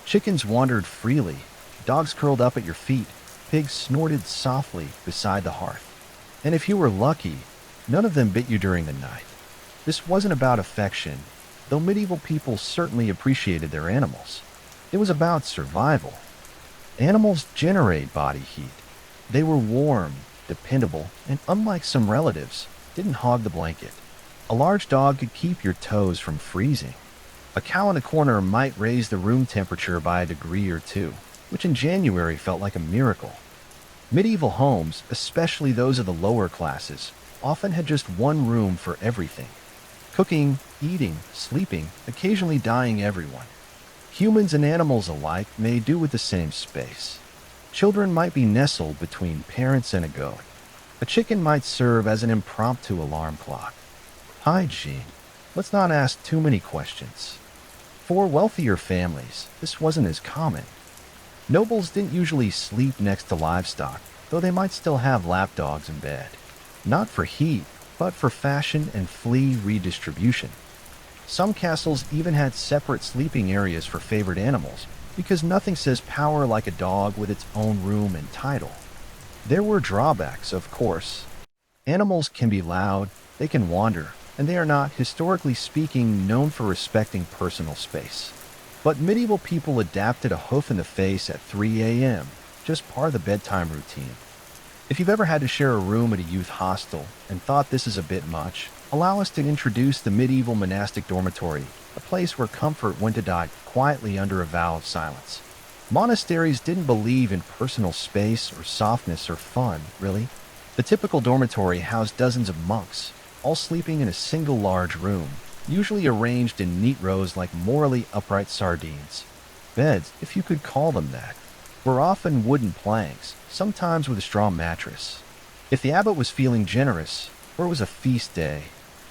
Chickens wandered freely, dogs curled up at your feet, pigs snorted softly beside the hearth. And if you were lucky, none of them bit you during the night. This wasn't about affection, though medieval people certainly appreciated their animals. It was about survival. Animals generate body heat. They were warm, dependable, and unlike some relatives, didn't hog the blanket. A large dog could keep your toes from freezing. A cow in a corner might raise the room temperature by a degree or two, which in January felt like a miracle. Medieval homes, especially those of the lower classes, often had just one room for everything. Cooking, eating, sleeping, occasionally dying everyone. Humans and animals alike made do with the same space. Children might be nestled between parents and a goat. A chicken might serve as an impromptu alarm clock. Hygiene. Let's not ask too many questions. For wealthier families, this wasn't as common. Nobles didn't usually sleep next to livestock, though they might still have lapdogs in bed. Not for heat, but for fashion and flea redistribution. Some castles even had separate sleeping areas for favored animals, because nothing says power like a dog with its own room and title. There were drawbacks, of course. Animals can be loud, they can wander, and they are not, historically speaking, known for respecting personal space. But medieval people adapted a hoof in the face at 3 a.m., just part of the bedtime routine. If you've ever had to share a room at a youth hostel and thought this is a bit much, allow us to introduce the medieval monastic dormitory, a place where comfort went to die quietly under a vow of silence. Monasteries didn't believe in personal space or softness or fun, really. The typical dormitory housed dozens of monks, all sleeping in a single large room, usually arranged in neat rows like morally upright sardines. Beds, if you could call them that, were often wooden planks, sometimes with a straw mattress. If the abbot was feeling generous, or it was a feast day,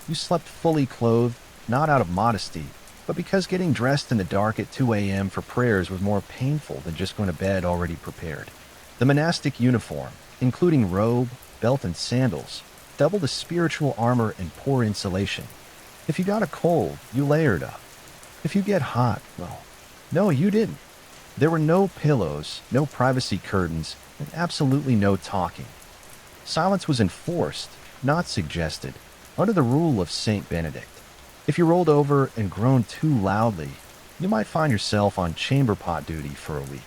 you slept fully clothed, not out of modesty, but because getting dressed in the dark at 2 a.m. for prayers was more painful than just going to bed already prepared. The monastic uniform, including robe, belt, and sandals, doubled as spiritual armor and poor insulation. If you got a cold, you layered up. If you get hot, well, no, you didn't. There were no pillows, no privacy curtains, and absolutely no talking. Silence was enforced, not suggested, under the rule of Saint Benedict. If you rolled over and groaned too loudly, you might find yourself on chamber pot duty for a week.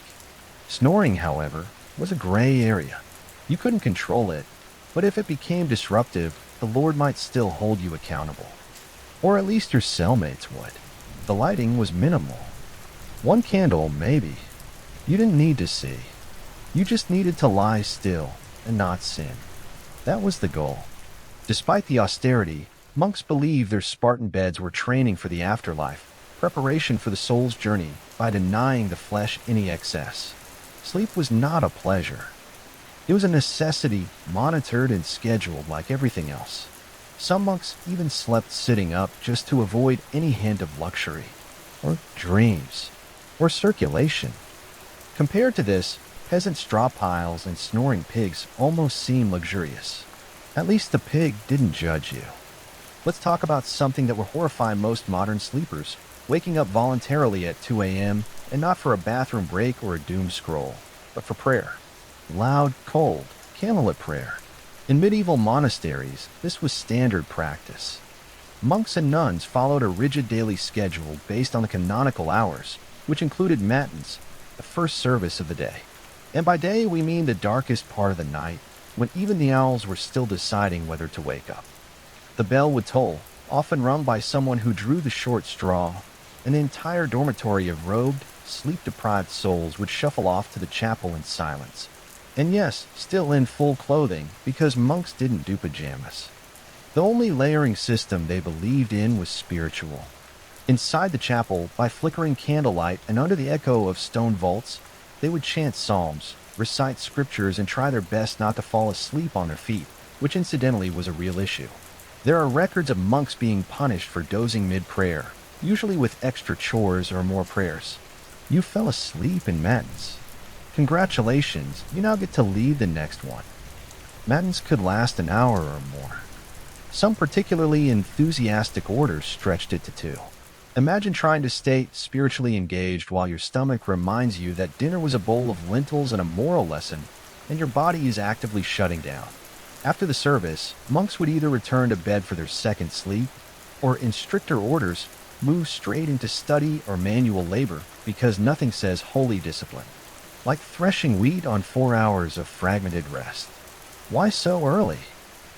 Snoring, however, was a gray area. You couldn't control it, but if it became disruptive, the Lord might still hold you accountable. Or at least your cellmates would. The lighting was minimal. One candle, maybe. You didn't need to see. You just needed to lie still and not sin. That was the goal. Despite the austerity, monks believed their Spartan beds were training for the afterlife, preparation for the soul's journey by denying the flesh any excess. Sleep was not a pleasure. It was a necessity, monitored and scheduled like everything else. Some monks even slept sitting up just to avoid any hint of luxury, or dreams, or circulation. Compared to this, peasant straw piles and snoring pigs almost seem luxurious. At least the pig didn't judge you. Let's talk about something that will horrify most modern sleepers, waking up voluntarily at 2 a.m., and not for a bathroom break or a doom scroll, but for prayer. Loud, cold, candlelit prayer. In medieval monasteries, this was standard practice. Monks and nuns followed a rigid daily schedule based on the canonical hours, which included matins, the first service of the day. And by day, we mean the darkest part of the night, when even the owls were still deciding whether to wake up. The bell would toll, often rung by someone who drew the short straw, and the entire dormitory of robed, sleep-deprived souls would shuffle off to the chapel in silence. And yes, still in full clothing, because monks didn't do pajamas. The only layering system they believed in was spiritual. Inside the chapel, by flickering candlelight and under the echo of stone vaults, they would chant psalms, recite scriptures, and try their best not to fall asleep on their feet, which incidentally was a real issue. There are records of monks being punished for dozing mid-prayer, usually with extra chores or more prayers. You fell asleep in matins. Congratulations, you now get to lead the next one. Matins could last an hour or more. Some particularly enthusiastic orders stretched it to 2. Imagine trying to stay spiritually engaged while your stomach reminds you that dinner was a bowl of lentils and a moral lesson, and your body is actively shutting down. After the service, monks would either return to bed for their second sleep, or in stricter orders, move straight into study or manual labor, because nothing says holy discipline like threshing wheat on 4 hours of fragmented rest. Why so early?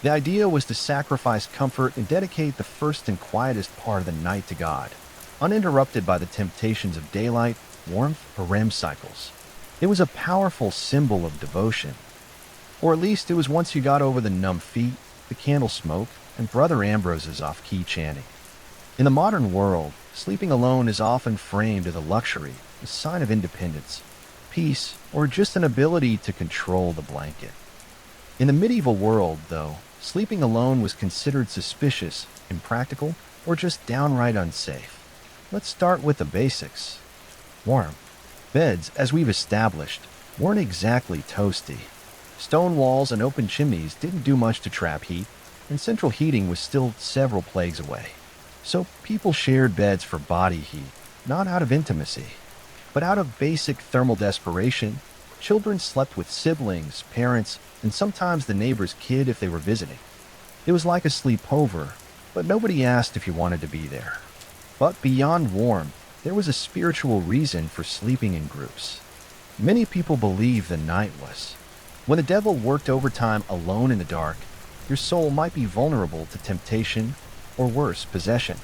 The idea was to sacrifice comfort and dedicate the first and quietest part of the night to God, uninterrupted by the temptations of daylight, warmth, or REM cycles. It was a powerful symbol of devotion. Or at least it was once you got over the numb feet, the candle smoke, and Brother Ambrose's off-key chanting. In the modern world, sleeping alone is often framed as a luxury, a sign of independence, peace, or just an ability to control the blanket. In the medieval world, though, sleeping alone was considered suspicious, impractical, or just downright unsafe. Let's start with the basics. Warm. Beds, as we've established, weren't exactly toasty. Stone walls and open chimneys didn't do much to trap heat, and central heating was still several plagues away. So people shared beds for body heat, not out of intimacy, but out of basic thermal desperation. Children slept with siblings, parents, and sometimes the neighbor's kid if they were visiting. It was like a sleepover, but nobody asked if you wanted to be there. But beyond warm, there was a spiritual reason for sleeping in groups. Many people believe the night was. When the devil worked overtime alone in the dark, your soul might be vulnerable to temptation, or worse, possession.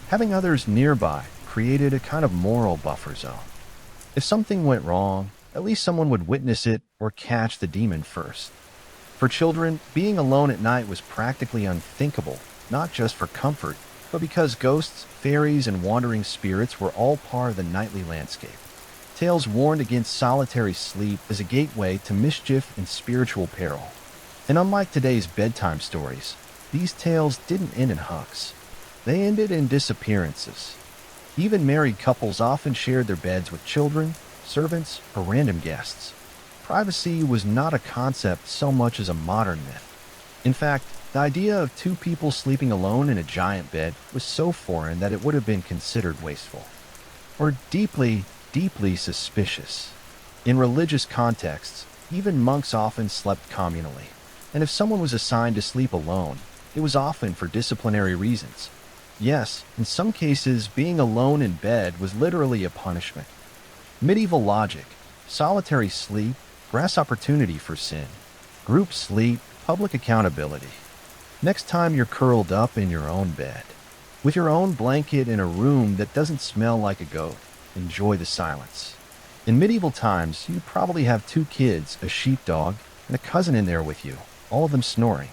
Having others nearby created a kind of moral buffer zone. If something went wrong, at least someone would witness it or catch the demon first. For children, being alone at night was practically unthinkable, not just for comfort, but because ghosts, fairies, and wandering spirits were all part of the nightly landscape. Tales warned against solitary sleep as a gateway to mischief and spiritual peril. And unlike today's bedtime stories, these tales didn't end in hugs. They ended in disappearances. Even married couples often shared their beds with children, servants, or random guests. Privacy was not a concept so much as a modern myth. In fact, the idea of 2 people sleeping alone in a giant bed was so foreign that it would have been considered wasteful. Or deeply, deeply suspicious. In religious contexts, even monks often slept communally, and if someone was assigned to sleep alone, it was often for disciplinary reasons. Yes, in some cases, being alone in bed was literally a punishment. Medieval logic, solitary sleep, grass opportunity for sin. Group sleep, public accountability. Next time you're curled up in your own bed, with your own blanket in a room that doesn't smell like a goat, enjoy the silence. In medieval times, you'd probably have 2 kids, a sheepdog, and a cousin in there with you, all of them snoring.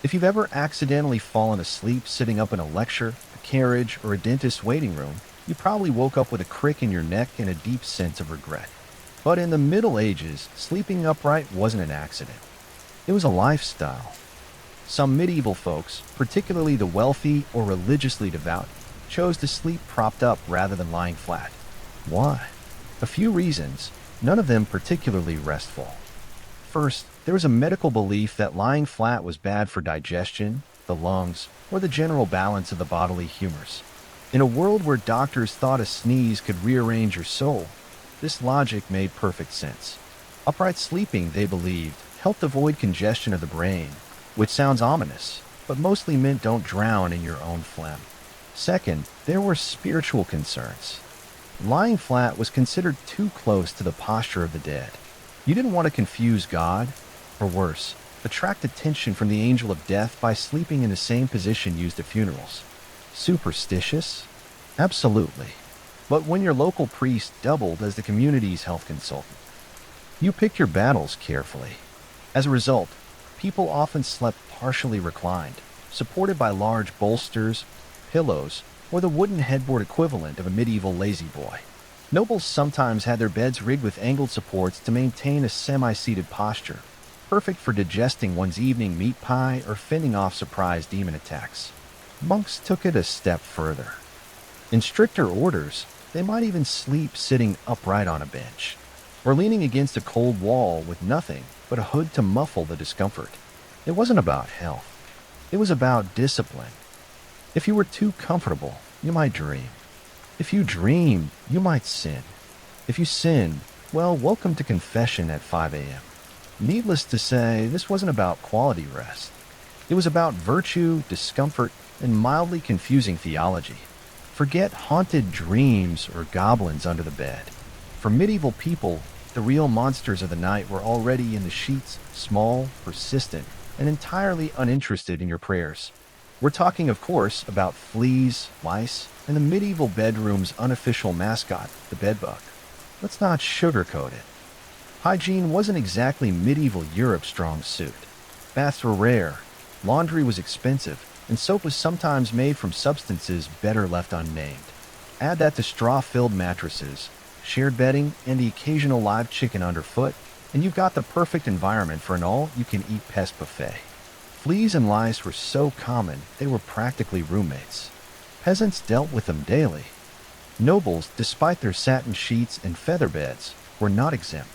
If you've ever accidentally fallen asleep sitting up in a lecture, a carriage, or a dentist's waiting room, you probably woke up with a crick in your neck and a deep sense of regret. But in the Middle Ages, sleeping upright wasn't an accident. It was a lifestyle. Some medieval folks, particularly the wealthy or religiously devout, chose to sleep propped up rather than lying flat. Why? A few reasons, none of them particularly restful. First, there was a medical belief that lying flat was bad for digestion, the lungs, or the general balance of the bodily humors. In a world where doctors thought a sneeze could rearrange your soul, this logic made perfect sense. Upright sleeping, they believed, helped avoid congestion of the brain, which sounds ominous, but mostly meant don't drown in your own phlegm. Second, there were spiritual concerns. Lying flat was considered too close to the posture of the dead. You didn't want to confuse God, or worse, Attract attention from the angel of death by sleeping in the same position used at funerals. Superstitious? Absolutely. But when your local priest doubled as the community's health consultant, you pick your battles carefully. As a result, people often slept partially reclined, supported by large bolsters, pillows, or the wooden headboard equivalent of a medieval lazy boy. Nobles sometimes had their beds rigged with angled supports to maintain a semi-seated posture, perfect for digesting one's evening meat pie or fending off surprise demon attacks. Monks took it a step further. In stricter orders, they might even sleep sitting upright on a bench, or leaning against a cold wall with nothing but a hood to muffle the discomfort. It wasn't about health. It was about discipline. If you were too comfortable, you might dream. If you dreamed, you might sin. If you sinned, well, welcome to confession at 5 a.m. Needless to say, this wasn't about quality rest. It was about virtue, discomfort, and mildly confusing theology. Forget haunted dreams or goblins under the bed. For medieval people, the real monsters of the night were already in the sheets, small, persistent, and entirely uninterested in your prayers. We're talking, of course, about fleas, lice, and the medieval bedroom's unofficial mascot, the bedbug. Let's not sugarcoat it. Hygiene wasn't exactly medieval Europe's strong suit. Baths were rare, laundry was expensive, and soap was sometimes made from substances better left unnamed. Add that to straw-filled mattresses, shared bedding, and the occasional live chicken underfoot, and you've got the perfect environment for an all-you-can-eat pest buffet. Fleas and lice were so common, they were practically roommates. Peasants dealt with them daily. Nobles, despite their satin sheets and feather beds, were not exempt.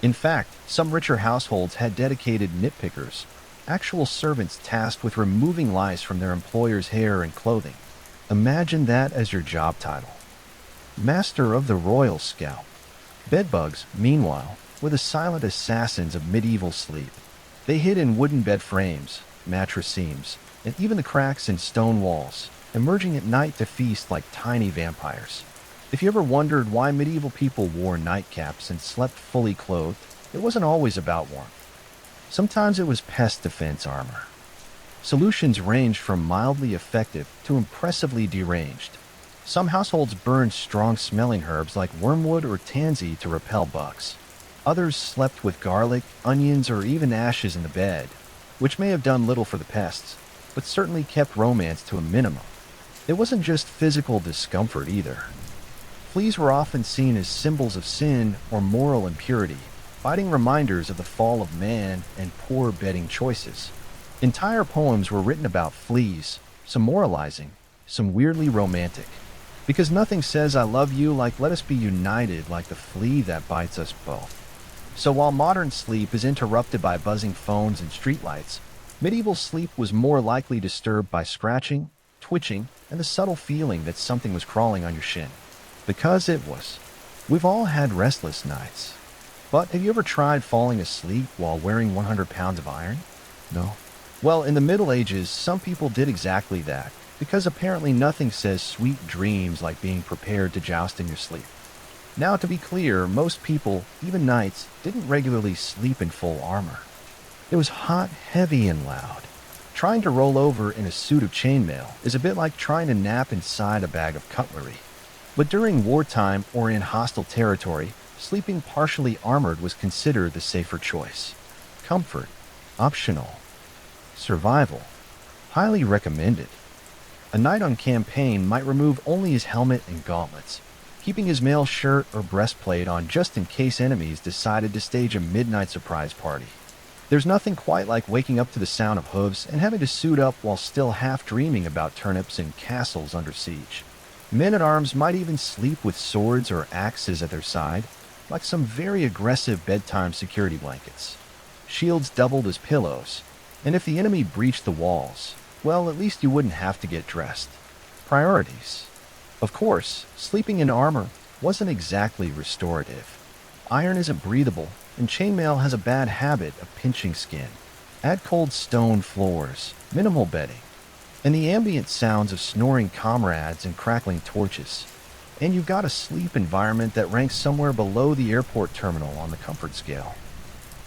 In fact, some richer households had dedicated nitpickers, actual servants tasked with removing lice from their employer's hair and clothing. Imagine that as your job title. Master of the Royal Scalp. Bedbugs, meanwhile, were the silent assassins of medieval sleep. They hid in wooden bed frames, mattress seams, and even the cracks in stone walls, emerging at night to feast like tiny vampires. If you ever wondered why medieval people wore nightcaps and slept fully clothed, it wasn't always about warmth. Sometimes it was pest defense armor. Solutions ranged from mildly effective to impressively deranged. Some households burned strong-smelling herbs like wormwood or tansy to repel bugs. Others slept with garlic, onions, or even ashes in the bed, which may have done little for the pests, but certainly kept romance to a minimum. It wasn't just physical discomfort either. Fleas were often seen as symbols of sin or moral impurity, biting reminders of the fall of man and poor bedding choices. Entire poems were written about fleas, some moralizing, some weirdly romantic. Because nothing says I love you like let us be united like the flea that bites us both. So while modern sleep is interrupted by buzzing phones and streetlights, medieval sleep was more likely disturbed by scratching, twitching, and the subtle feeling that something was crawling on your shin. Because it was. We've all had restless nights. But have you ever tried falling asleep while wearing 100 pounds of iron? No. Well, in the Middle Ages, some people did exactly that, because apparently nothing says sweet dreams like being prepared to joust in your sleep. Now, to be clear, most people, even knights, didn't regularly sleep in full armor. It was hot, heavy, and loud. Trying to roll over in a suit of chainmail is a bit like trying to nap inside a bag of cutlery. But during wartime or in hostile territory, sleeping partially armored was considered the safer choice. Comfort, optional. Survival, highly recommended. A knight on campaign might remove only his helmet and gauntlets, keeping his mail shirt or breastplate on just in case enemies decided to stage a midnight surprise party. There's nothing quite like waking up to the sound of hooves and having to suit up while still half dreaming about turnips and castles under siege. Men-at-arms might even sleep with swords or axes at their side, like some very aggressive bedtime security blankets. Shields doubled as pillows, and if the enemy breached the walls, well, at least you wouldn't have to get dressed. Priorities. Of course, sleeping in armor wasn't exactly restorative. Iron isn't breathable, and chainmail has a bad habit of pinching skin. Add cold stone floors, minimal bedding, and the ambient sounds of snoring comrades and crackling torches. And you've got a sleep environment that ranks somewhere below the airport terminal on the comfort scale.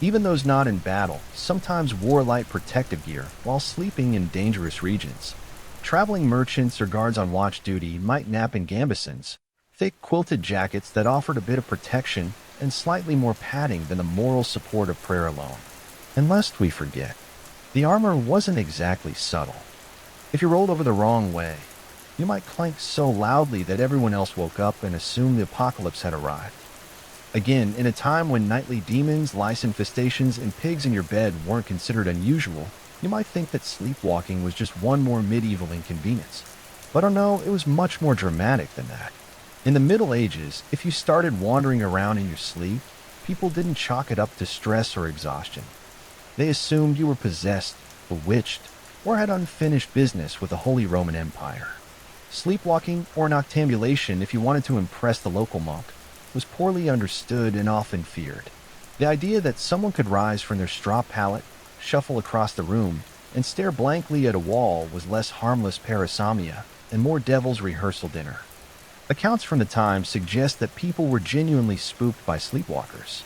Even those not in battle sometimes wore light protective gear while sleeping in dangerous regions. Traveling merchants or guards on watch duty might nap in gambesons, thick quilted jackets that offered a bit of protection and slightly more padding than the moral support of prayer alone. And lest we forget, the armor wasn't exactly subtle. If you rolled over the wrong way, you might clank so loudly that everyone else woke up and assumed the apocalypse had arrived. Again, in a time when nightly demons, lice infestations, and pigs in your bed weren't considered unusual, you might think that sleepwalking was just one more medieval inconvenience. But oh no, it was much more dramatic than that. In the Middle Ages, if you started wandering around in your sleep, people didn't chalk it up to stress or exhaustion. They assumed you were possessed, bewitched, or had unfinished business with the Holy Roman Empire. Sleepwalking, or noctambulation if you wanted to impress the local monk, was poorly understood and often feared. The idea that someone could rise from their straw pallet, shuffle across the room, and stare blankly at a wall was less harmless parasomnia and more devil's rehearsal dinner. Accounts from the time suggest that people were genuinely spooked by sleepwalkers.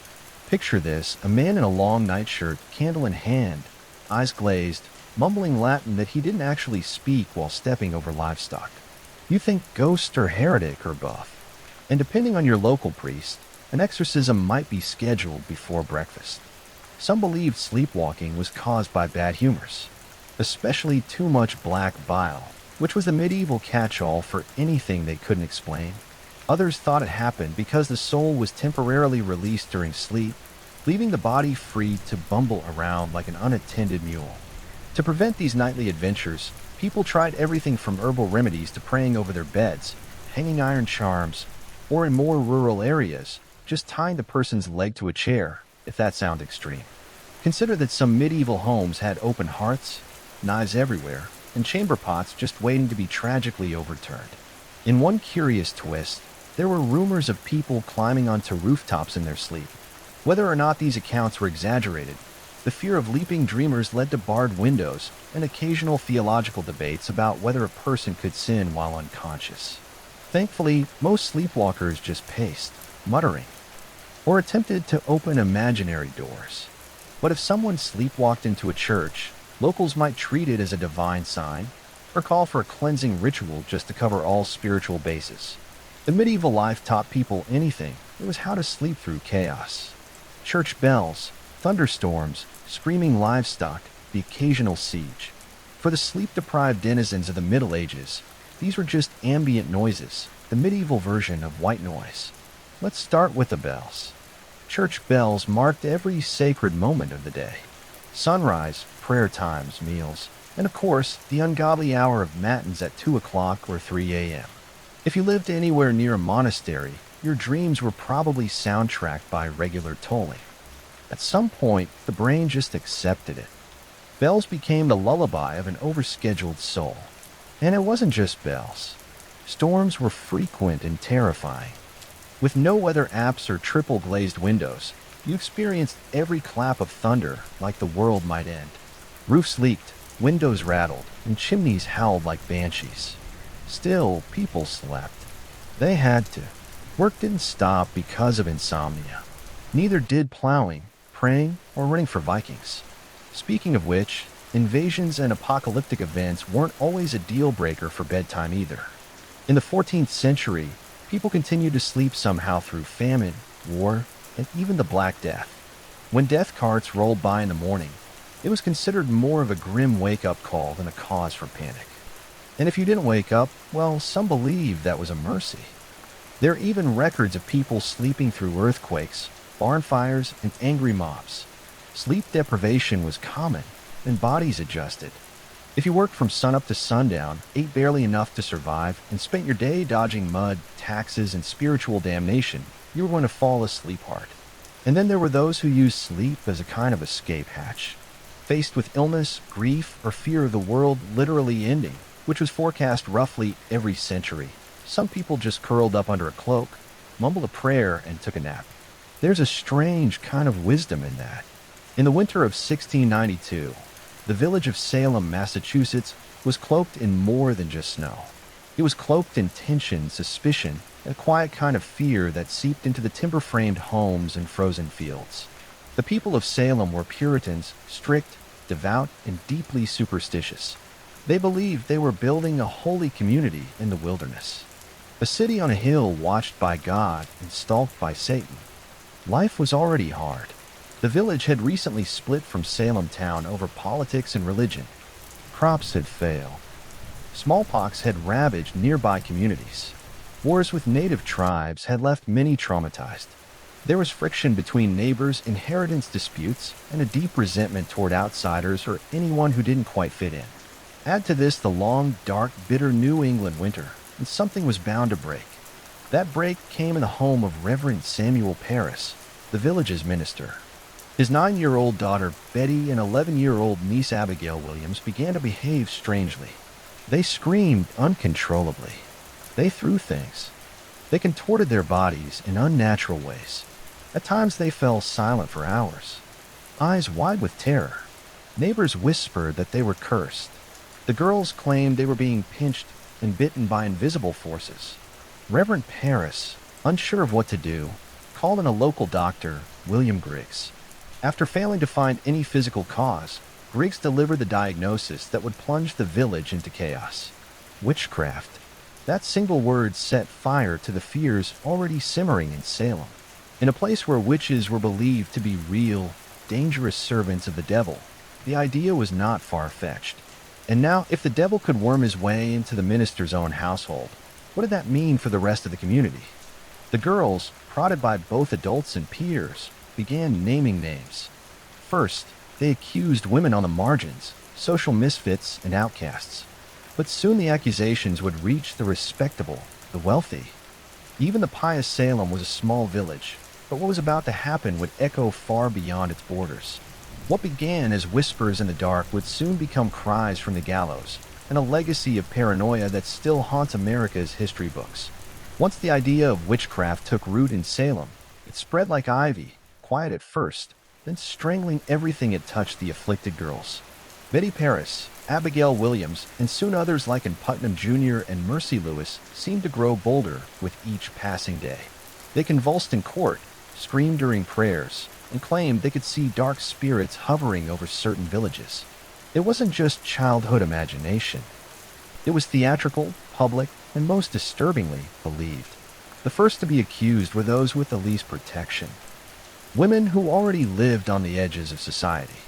Picture this: a man in a long nightshirt, candle in hand, eyes glazed, mumbling Latin that he didn't actually speak while stepping over livestock. You think ghost or heretic or both. And depending on your local priest, an exorcism might be scheduled before breakfast. Some believed sleepwalking was caused by bad humors, especially too much black bile, which was the medieval catch-all for anything they couldn't explain. Others thought it happened because the soul was temporarily released during sleep, leaving the body free to bumble around like an unattended mule. To prevent these nightly adventures, people tried everything from herbal remedies to praying over their beds, hanging iron charms, or in more rural areas, just tying the person's leg to a chair, if that sounds extreme. Consider that some medieval homes had open hearths, knives everywhere, and chamber pots just waiting to be tragically overturned. In one curious twist, there were rumors of people climbing onto rooftops in their sleep. Whether or not these accounts were exaggerated, the fear of leaping dreamers led to barred windows and occasional theological debates about whether a person could sin while unconscious. Thankfully, most sleepwalkers just paced, muttering, or attempted to open imaginary doors. But if someone sleepwalked into a church, locals might treat it as a divine sign, or call for a cleansing ritual just to cover all spiritual bases. If medieval life taught people anything, it was how to sleep through chaos. Church bells, thunderstorms, screaming livestock, the occasional siege. For the sleep-deprived denizens of the Middle Ages, these were just ambient noises, the medieval version of white noise. Let's start with the bells. Church bells marked every sacred moment of the day. Sunrise, prayer times, meals, and of course, the ungodly hour of matins at 2 o'clock or 3 a.m. If you lived anywhere near a monastery, your dreams were probably soundtracked by regular tolling. At some point, the brain just accepted it. Bells became the lullaby of an overscheduled soul. And it wasn't just bells. Storms were frequent and terrifying. With no weather apps or triple-glazed windows, you experienced every clap of thunder like the world might end. Roofs leaked, windows rattled, and chimneys howled like banshees. Still, people slept. They had to. Work didn't stop because of insomnia. Neither did plowing, praying, or running for Vikings. Speaking of which, invasions and apocalyptic events weren't always a deal-breaker for bedtime either. In the 14th century, people continued to sleep somehow through famine, war, and even the Black Death. When death carts rolled by in the morning, it was considered more of a grim wake-up call than a cause for panic. And if you didn't wake up, well, some believed that was a mercy. There are even records of people sleeping through earthquakes, barn fires, and angry mobs. Sleep deprivation was common, and bodies adjusted. If you worked from sunup to sundown, ate barely enough to survive, and spent your day dodging mud, taxes, and spiritual damnation, you were going to fall asleep hard. And then there were those who used sleep as a kind of escape hatch. Faced with illness, grief, or fear of the world literally ending, which was forecast roughly every century, some people just curled up under a cloak, mumbled a prayer, and took a nap. There's a strange kind of wisdom in that. In the winter of 1692, the village of Salem, Massachusetts, was cloaked in more than just snow. It was cloaked in tension, suspicion, and a quiet kind of fear that seeped into the timber-framed homes and frozen fields. The people of Salem were Puritans, strict, devout, and deeply superstitious. They believed they were building a holy community in the wilderness, a city on a hill watched by God and stalked by Satan. Life was already hard. The village had recently split from Salem town over politics and religion. Crops had failed. Smallpox had ravaged nearby communities. Wars with native tribes had left many traumatized. There was friction between neighbors, inheritance disputes, and a deep resentment toward outsiders or anyone who didn't quite fit in. Add to this the long, dark, bitter New England winter, and something was bound to break. That break came in the home of Reverend Samuel Parris, the village's minister. His 9-year-old daughter, Betty, and 11-year-old niece Abigail Williams began to behave strangely. They screamed uncontrollably. They threw things. They contorted their bodies in unnatural ways. At times they fell silent for hours, eyes wide with terror. Neighbors whispered that they were cursed. The girls claimed they were being pinched and bitten by invisible forces. Reverend Parris, unsure of what to do, called in a local doctor, William Griggs. After failing to find any physical cause, Griggs delivered the diagnosis that would plunge the village into chaos. Witchcraft. That single word set fire to the fears already simmering in Salem. In a place where witches were believed to be real, dangerous servants of the devil, the idea was not far-fetched. And now, if the devil could worm his way into the minister's own household, what did that mean for the rest of the community? The girls, prodded by both adults and peers, began naming names. First, they accused women on the margins, social misfits, and outcasts. But soon the accusations would reach the respectable, the wealthy. Even the pious Salem was a small village, but what was about to happen would echo far beyond its borders. What began as whispers in the dark would soon become cries from the gallows, and a legacy of paranoia that still haunts America's history books. Once the idea of witchcraft took root in Salem, it spread like ivy, quiet at first, then strangling everything it touched. The afflicted girls, Betty Parris, Abigail Williams, and soon others like Putnam Jr. and Mercy Lewis, seemed to grow bolder with each passing day. They convulsed in court, screamed during prayers, and claimed they could see dark spirits hovering over certain villages. It wasn't just childhood imagination. It was theatrical, public, and most disturbingly believed. The first to be accused were those with the least protection. Women who already lived on the edges of society.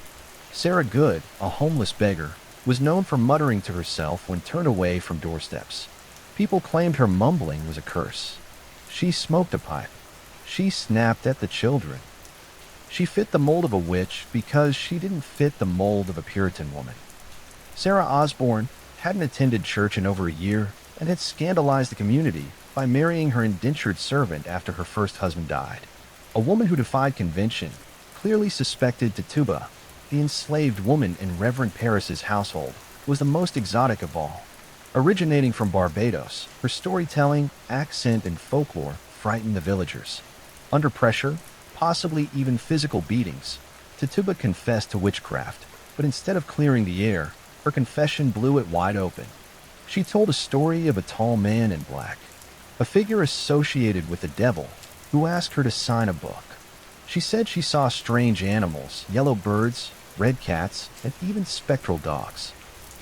Sarah Good, a homeless beggar, was known for muttering to herself when turned away from doorsteps. People claimed her mumbling was a curse. She smoked a pipe. She snapped at the children. She fit the mold of a witch because she didn't fit the mold of a Puritan woman. Sarah Osborne hadn't attended church in over a year and had scandalized the community by marrying her indentured servant after her first husband died. A woman who defied convention, clearly suspected Tituba, the enslaved woman in Reverend Parris's household, was the most exotic of all. Originating from Barbados, her storytelling, accent, and folklore frightened the villagers. Under pressure, possibly even physical beatings, Tituba confessed to witchcraft, but instead of clearing the air, her confession blew it wide open. She told a story of a tall man in black, a figure associated with the devil, who asked her to sign a book. She said she saw strange animals, yellow birds, red cats, and even spectral dogs.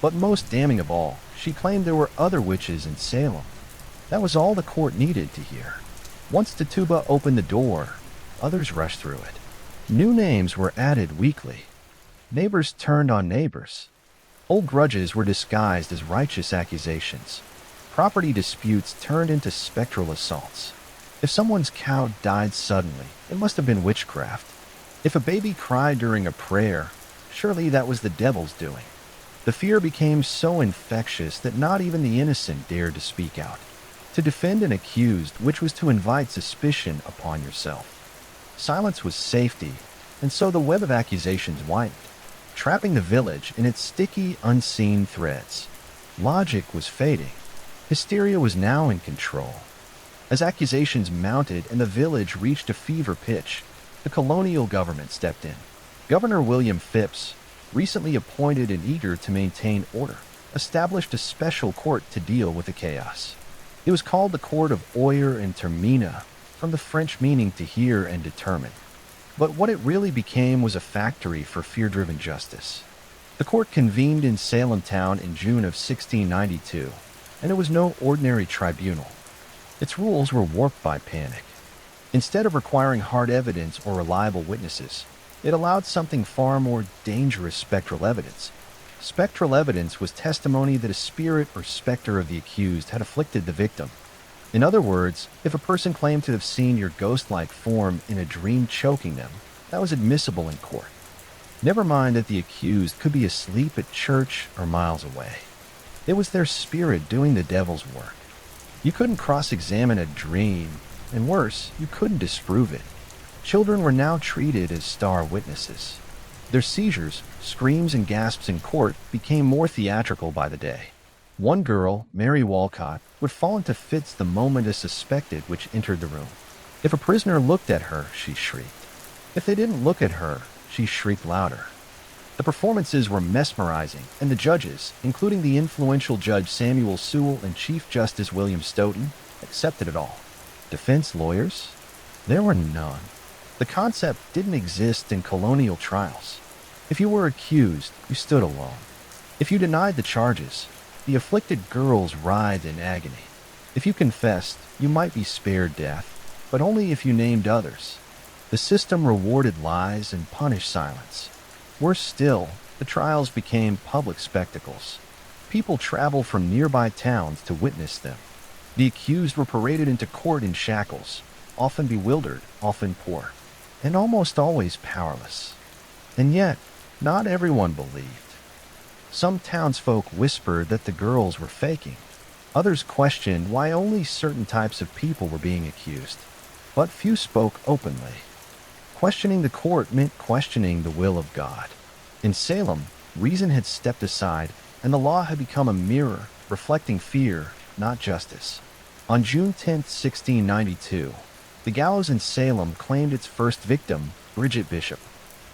But most damning of all, she claimed there were other witches in Salem. That was all the court needed to hear. Once Tituba opened the door, others rushed through it. New names were added weekly. Neighbors turned on neighbors. Old grudges were disguised as righteous accusations. Property disputes turned into spectral assaults. If someone's cow died suddenly, it must have been witchcraft. If a baby cried during a prayer, surely that was the devil's doing. The fear became so infectious that not even the innocent dared to speak out. To defend an accused, which was to invite suspicion upon yourself. Silence was safety, and so the web of accusations widened, trapping the village in its sticky, unseen threads. Logic was fading. Hysteria was now in control. As accusations mounted and the village reached a fever pitch, the colonial government stepped in. Governor William Phipps, recently appointed and eager to maintain order, established a special court to deal with the chaos. It was called the Court of Oyer and Termina, from the French meaning to hear and determine. But what it really became was a factory for fear-driven justice. The court convened in Salem town in June of 1692, and it was no ordinary tribunal. Its rules were warped by panic. Instead of requiring hard evidence or reliable witnesses, it allowed something far more dangerous: spectral evidence. Spectral evidence was testimony that a spirit or specter of the accused had afflicted the victim. In other words, if a person claimed to have seen your ghost-like form in a dream choking them, that was admissible in court. Never mind that the accused could be asleep at church or miles away. It was their spirit doing the devil's work. You couldn't cross-examine a dream, and worse, you couldn't disprove it. Children were now treated as star witnesses. Their seizures, screams, and gasps in court became more theatrical by the day. One girl, Mary Walcott, would fall into fits the moment a suspected witch entered the room. If a prisoner looked at her, she shrieked. If they didn't look at her, she shrieked louder. The performances were mesmerizing, and the judges, including the influential Judge Samuel Sewell and Chief Justice William Stoughton, accepted it all. Defense lawyers? There were none. The concept didn't exist in colonial trials. If you were accused, you stood alone. If you denied the charges, the afflicted girls writhed in agony. If you confessed, you might be spared death, but only if you named others. The system rewarded lies and punished silence. Worse still, the trials became public spectacles. People traveled from nearby towns to witness them. The accused were paraded into court in shackles, often bewildered, often poor, and almost always powerless. And yet, not everyone believed. Some townsfolk whispered that the girls were faking. Others questioned why only certain types of people were being accused. But few spoke openly. Questioning the court meant questioning the will of God. In Salem, reason had stepped aside, and the law had become a mirror reflecting fear, not justice. On June 10, 1692, the gallows in Salem claimed its first victim, Bridget Bishop.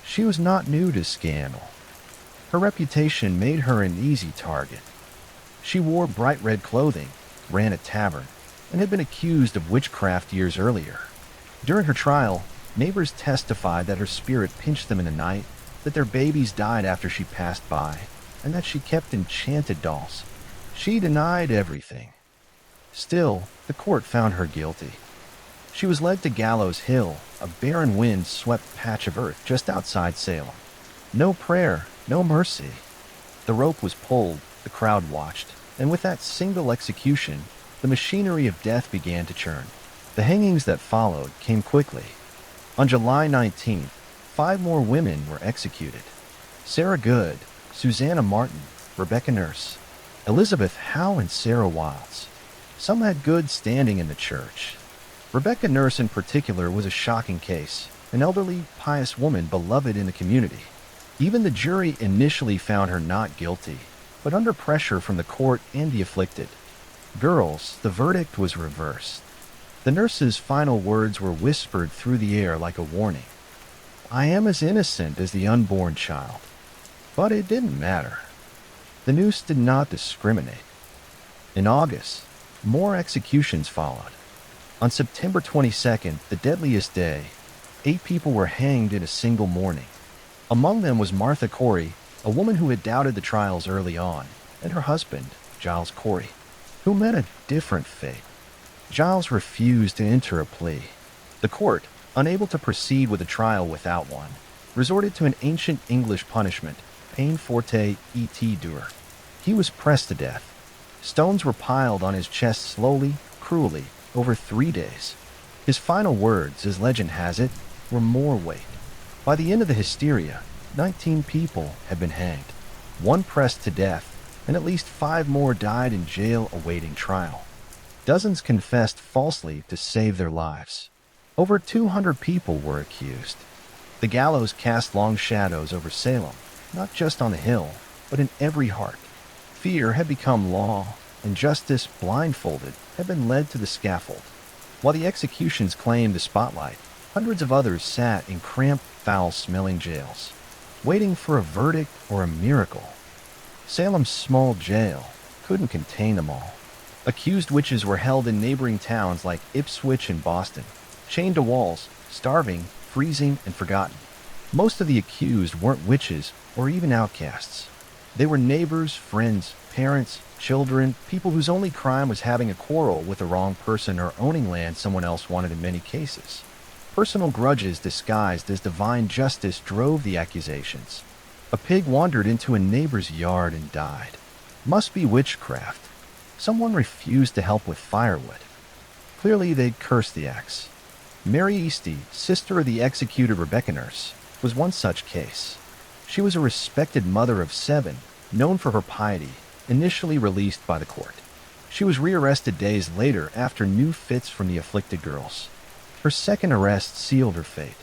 She was not new to scandal. Her reputation made her an easy target. She wore bright red clothing, ran a tavern, and had been accused of witchcraft years earlier. During her trial, neighbors testified that her spirit pinched them in the night, that their babies died after she passed by, and that she kept enchanted dolls. She denied everything. Still, the court found her guilty. She was led to Gallows Hill, a barren wind-swept patch of earth just outside Salem. No prayer, no mercy. The rope was pulled, the crowd watched, and with that single execution, the machinery of death began to churn. The hangings that followed came quickly. On July 19th, 5 more women were executed. Sarah Good, Susanna Martin, Rebecca Nurse, Elizabeth Howe, and Sarah Wiles. Some had good standing in the church. Rebecca Nurse in particular was a shocking case, an elderly, pious woman beloved in the community. Even the jury initially found her not guilty, but under pressure from the court and the afflicted girls, the verdict was reversed. The nurse's final words were whispered through the air like a warning. "I am as innocent as the unborn child." But it didn't matter. The noose did not discriminate. In August, more executions followed. On September 22nd, the deadliest day, 8 people were hanged in a single morning. Among them was Martha Corey, a woman who had doubted the trials early on, and her husband, Giles Corey, who met a different fate. Giles refused to enter a plea. The court, unable to proceed with a trial without one, resorted to an ancient English punishment, peine forte et dure. He was pressed to death. Stones were piled on his chest slowly, cruelly, over 3 days. His final words, as legend has it, were more weight. By the end of the hysteria, 19 people had been hanged, 1 pressed to death, and at least 5 more died in jail awaiting trial. Dozens confessed falsely to save their lives. Over 200 people were accused. The gallows cast long shadows over Salem, not just on the hill, but in every heart. Fear had become law, and justice, blindfolded, had been led to the scaffold. While the executions claimed the spotlight, hundreds of others sat in cramped, foul-smelling jails, waiting for a verdict or a miracle. Salem's small jail couldn't contain them all. Accused witches were held in neighboring towns like Ipswich and Boston, chained to walls, starving, freezing and forgotten. Most of the accused weren't witches or even outcasts. They were neighbors, friends, parents, children, people whose only crime was having a quarrel with the wrong person or owning land someone else wanted in many cases. Personal grudges disguised as divine justice drove the accusations. A pig wandered into a neighbor's yard and died. Must be witchcraft. Someone refused to help with firewood. Clearly they'd cursed the ex. Mary Eastie, sister of the executed Rebecca Nurse, was one such case. She was a respected mother of 7, known for her piety, initially released by the court. She was rearrested days later after new fits from the afflicted girls. Her second arrest sealed her fate.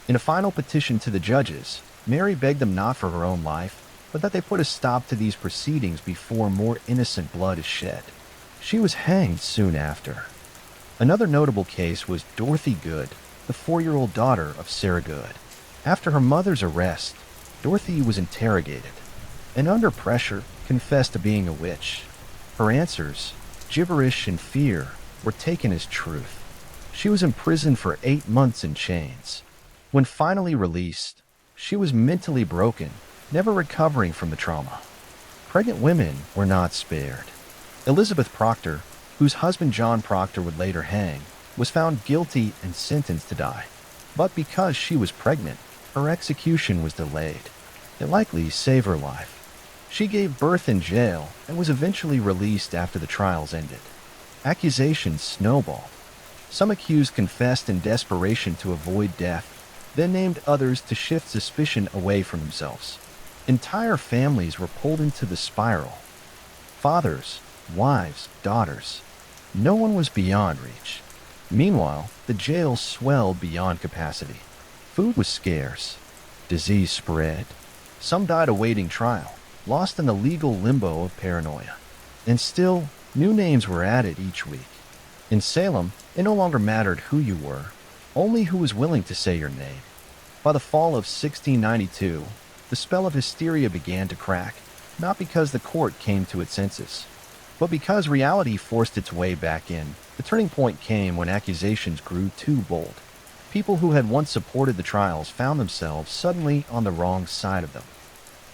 In a final petition to the judges, Mary begged them not for her own life, but that they put a stop to these proceedings before more innocent blood is shed. She was hanged soon after. Another notable case was Dorothy Good, the 4-year-old daughter of Sarah Good. After her mother's arrest, Dorothy was interrogated, and under pressure, confessed to being a witch. Her answers, gibberish and fear, were taken as truth. She was imprisoned for 8 months in chains. When finally released, she was mentally broken, never recovering from the trauma. Pregnant women were not spared. Elizabeth Proctor, whose husband John Proctor would later hang, was found guilty and sentenced to die. But because she was pregnant, her execution was delayed. It likely saved her life. She gave birth in jail and was eventually released after the trials ended. Accusations snowballed. Some accused confessed in desperation to avoid death, then named others to shift suspicion away from themselves. Entire families were pulled into the spiral. Fathers, wives, daughters. No one was beyond reach. Meanwhile, the jail swelled beyond capacity. Food was scarce. Disease spread. Some died awaiting trial, lost in the legal limbo of paranoia. And still, new names were added each week. In Salem, it no longer mattered who you were, only who was willing to say your name. By the fall of 1692, the spell of hysteria began to crack, not because the court came to its senses, but because reality forced its way back in. The turning point came when accusations grew too bold. People who had once supported the trials found themselves suddenly on the wrong side of them.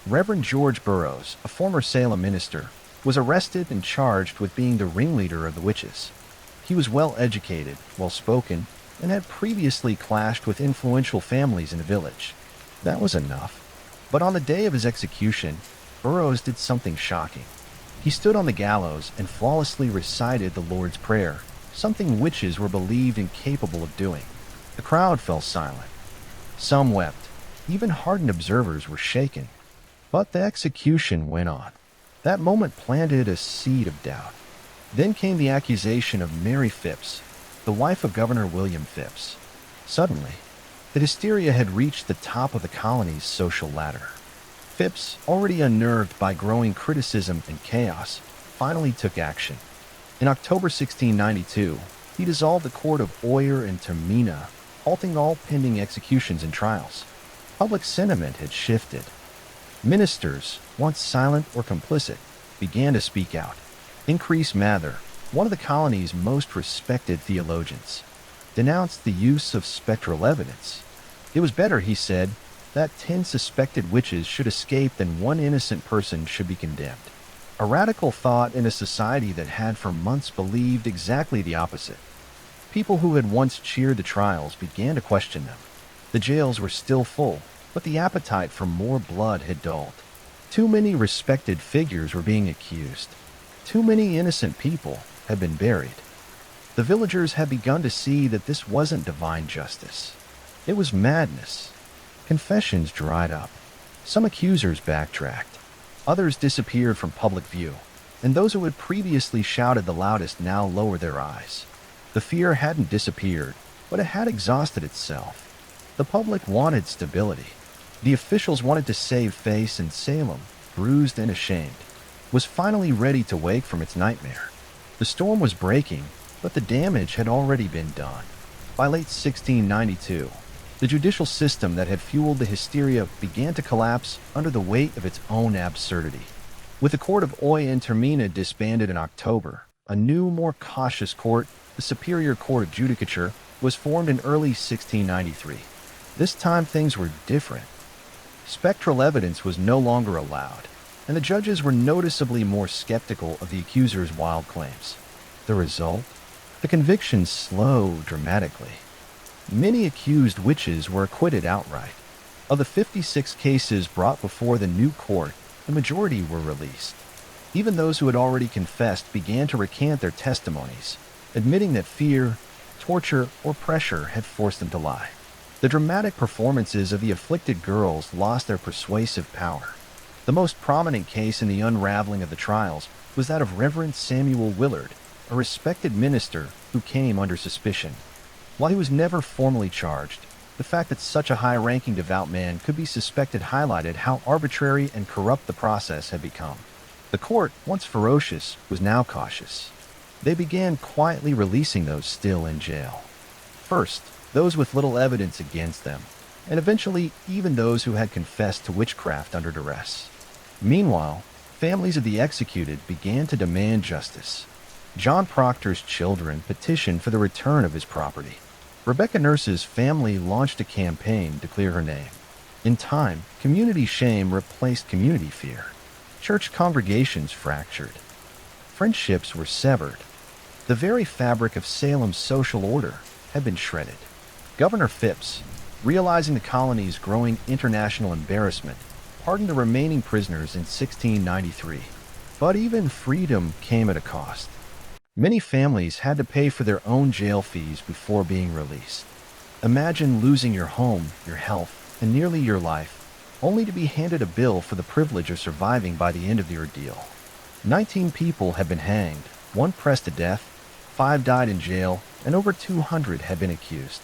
Reverend George Burroughs, a former Salem minister, was arrested and charged with being the ringleader of the witches. He was well-educated, well-spoken, and had previously clashed with influential families in the village. That was enough. But on the day of his execution, Burroughs did something shocking. He stood on the gallows and flawlessly recited the Lord's Prayer, something witches were believed incapable of doing. The crowd fell silent. Some wept. Even hardened observers were shaken. But the execution went on. That moment planted a seed of doubt. Then came the accusation of Mary Phipps, the wife of Governor William Phipps. Suddenly, the hysteria had reached the top of the colony's social ladder. Phipps, already unnerved by growing criticism and chaos, finally took action. In October 1692, he dissolved the court of Oyer and Termina, halting all pending executions and trials. Public sentiment had shifted. Ministers, once silent or complicit, began to speak out. Increase Mather, one of the colony's most respected theologians, denounced the use of spectral evidence. It was better, he said, that 10 suspected witches should escape than one innocent person should be condemned. A radical thought in a society that had for months believed exactly the opposite. People who had once cheered the trials began to question them. The jails were still full, but the appetite for more blood had dulled. Too many respected figures were being accused. Too many innocent people had been buried. The villagers had begun to see that this wasn't divine justice. It was madness. Confessions dried up. Some accusers backtracked. Others disappeared from public view, and those who had previously shouted the loudest now lowered their eyes. The fear hadn't disappeared, but it had exhausted itself. The public wanted stability. The officials wanted to save face, and Salem, bruised and ashamed, was finally ready to wake from its nightmare. The storm was breaking, but the damage had already been done. By late 1692, the judicial system that had fueled the hysteria began to collapse under the weight of its own absurdity. With the court of Oyer and Termina disbanded in October, a new, more cautious court, the Superior Court of Judicature, was formed in early 1693. This time things were different. Spectral evidence was no longer allowed, and the judges were noticeably more skeptical of the accuser's wild claims. The result? The convictions slowed dramatically. Many accused witches were acquitted outright. Of the 56 cases brought before the new court, the majority were released. Even those who had already confessed began to recant their testimonies, admitting that fear, torture, or pressure had forced them to lie. The dramatic performances of the afflicted girls lost their persuasive power. The most prominent case in the unraveling of the trials was that of Reverend Samuel Willard, a respected minister who came under suspicion. While he was never formally charged, the fact that such a high-ranking devout man could be suspected highlighted how arbitrary and corrupt the process had become. The court, once ferocious, was now cautious. They began quietly releasing those still in jail. First, those with little evidence against them, and eventually even those who had confessed to witchcraft under duress. Meanwhile, families of the executed began to demand justice. John Proctor's children petitioned for the return of his property. Rebecca Nurse's family launched a campaign to clear her name. In time, community shame replaced community fear. Church congregations fractured. Friendships were severed. The very fabric of Salem's social order had been shredded. Governor Phipps, realizing the colony's growing international embarrassment, pardoned the remaining prisoners in 1693. But even freedom came at a cost. Many families had to pay for their own jail fees before being released. Imagine losing your home, your health, and nearly your life, only to be handed a bill for the privilege of surviving by the end of the ordeal. 19 people had been hanged, 1 pressed to death, 5 died in jail, and over 200 had been accused.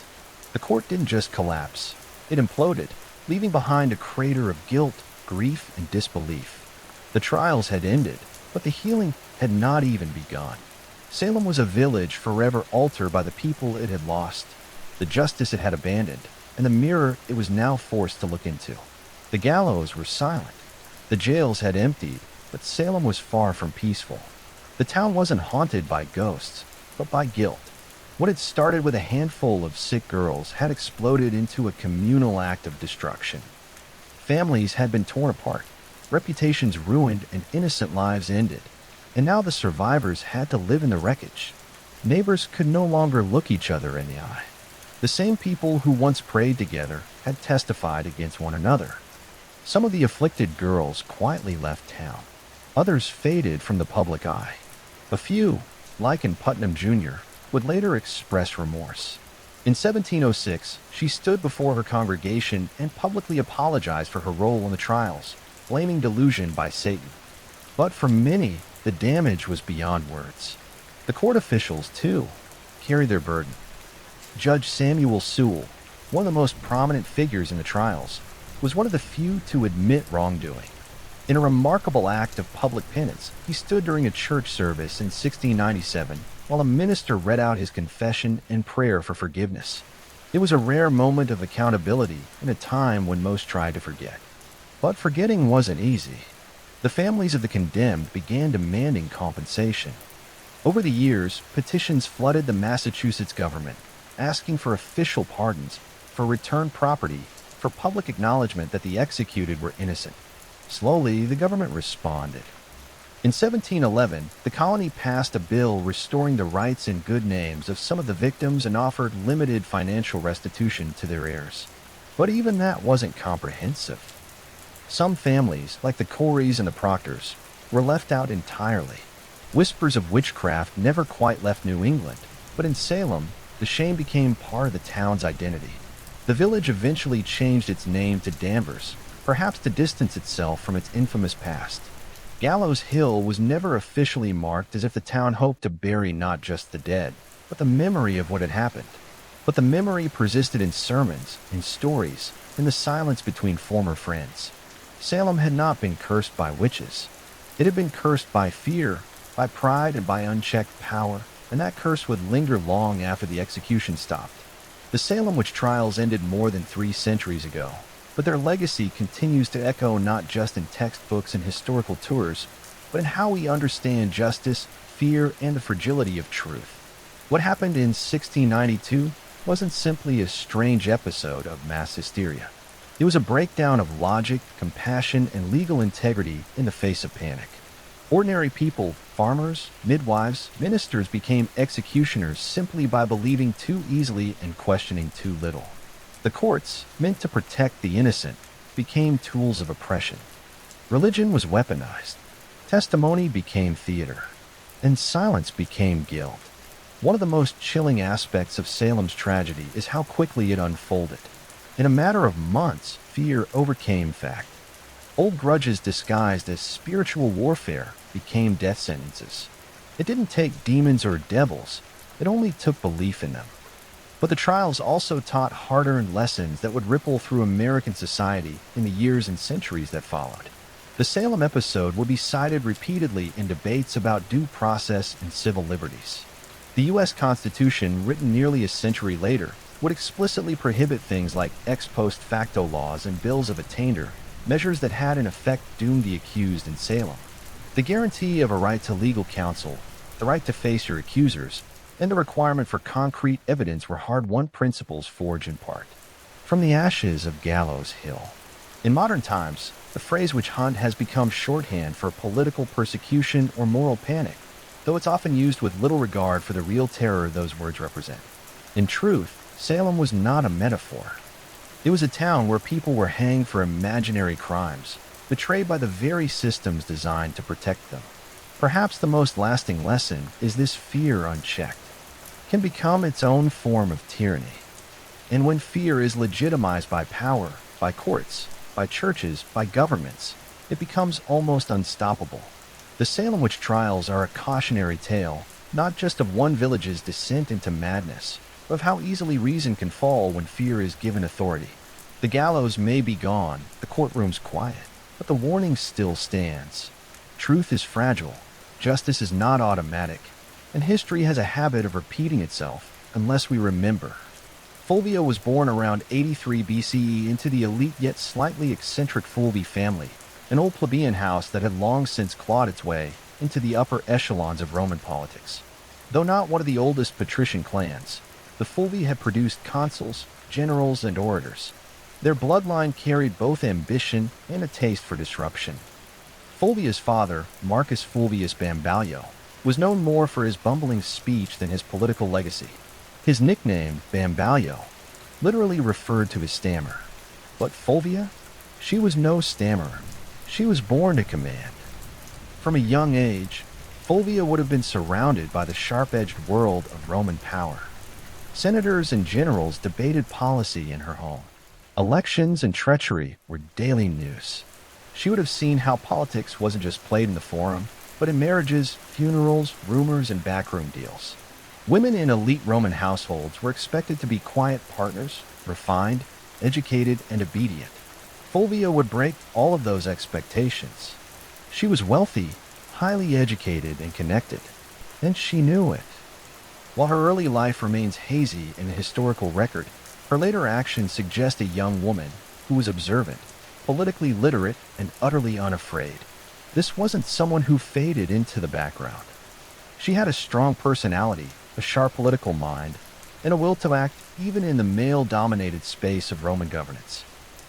The court didn't just collapse, it imploded, leaving behind a crater of guilt, grief, and disbelief. The trials had ended, but the healing had not even begun. Salem was a village forever altered by the people it had lost, the justice it had abandoned, and the mirror it was now forced to look into. The gallows were silent. The jails had emptied, but Salem was far from peaceful. The town wasn't haunted by ghosts, but by guilt. What had started with a handful of sick girls had exploded into a communal act of destruction. Families had been torn apart, reputations ruined, and innocent lives ended. And now the survivors had to live in the wreckage. Neighbors could no longer look each other in the eye. The same people who once prayed together had testified against one another. Some of the afflicted girls quietly left town. Others faded from the public eye. A few, like in Putnam Jr., would later express remorse. In 1706, she stood before her congregation and publicly apologized for her role in the trials, blaming delusion by Satan. But for many, the damage was beyond words. The court officials, too, carried their burden. Judge Samuel Sewell, one of the most prominent figures in the trials, was one of the few to admit wrongdoing. In a remarkable act of public penance, he stood during a church service in 1697 while a minister read out his confession and prayer for forgiveness. It was a rare moment of accountability in a time when most tried to forget. But forgetting wasn't easy. The families of the condemned began demanding compensation. Over the years, petitions flooded the Massachusetts government, asking for official pardons, for returned property, for public acknowledgement that the executed were innocent. Slowly, the government responded. In 1711, the colony passed a bill restoring the rights and good names of some of the victims and offered limited financial restitution to their heirs. But even that wasn't comprehensive. Some families, like the Coreys and the Proctors, were left out entirely. Whispers of witchcraft never quite left New England, but in Salem, the shame became part of the town's identity. The village eventually changed its name to Danvers, perhaps to distance itself from its infamous past. Gallows Hill was never officially marked, as if the town hoped to bury not just the dead, but the memory of what had happened. But the memory persisted in sermons, in stories, in the silence between former friends. Salem had not been cursed by witches. It had been cursed by fear, by pride, and by unchecked power, and that curse would linger long after the execution stopped. The Salem witch trials ended more than 3 centuries ago, but their legacy continues to echo not just in textbooks and historical tours, but in how we understand justice, fear, and the fragility of truth. What happened in 1692 wasn't simply a strange episode of mass hysteria. It was a breakdown of logic, compassion, and legal integrity in the face of panic. Ordinary people, farmers, midwives, ministers became executioners simply by believing too easily and questioning too little. The courts, meant to protect the innocent, became tools of oppression. Religion was weaponized. Testimony became theater. And silence became guilt. One of the most chilling aspects of Salem's tragedy is how quickly it unfolded. In a matter of months, fear overcame fact. Old grudges disguised as spiritual warfare became death sentences. It didn't take demons or devils, it only took belief in them. But the trials also taught hard-earned lessons that would ripple through American society in the years and centuries that followed. The Salem episode would be cited repeatedly in debates about due process and civil liberties. The U.S. Constitution, written nearly a century later, would explicitly prohibit things like ex post facto laws and bills of attainder, measures that had in effect doomed the accused in Salem. The guarantee of a right to legal counsel, the right to face your accusers, and the requirement for concrete evidence were hard-won principles forged in part from the ashes of Gallows Hill. In modern times, the phrase witch hunt has become shorthand for political persecution or moral panic, though it's often used with little regard for the real terror those words represent. In truth, Salem was not a metaphor. It was a town where people were hanged for imaginary crimes, betrayed by the very systems designed to protect them. Perhaps the most lasting lesson is this: fear unchecked can become its own form of tyranny. And when fear is legitimized by power, by courts, by churches, by governments, it becomes almost unstoppable. The Salem witch trials are a cautionary tale, not just of one village's descent into madness, but of how easily reason can fall when fear is given authority. The gallows may be gone, the courtroom's quiet, but the warning still stands. Truth is fragile, justice is not automatic, and history has a habit of repeating itself unless we remember. Fulvia was born around 83 BCE into the elite yet slightly eccentric Fulvi family, an old plebeian house that had long since clawed its way into the upper echelons of Roman politics. Though not one of the oldest patrician clans, the Fulvi had produced consuls, generals, and orators. Their bloodline carried both ambition and a taste for disruption. Fulvia's father, Marcus Fulvius Bambalio, was known more for his bumbling speech than his political legacy. His nickname, Bambalio, literally referred to his stammer. But Fulvia? She was no stammerer. She was born to command. From a young age, Fulvia would have been surrounded by the sharp-edged world of Roman power. Senators and generals debated policy in her home. Elections and treachery were daily news. She would have seen how politics wasn't just played in the forum, but in marriages, funerals, rumors, and backroom deals. Women in elite Roman households were expected to be quiet partners, refined, educated, and obedient. Fulvia would break all of those expectations. She was wealthy, highly educated, and connected, and she knew it. While her early life remains hazy in the historical record, her later actions suggest a young woman who was observant, politically literate, and utterly unafraid. This wasn't someone who faded into the background. She had a strong personality, a sharp political mind, and a will to act even in the male-dominated space of Roman governance.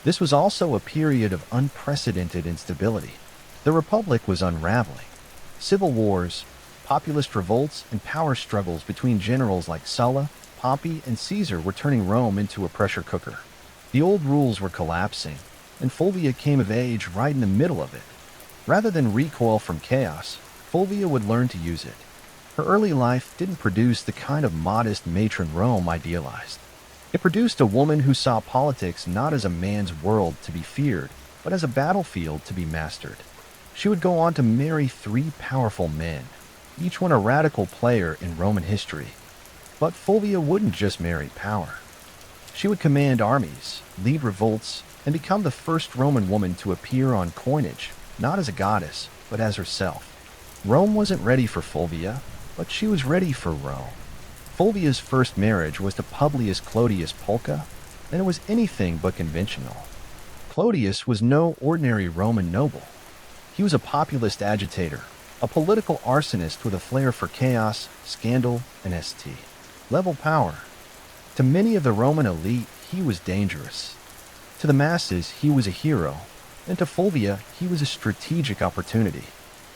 This was also a period of unprecedented instability. The Republic was unraveling. Civil wars, populist revolts, and power struggles between generals like Sulla, Pompey, and Caesar were turning Rome into a pressure cooker. The old rules were collapsing, and Fulvia came of age right in the middle of it. Rather than recoil from chaos, Fulvia would learn to use it. Her early life didn't produce the kind of modest matron Rome idealized. It produced a woman who saw politics not as a man's world to be feared, but as a battlefield to be mastered. She would go on to marry 3 powerful men, each one a radical player in Roman history. But Fulvia wouldn't just marry power. She would command armies, lead revolts, and become the first Roman woman to appear on coinage, not as a goddess, but as herself. Rome wasn't ready for Fulvia, but she was ready for Rome. Fulvia's first marriage was to Publius Clodius Pulcher, and it was anything but conventional. Clodius was no ordinary Roman noble. He was a populist agitator, a political arsonist with a flair for chaos, scandal, and st-level power. To many of the Roman elite, he was dangerous. To the masses, he was a hero, and to Fulvia, he was a strategic opportunity.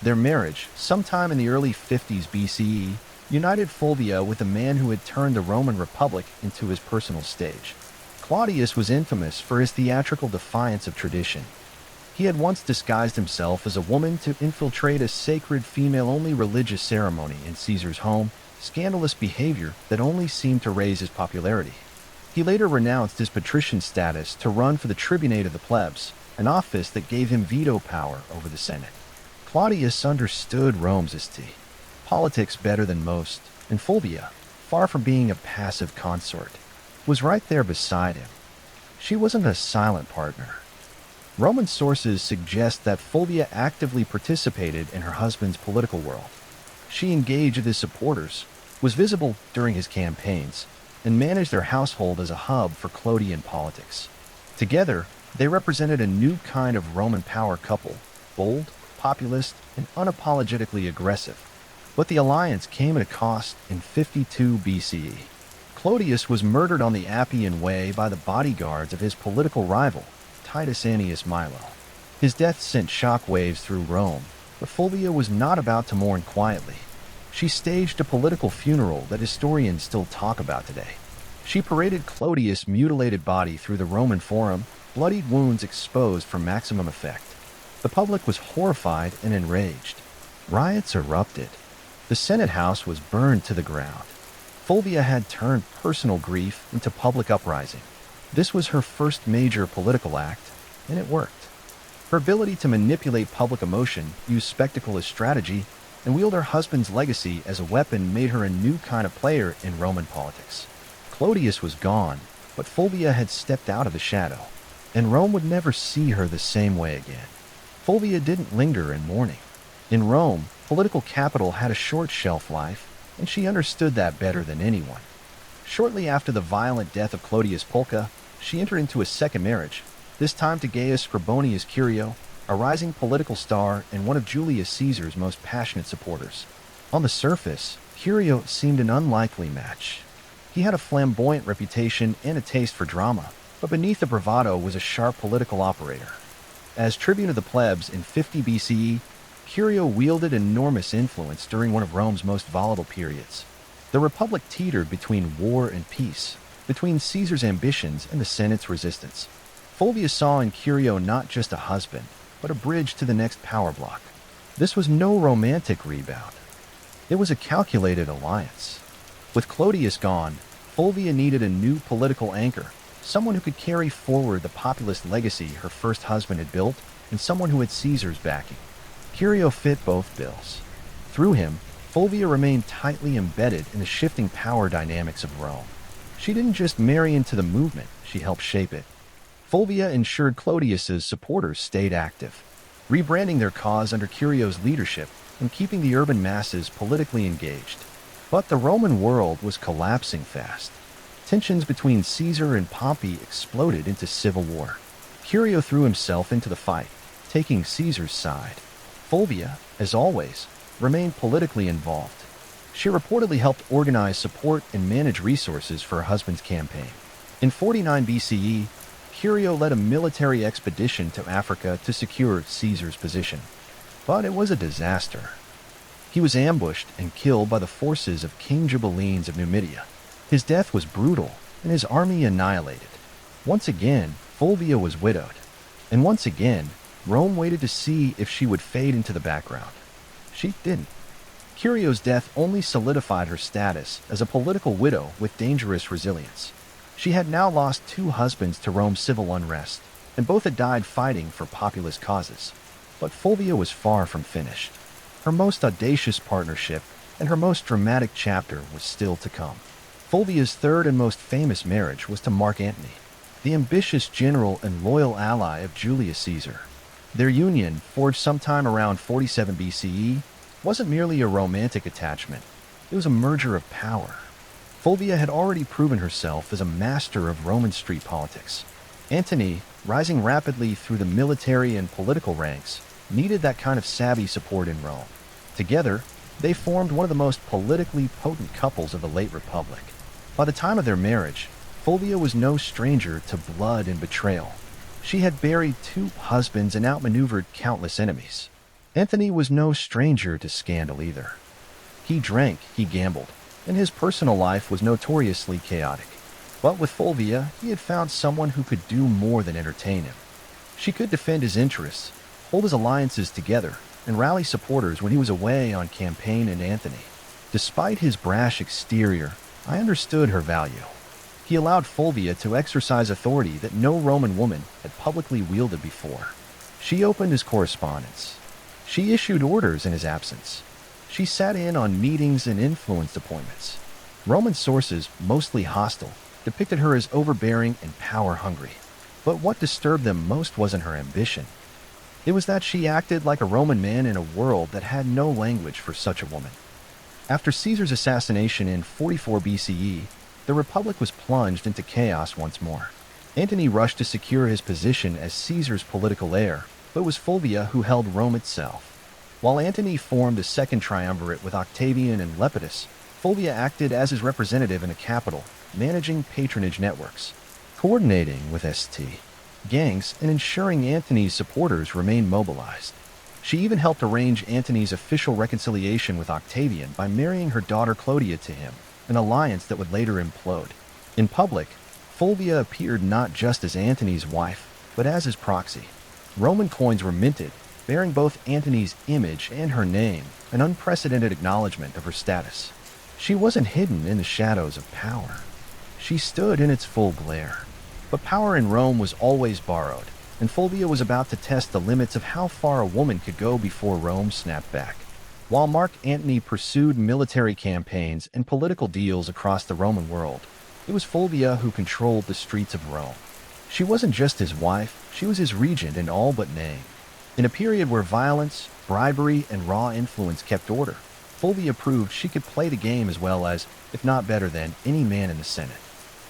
Their marriage, sometime in the early 50s BCE, united Fulvia with a man who had turned the Roman Republic into his personal stage. Claudius was infamous for his theatrical defiance of tradition. He had once disguised himself as a woman to infiltrate a sacred female-only religious ceremony in Caesar's home, scandalous behavior that only seemed to raise his popularity. He later renounced his patrician status to run for the tribunate of the plebs, an office that gave him veto power over the Senate. Claudius understood Rome's politics better than most, and Fulvia, far from being a passive consort, was right there beside him. She wasn't a silent partner. Roman sources suggest that Fulvia actively participated in her husband's political world. She engaged with his supporters, was visible during his campaigns, and managed their household as a hub for Clodian politics. Together, they represented a new kind of Roman power couple, bold, populist, and unapologetically aggressive. But the alliance came at a cost in 52 BCE. Clodius was murdered on the Appian Way by the bodyguards of his political rival, Titus Annius Milo. His death sent shockwaves through Rome, but Fulvia was not about to mourn quietly. She staged a political funeral that historians still talk about today. She paraded Clodius' mutilated body through the Roman Forum, bloodied wounds exposed for maximum effect. The public was horrified and enraged. Riots erupted. The Senate House was burned to the ground. Fulvia had turned personal grief into public uprising. This was her first major political act, and it worked. Her ability to manipulate public emotion, use spectacle as strategy, and wield her husband's legacy as a weapon made her a new kind of player in Roman politics. Clodius was gone, but Fulvia had stepped out of the shadow, and Rome would never see her the same way again. Fulvia didn't linger in mourning. In Rome, political capital had a short shelf life, and she understood that better than anyone. Shortly after the violent death of Clodius Pulcher, she entered into a second marriage, this time to Gaius Scribonius Curio, a rising political star and one of Julius Caesar's most passionate supporters. On the surface, Curio seemed an unlikely match. He had a flamboyant reputation and a taste for drama, but beneath the bravado was a sharp political operator. As tribune of the plebs in 50 BCE, Curio wielded enormous influence during one of Rome's most volatile periods. The Republic teetered between war and peace, between Caesar's ambitions and the Senate's resistance. Fulvia saw in Curio not just a husband, but a bridge to the next power block. This was no romantic rebound. It was a calculated alliance. With Clodius gone, Fulvia needed a new political anchor, someone who could carry forward the populist legacy her first husband had built, and someone who had Caesar's backing. Curio fit both bills. Through him, Fulvia remained tightly embedded in the shifting power dynamics of Rome. She didn't just marry into the movement, she helped shape it. Fulvia ensured Clodius's supporters stayed active, rebranding their cause under Curio's leadership and keeping the urban masses politically engaged. But the Roman world was collapsing fast. Tensions between Caesar and Pompey exploded into civil war. Curio threw himself into the fight, taking Caesar's side. Fulvia, as always, remained politically involved. She reportedly helped organize support and manage resources for her husband's campaign. In 49 BCE, Curio led a military expedition to Africa to secure Caesar's position. But it was a disaster. He was ambushed and killed by the forces of King Ghibellines of Numidia. His death was brutal, and his army annihilated. Once again, Fulvia was widowed. And once again, Rome waited to see if she would fade into the background. She didn't. Curio's death only solidified her status as a political widow with dangerous resilience. She had now lost 2 husbands to Rome's civil unrest, and both had died fighting for populist causes. But Fulvia was far from finished. Her most audacious partnership and her most dramatic chapter was still to come. Fulvia's third and most famous marriage was to Mark Antony, the ambitious general and loyal ally of Julius Caesar. Their union, forged sometime around 47 BCE, wasn't merely a romantic attachment. It was a merger of power. Fulvia had already proven herself as a master of Roman street politics. Antony, rising rapidly through the military and political ranks, needed that kind of savvy support in Rome. Together, they formed one of the most politically potent couples of the late Republic. By the time of their marriage, Fulvia was no stranger to blood and betrayal. She had buried 2 husbands and outmaneuvered countless enemies. Anthony was no stranger to scandal either. He drank, he gambled, and his personal life was notoriously chaotic. But with Fulvia, he had found someone who could do more than entertain him. She could defend his interests, hold his alliances together, and rally supporters when he was away on campaign in Anthony. Despite his brash exterior, I understood her value. He allowed Fulvia to exercise authority that no Roman woman had publicly wielded before. She opened his correspondence. She issued orders in his absence. She sat in on meetings and influenced appointments. Roman sources, mostly hostile, depicted her as overbearing and power-hungry. But what disturbed them most wasn't her ambition. It was that she acted like a Roman man in a world that had no language for such a woman. After Caesar's assassination in 44 BCE, the Republic was plunged into chaos once more. Antony rushed to secure his position as Caesar's political heir, but it was Fulvia who held Rome itself. While Antony formed a second triumvirate with Octavian and Lepidus, Fulvia acted as his representative in the capital, managing patronage networks, coordinating with St. gangs, and ensuring Antony's supporters remained mobilized. She even helped arrange Antony's official reconciliation with Octavian by marrying her daughter Clodia to him, an alliance that would later implode. In public, Fulvia appeared not just as Antony's wife, but as his proxy. Roman coins were minted, bearing both Antony's image and her name, an unprecedented acknowledgement of her status. She wasn't hidden in the shadows of power. She stood in its full glare. But power in Rome was always borrowed, and Fulvia was about to test the limits of how far a woman could go before Rome snapped back. While Mark Antony pursued military campaigns and political deals across the Roman world, it was Fulvia who controlled the streets of Rome. She wasn't just his wife, she was his regent in all but name. In a period where violence, bribery, and raw influence kept order, Fulvia proved she could play the game as well as, if not better than, any man in the Senate.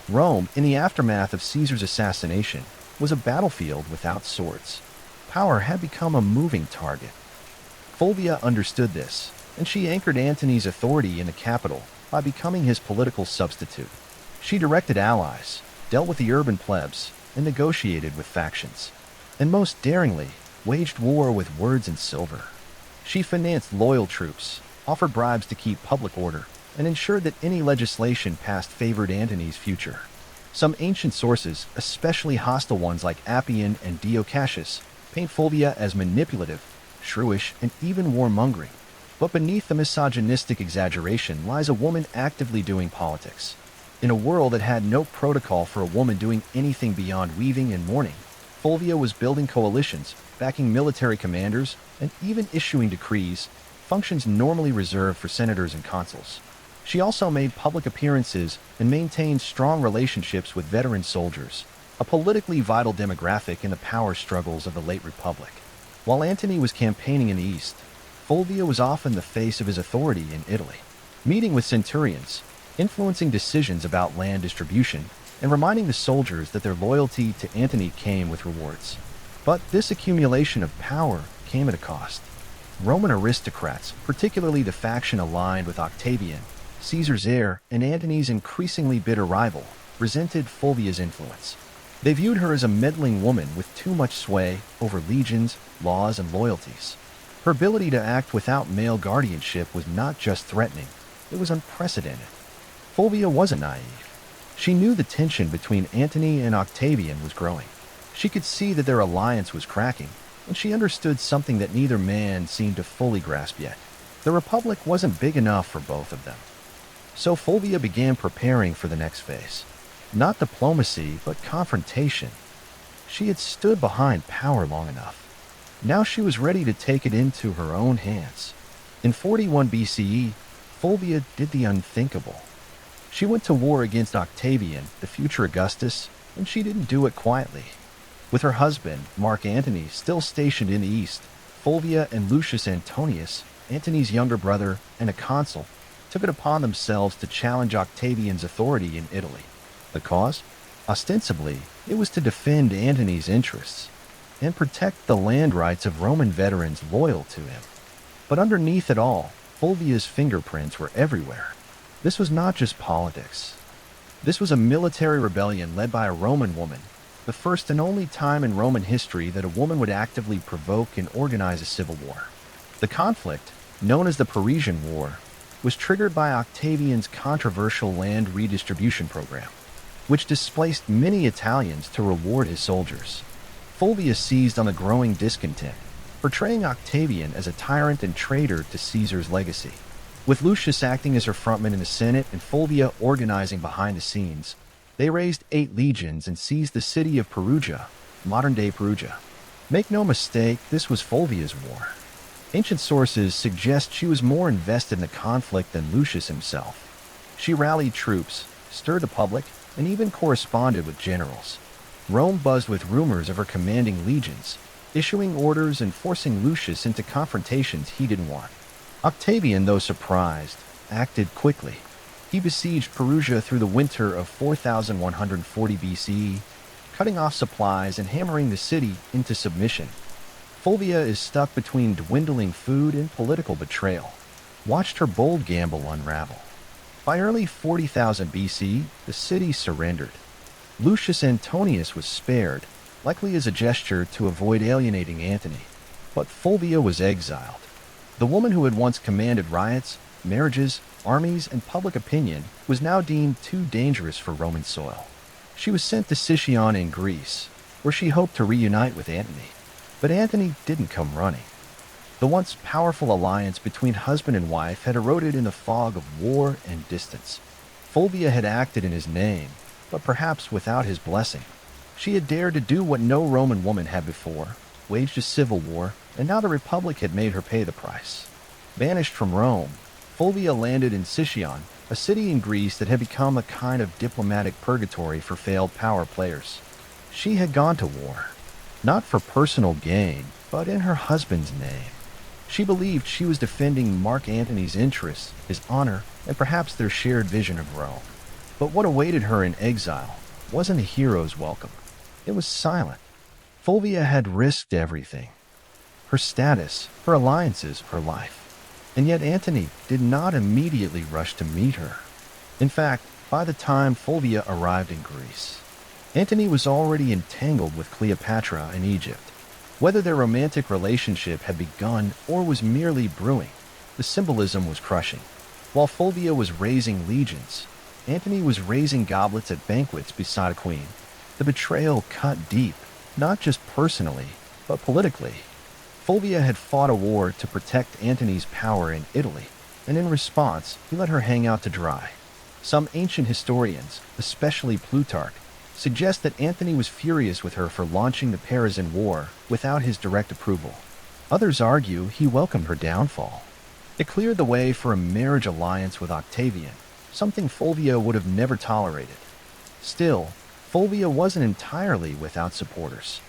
Rome, in the aftermath of Caesar's assassination, was a battlefield without swords. Power had become a moving target. Fulvia understood this, and she anchored Antony's authority in the capital by becoming his political substitute. She directed allies, dealt with the urban plebs, and negotiated with factions. And most daringly, waged war with words and silver. She financed loyal troops, offered bribes to keep public order, and ensured that any legislation passed favored Antony's future. Some ancient sources, especially hostile ones like Appian and Dio Cassius, paint Fulvia as manipulative, shrewish, and even warmongering. But beneath the misogynistic exaggeration lies a woman actively doing politics. In a world that had no protocol for a woman doing anything beyond weaving and mourning, Fulvia was building coalitions, backing military commanders, and even issuing decrees, functions normally reserved for senators and consuls. She also made public appearances and maintained strong relationships with veteran soldiers, a politically vital demographic in the power struggles of the late Republic. While Antony was campaigning in the East, Fulvia was often the face of his authority in Italy, meeting with centurions, influencing decisions about land distribution, and reminding the soldiers that their loyalty to Antony came with rewards. But this accumulation of power came at a cost. Roman aristocrats, particularly the faction aligned with Octavian, Caesar's heir, and Antony's increasingly bitter rival, resented Fulvia's influence. They viewed her as a meddling woman with too much sway over legions, laws, and loyalties. Her ability to act without male guardianship was not just threatening, it was unprecedented. Fulvia wasn't naive. She knew the tension between Antony and Octavian was growing. She could see that their alliance was cracking, and she understood something that neither man seemed to fully grasp yet. The Republic wasn't big enough for both of them. So Fulvia began preparing for the next phase. Not diplomacy, but confrontation. She had stood behind power long enough. Now she was ready to take it into her own hands. In 41 BCE, Fulvia did the unthinkable. She went to war against Octavian, the future Augustus, and she didn't do it quietly. With her husband, Mark Antony, still stationed in the east, Fulvia and Lucius Antonius, Antony's younger brother and a consul, took it upon themselves to challenge Octavian's authority in Italy. The cause? Ostensibly, it was to defend Antony's interests and protect the land rights of Roman veterans loyal to him. But underneath it all, Fulvia's fingerprints were everywhere. This was not just politics. This was a military rebellion led by a Roman woman, the first and only time in Roman history that a woman would actively provoke and organize a civil war. The conflict, known as the Parisian War, was triggered by Octavian's controversial land redistribution program, which displaced many Italians to reward his soldiers. Fulvia seized on the growing discontent, portraying Octavian as a tyrant and traitor to Caesar's legacy. With Lucius acting as her frontman in the Senate and Fulvia organizing behind the scenes, they raised 8 legions and seized the city of Perugia, modern-day Perugia. Make no mistake, this was Fulvia's war. Ancient sources suggest she was more invested in the conflict than Lucius himself. She rallied troops, stirred the public, and even corresponded with generals. Rome buzzed with rumors of her commanding legions, issuing orders and forcing Lucius into confrontations he didn't want. Octavian, though surprised, acted quickly. He besieged Perugia through the winter of 4140 BCE, cutting off supplies and hammering the city into submission. Fulvia is stuck between dwindling food and political betrayal. Watched her bold gamble unravel. By early 40,000 BC, the city surrendered. Lucius Antonius was spared, likely as a gesture to avoid alienating Antony. But Fulvia was exiled. The woman who had once commanded riots, marriages, armies, and public opinion was now deemed too dangerous for Roman soil. She was sent to Sicyon in Greece, where she hoped to reunite with Antony. But Antony didn't come running. The once powerful alliance between husband and wife had eroded in the fog of war and distance. Fulvia had acted in his name, but perhaps without his blessing. She had dared to do what no Roman woman had before, waged a civil war, and now the Republic had made her pay the price. Banished from Rome, Fulvia landed in Sicyon, a city in Greece that had become a kind of diplomatic purgatory for failed power players. She had gone to war, not for personal gain, but in her husband's name. She believed she was defending Mark Antony's interests, his honor, and perhaps their shared vision of Rome. But what awaited her in exile wasn't a hero's welcome. It was silent. Fulvia had risked everything. Her status, her alliances, her life. And yet Antony did not immediately rush to meet her. In fact, by the time Fulvia arrived in Greece, Antony was already entangled with Cleopatra in Egypt. Whether their romantic relationship had begun or was merely brewing, the symbolism was crushing. While Fulvia was raising legions, Antony was raising goblets at banquets beside a queen. The betrayal cut deep, not just personally, but politically. Fulvia had fought a war to protect Antony's power in Italy, and in response, he let her hang out to dry. Some ancient historians, especially Plutarch, suggest that Antony was furious with her for launching the Parisian War without his direct approval. Others argue he welcomed her downfall. It cleared the way for a marriage alliance with Octavian, something Fulvia would have never tolerated. Still, Fulvia wasn't entirely without supporters.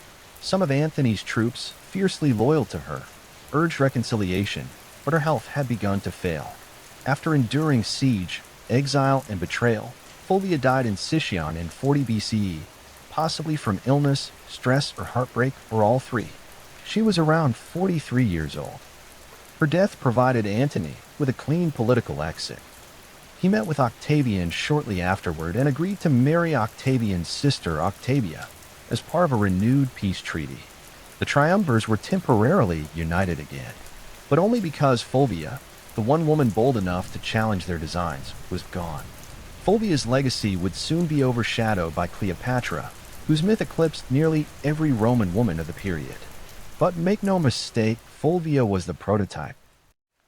Some of Antony's troops, fiercely loyal to her, urged reconciliation, but her health had begun to fail. After enduring siege, exile, and betrayal, Fulvia died in Sicyon in 40 BCE, possibly from illness, stress, or heartbreak, or all three. She was around 43 years old. Her death provided Antony with a clean political exit. He met with Octavian shortly afterward and agreed to marry Octavian's sister Octavia as part of a renewed peace treaty. The triumvirs were temporarily united again, but only because Fulvia, the one woman bold enough to challenge their designs, was gone. Fulvia's legacy would soon be overshadowed by Cleopatra, whose myth eclipsed nearly every Roman woman of the period. But make no mistake, Fulvia was the prototype.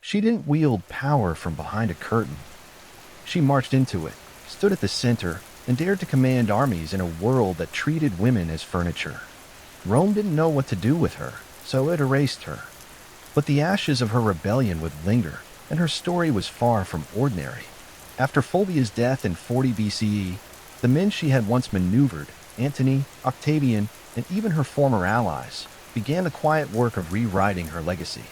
She didn't wield power from behind a curtain. She marched into it, stood at the center, and dared to command armies in a world that treated women as furniture. Rome didn't know what to do with her, so it erased her. But the ashes of her rebellion would linger, and her story was far from ordinary. After Fulvia's death in 40 BCE, the men she had once maneuvered, Antony, Octavian, and even her former allies, began the quiet work of rewriting her legacy.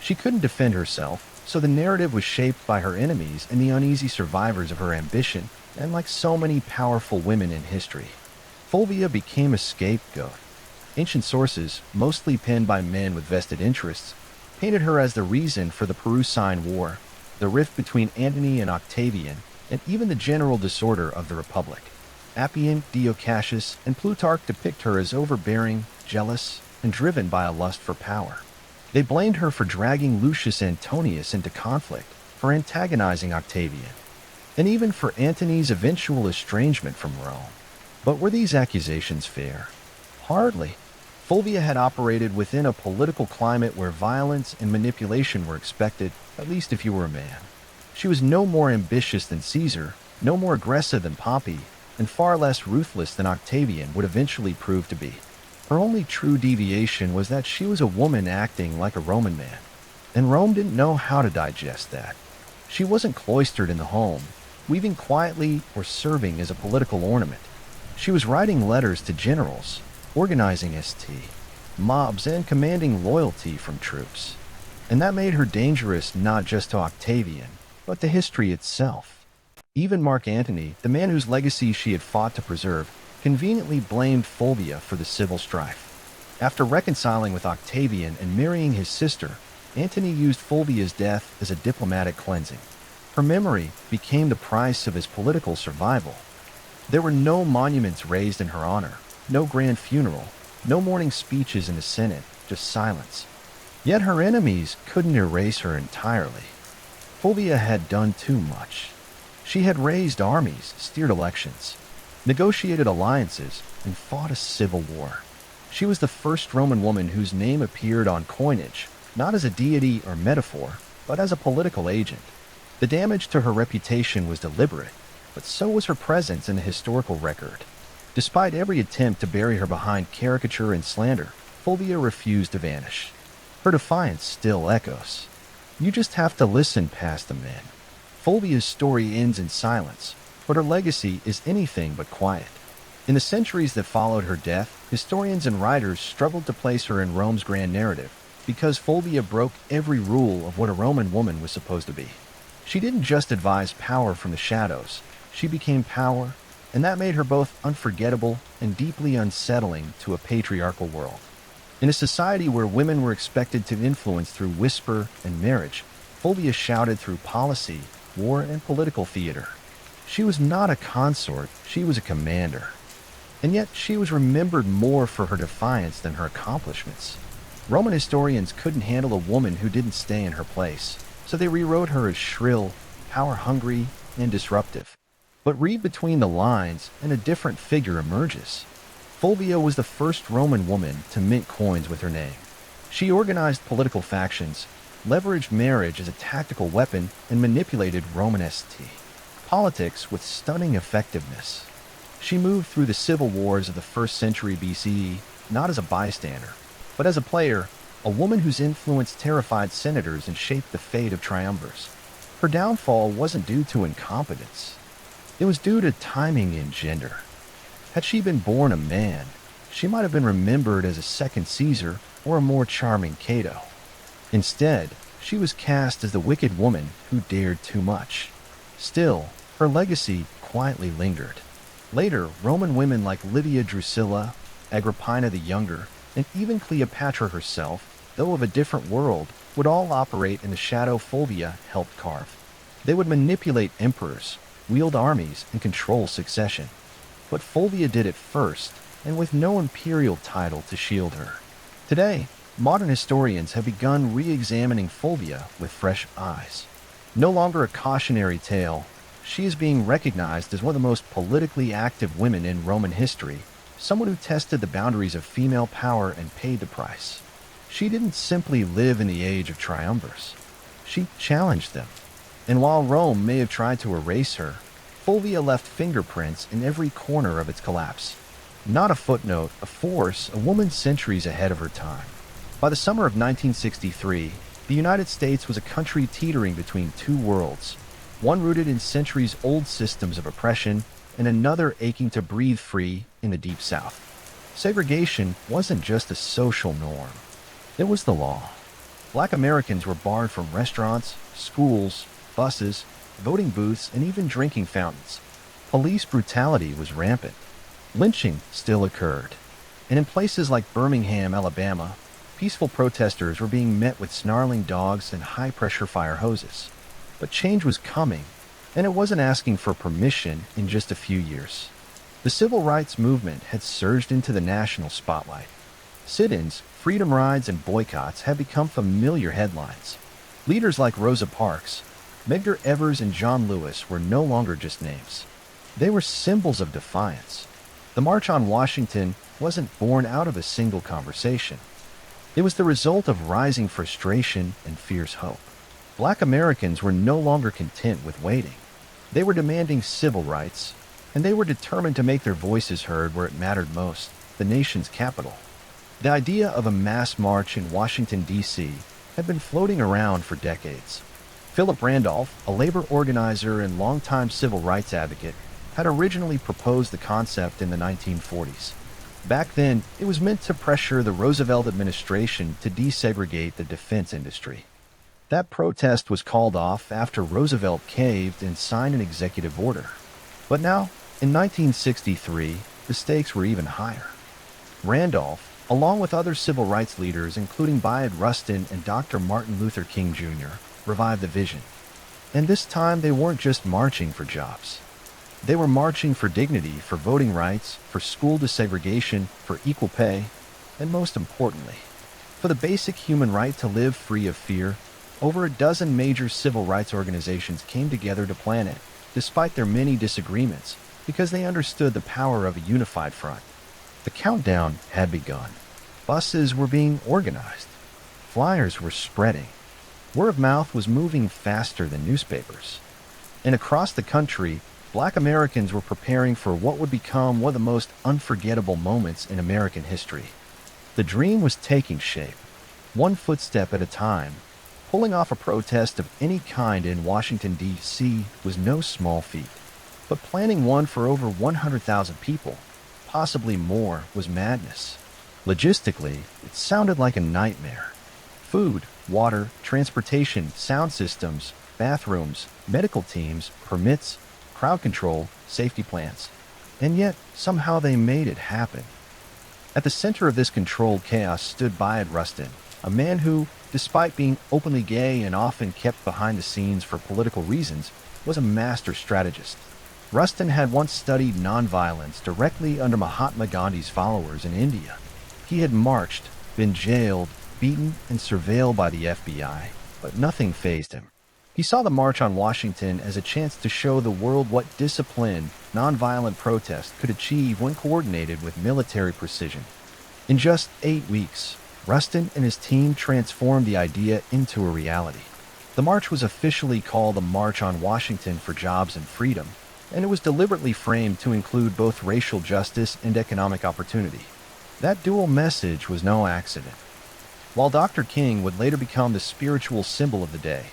She couldn't defend herself, so the narrative was shaped by her enemies and the uneasy survivors of her ambition, and like so many powerful women in history, Fulvia became a scapegoat. Ancient sources, mostly penned by men with vested interests, painted her as the reason for the Perusian War, the rift between Antony and Octavian, and even the general disorder of the Republic. Appian, Dio Cassius, and Plutarch depict her as overbearing, jealous, and driven by a lust for power. They blamed her for dragging Lucius Antonius into conflict, for antagonizing Octavian, and even for Antony's eventual estrangement from Rome. But were these accusations fair? Hardly. Fulvia had operated within a political climate where violence and manipulation were expected, at least if you were a man. She was no more ambitious than Caesar, no more aggressive than Pompey, and far less ruthless than Octavian would eventually prove to be. Her only true deviation was that she was a woman acting like a Roman man, and Rome didn't know how to digest that. She wasn't cloistered in the home, weaving quietly or serving as a political ornament. She was writing letters to generals, organizing mobs, and commanding loyalty from troops. And that made her dangerous not just to Octavian, but to history itself. Even Mark Antony, the man whose legacy she had fought to preserve, conveniently blamed Fulvia for the civil strife. After reconciling with Octavian and marrying his sister, Antony used Fulvia's death as a diplomatic cleansing. Her memory became the price of his political survival. There were no monuments raised in her honor, no grand funeral, no mourning speeches in the Senate, just silence. Yet her enemies couldn't erase her entirely. Fulvia had done too much. She had raised armies, steered elections, negotiated alliances, and fought a civil war. She was the first Roman woman whose name appeared on coinage, not as a deity or metaphor, but as a political agent. The damage to her reputation was deliberate, but so was her presence in the historical record. Despite every attempt to bury her behind caricature and slander, Fulvia refused to vanish. Her defiance still echoes. You just have to listen past the men. Fulvia's story ends in silence, but her legacy is anything but quiet. In the centuries that followed her death, historians and writers struggled to place her in Rome's grand narrative, because Fulvia broke every rule of what a Roman woman was supposed to be. She didn't just advise power from the shadows, she became power, and that made her both unforgettable and deeply unsettling to a patriarchal world. In a society where women were expected to influence through whisper and marriage, Fulvia shouted through policy, war, and political theater. She was not a consort, she was a commander. And yet she was remembered more for her defiance than her accomplishments. Roman historians couldn't handle a woman who didn't stay in her place, so they rewrote her as shrill, power-hungry, and disruptive. But read between the lines, and a different figure emerges. Fulvia was the first Roman woman to mint coins with her name. She organized political factions, leveraged marriage as a tactical weapon, and manipulated Roman politics with stunning effectiveness. She moved through the civil wars of the 1st century BCE, not as a bystander, but as a player, a woman whose influence terrified senators and shaped the fate of triumvirs. Her downfall wasn't due to incompetence. It was due to timing and gender. Had she been born a man, she might have been remembered as a second Caesar or a more charming Cato. Instead, she was cast as the wicked woman who dared too much. Still, her legacy quietly lingered. Later, Roman women like Livia Drusilla, Agrippina the Younger, and even Cleopatra herself, though of a different world, would all operate in the shadow Fulvia helped carve. They would manipulate emperors, wield armies, and control succession. But Fulvia did it first, and with no imperial title to shield her. Today, modern historians have begun re-examining Fulvia with fresh eyes. No longer a cautionary tale, she is being recognized as one of the most politically active women in Roman history, someone who tested the boundaries of female power and paid the price. She didn't simply live in the age of triumvirs. She challenged them. And while Rome may have tried to erase her, Fulvia left fingerprints in every corner of its collapse. Not a footnote, a force, a woman centuries ahead of her time. By the summer of 1963, the United States was a country teetering between two worlds, one rooted in centuries-old systems of oppression and another aching to breathe free in the Deep South. Segregation wasn't just a social norm. It was the law. Black Americans were barred from restaurants, schools, buses, voting booths, and even drinking fountains. Police brutality was rampant. Lynching still occurred. And in places like Birmingham, Alabama, peaceful protesters were being met with snarling dogs and high-pressure fire hoses. But change was coming, And it wasn't asking for permission in just a few years. The civil rights movement had surged into the national spotlight. Sit-ins, freedom rides, and boycotts had become familiar headlines. Leaders like Rosa Parks, Medgar Evers, and John Lewis were no longer just names. They were symbols of defiance. The March on Washington wasn't born out of a single conversation. It was the result of rising frustration and fierce hope. Black Americans were no longer content with waiting. They were demanding civil rights, and they were determined to make their voices heard where it mattered most, the nation's capital. The idea of a mass march in Washington, D.C. had been floating around for decades. Philip Randolph, a labor organizer and longtime civil rights advocate, had originally proposed the concept in the 1940s. Back then, it was meant to pressure the Roosevelt administration to desegregate the defense industry. That protest was called off after Roosevelt caved and signed an executive order. But now, in 1963, the stakes were even higher. Randolph, along with other civil rights leaders including Bayard Rustin and Dr. Martin Luther King Jr., revived the vision. And this time they weren't just marching for jobs. They were marching for dignity, for voting rights, for school desegregation, for equal pay, and most importantly, for the basic human right to live free of fear. Over a dozen major civil rights organizations came together to plan it, despite their many disagreements, because they understood the power of a unified front. The countdown had begun. Buses were being organized. Flyers were spreading. Word of mouth was moving faster than newspapers. And across the country, Black Americans were preparing for what would become one of the most unforgettable moments in American history. The dream was taking shape, one footstep at a time. Pulling off a protest of any kind in Washington, D.C. was no small feat. But planning one for over 100,000 people, possibly more, was madness. Logistically, it sounded like a nightmare. Food, water, transportation, sound systems, bathrooms, medical teams, permits, crowd control, safety plans. And yet, somehow they made it happen. At the center of this controlled chaos stood Bayard Rustin, a man who, despite being openly gay and often kept behind the scenes for political reasons, was a master strategist. Rustin had once studied nonviolence directly under Mahatma Gandhi's followers in India. He had marched, been jailed, beaten, and surveilled by the FBI, but nothing fazed him. He saw the March on Washington as a chance to show the world what disciplined, nonviolent protest could achieve when coordinated with military precision. In just 8 weeks, Rustin and his team transformed the idea into a reality. The march was officially called the March on Washington for Jobs and Freedom, and it was deliberately framed to include both racial justice and economic opportunity. That dual message was no accident. While Dr. King would later become the spiritual symbol of the day,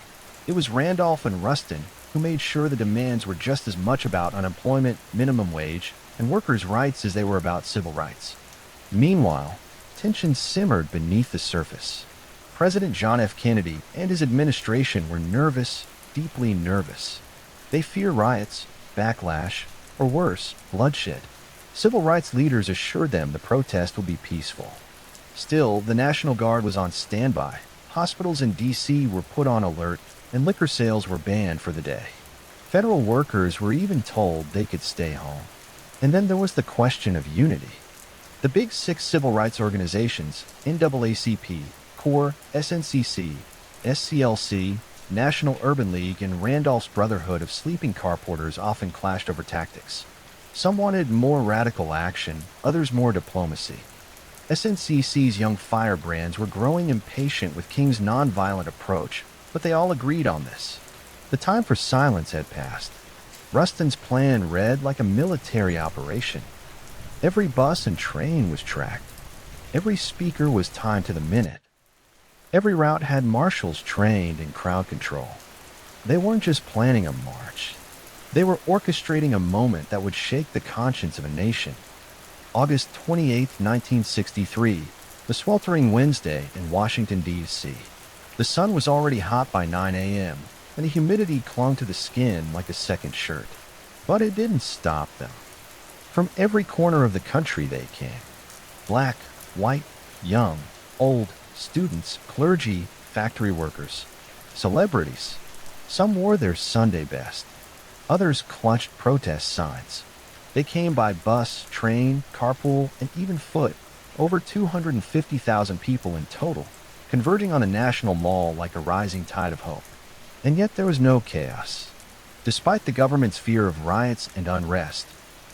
it was Randolph and Rustin who made sure the demands were just as much about unemployment, minimum wage, and workers' rights as they were about civil rights. Meanwhile, tension simmered beneath the surface. President John F. Kennedy and his administration were nervous, deeply nervous. They feared riots, backlash, or worse, bloodshed. Civil rights leaders assured them the protest would be peaceful. Still, the National Guard was on standby. Hospitals in D.C. were put on alert, and liquor sales were banned for the day. Federal workers were even told they could stay home. And then there was the question of unity. The big six civil rights organizations, NAACP, CORE, SNCC, SCLC, National Urban League, and Randolph's Brotherhood of Sleeping Car Porters often clashed over tactics. Some wanted more radical action, others more diplomacy. SNCC's young firebrands were growing impatient with King's nonviolent approach, but they all agreed on this. The time for silence had passed. Rustin's plan read like a military operation. Every bus and train was tracked. Every speaker was timed to the minute. Every route had marshals trained in crowd control. They weren't just planning a march. They were orchestrating a moment that would shake the conscience of a nation. August 28, 1963, the sweltering Wednesday in Washington, D.C. The sun was already hot by 9 a.m., and the humidity clung to the skin like a second shirt. But it didn't stop them. From every corner of the country they came. Black, white, young, old, students, clergy, factory workers, celebrities. Some wore their Sunday best. Others clutched protest signs. They came by bus, train, carpool, and even foot, over 250,000 people in total, converging on the National Mall like a rising tide of hope. And yet there was no chaos. Despite the government's fear of riots and unrest,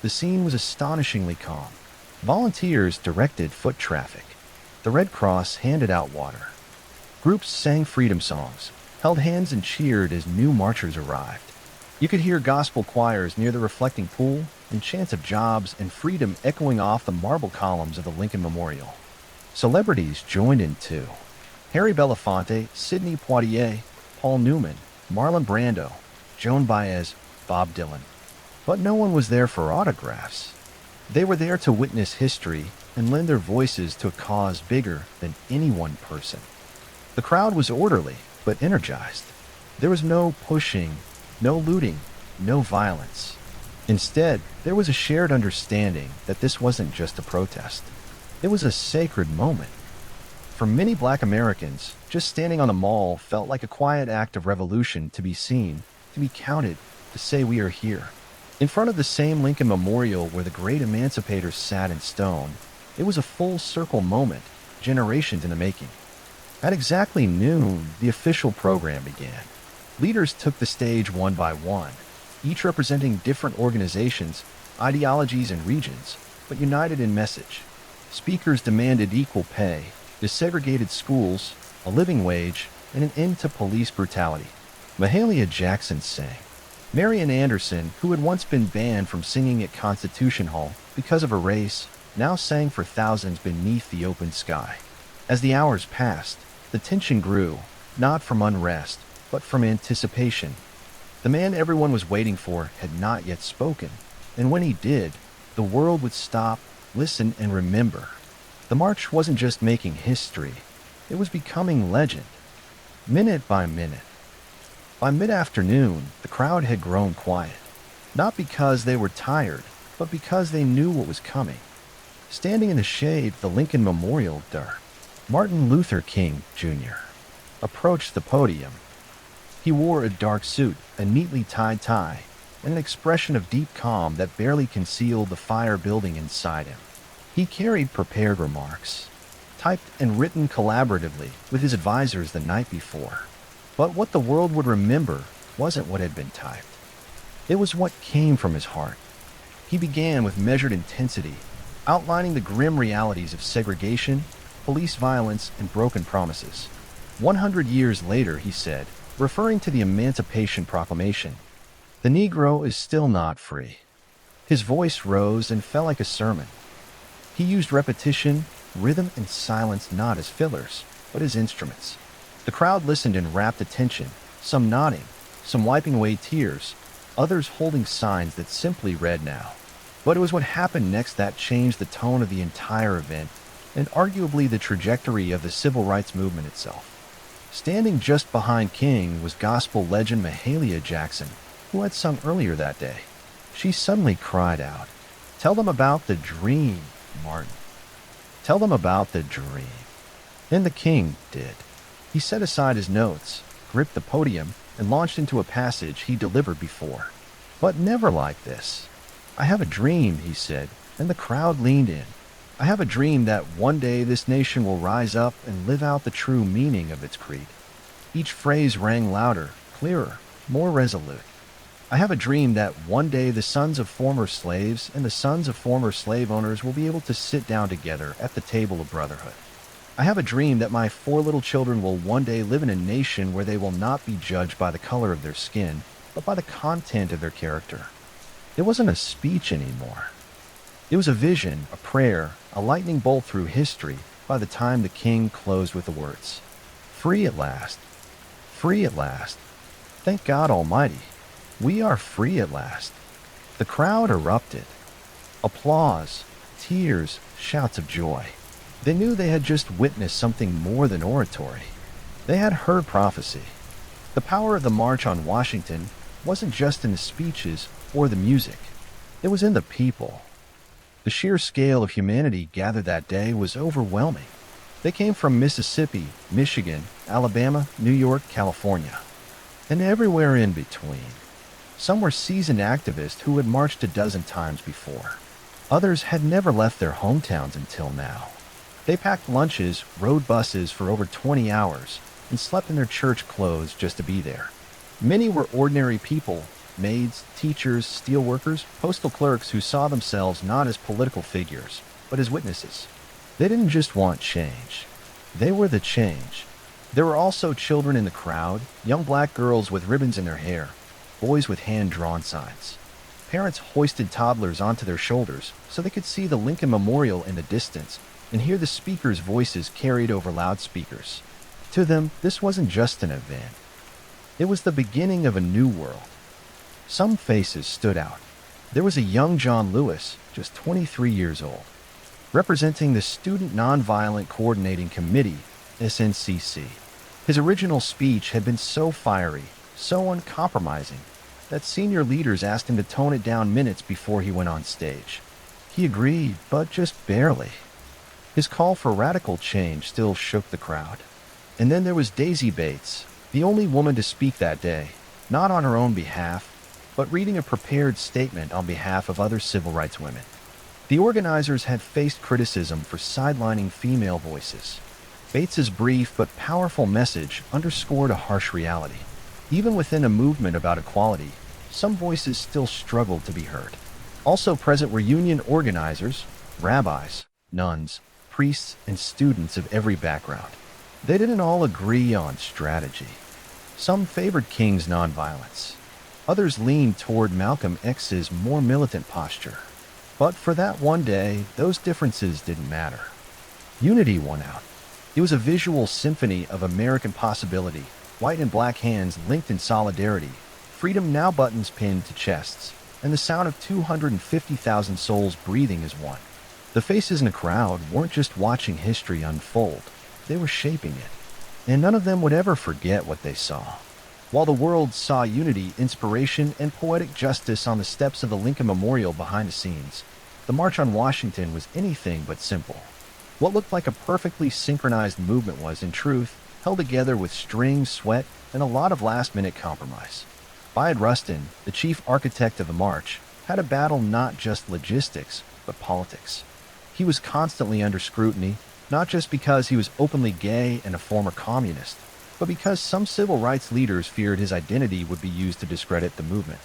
the scene was astonishingly calm. Volunteers directed foot traffic. The Red Cross handed out water. Groups sang freedom songs, held hands and cheered as new marchers arrived. You could hear gospel choirs near the reflecting pool and chants of jobs and freedom echoing off the marble columns of the Lincoln Memorial. Celebrities joined in too. Harry Belafonte, Sidney Poitier, Paul Newman, Marlon Brando, Joan Baez, Bob Dylan. But no one was there for autographs. They were there to witness history and lend their voices to a cause bigger than any one person. The crowd was orderly, but energized. There was no pushing, no looting, no violence. Instead, there was a shared understanding that this wasn't just a protest. It was a sacred moment. For many Black Americans, just standing on the mall felt like a quiet act of revolution, to be seen, to be counted, to say we are here. In front of the same Lincoln Memorial where the great emancipators sat in stone, it was a full-circle moment, generations in the making. At exactly noon, the official program began. Leaders took the stage one by one, each representing different organizations, ideologies, and regions, but united in message. Speakers demanded equal pay, desegregated schools, a living wage, and an end to police brutality. Mahalia Jackson sang. Marian Anderson, who had once been banned from singing at Constitution Hall because of her race, now sang for thousands beneath the open sky. As the hours passed, the tension grew, not from unrest, but from anticipation. The man everyone was waiting for had not yet spoken, and when he did, the world would stop, listen, and remember. The march wasn't just making history, it was becoming legend, minute by minute. By mid-afternoon, the crowd had grown quiet, not because they were tired, but because they knew what was coming. Standing in the shade of the Lincoln Memorial, Martin Luther King, Jr. approached the podium. He wore a dark suit, a neatly tied tie, and an expression of deep calm that barely concealed the fire building inside him. He carried prepared remarks, typed and written collaboratively with his advisors the night before. But what the world would remember wasn't what had been typed. It was what came from his heart. He began with measured intensity, outlining the grim realities of segregation, police violence, and broken promises. 100 years later, he said, referring to the Emancipation Proclamation, "The Negro is still not free." His voice rose and fell like a sermon. He used repetition, rhythm, and silence not as fillers, but as instruments. The crowd listened in rapt attention, some nodding, some wiping away tears, others holding signs that simply read "Now." But it was what happened next that changed the tone of the entire event, and arguably the trajectory of the civil rights movement itself. Standing just behind King was gospel legend Mahalia Jackson, who had sung earlier that day. She suddenly cried out, "Tell them about the dream, Martin. Tell them about the dream." And the King did. He set aside his notes, gripped the podium, and launched into a passage he delivered before. But never like this. "I have a dream," he said, and the crowd leaned in. "I have a dream that one day this nation will rise up and live out the true meaning of its creed." Each phrase rang louder, clearer, more resolute. "I have a dream that one day the sons of former slaves and the sons of former slave owners will be able to sit down together at the table of brotherhood. I have a dream that my 4 little children will one day live in a nation where they will not be judged by the color of their skin, but by the content of their character." It wasn't a speech anymore. It was a vision, a prayer, a lightning bolt through history by the time the King closed with the words, "Free at last. Free at last. Thank God Almighty. We are free at last." The crowd erupted. Applause, tears, shouts of joy. They knew they had just witnessed something more than oratory. They had heard prophecy. The power of the March on Washington wasn't just in the speeches or the music. It was in the people. The sheer scale of humanity gathered that day was overwhelming. They came from Mississippi, Michigan, Alabama, New York, California, and everywhere in between. Some were seasoned activists who had marched a dozen times before. Others had never left their hometowns until now. They packed lunches, rode buses for over 20 hours, and slept in their church clothes just to be there. Many were ordinary people, maids, teachers, steelworkers, postal clerks who saw themselves not as political figures, but as witnesses. They didn't just want change. They were the change. There were also children in the crowd, young black girls with ribbons in their hair, boys with hand-drawn signs. Parents hoisted toddlers onto their shoulders so they could see the Lincoln Memorial in the distance and hear the speakers' voices carried over loudspeakers. To them, this wasn't just an event. It was the beginning of a new world. Some faces stood out. There was a young John Lewis, just 23 years old, representing the Student Nonviolent Coordinating Committee, SNCC. His original speech had been so fiery, so uncompromising, that senior leaders asked him to tone it down minutes before he went on stage. He agreed, but just barely. His call for radical change still shook the crowd. And then there was Daisy Bates, the only woman to speak that day, not on her own behalf, but reading a prepared statement on behalf of other civil rights women. The organizers had faced criticism for sidelining female voices. Bates's brief but powerful message underscored a harsh reality. Even within a movement about equality, some voices still struggled to be heard. Also present were union organizers, rabbis, nuns, priests, and students of every background. They didn't all agree on strategy. Some favored King's nonviolence. Others leaned toward Malcolm X's more militant posture. But for that one day, those differences didn't matter. Unity won out. It was a visual symphony of American possibility, white and black hands linked in solidarity, freedom now buttons pinned to chests, and the sound of 250,000 souls breathing as one. The faces in the crowd weren't just watching history unfold, they were shaping it. And none of them would ever forget what they saw. While the world saw unity, inspiration, and poetic justice on the steps of the Lincoln Memorial behind the scenes, the March on Washington was anything but simple. What looked like a perfectly synchronized movement was, in truth, held together with string, sweat, and a lot of last-minute compromise. Bayard Rustin, the chief architect of the march, had a battle not just logistics, but politics. He was constantly under scrutiny, not just because he was openly gay and a former communist, but because some civil rights leaders feared his identity would be used to discredit the movement.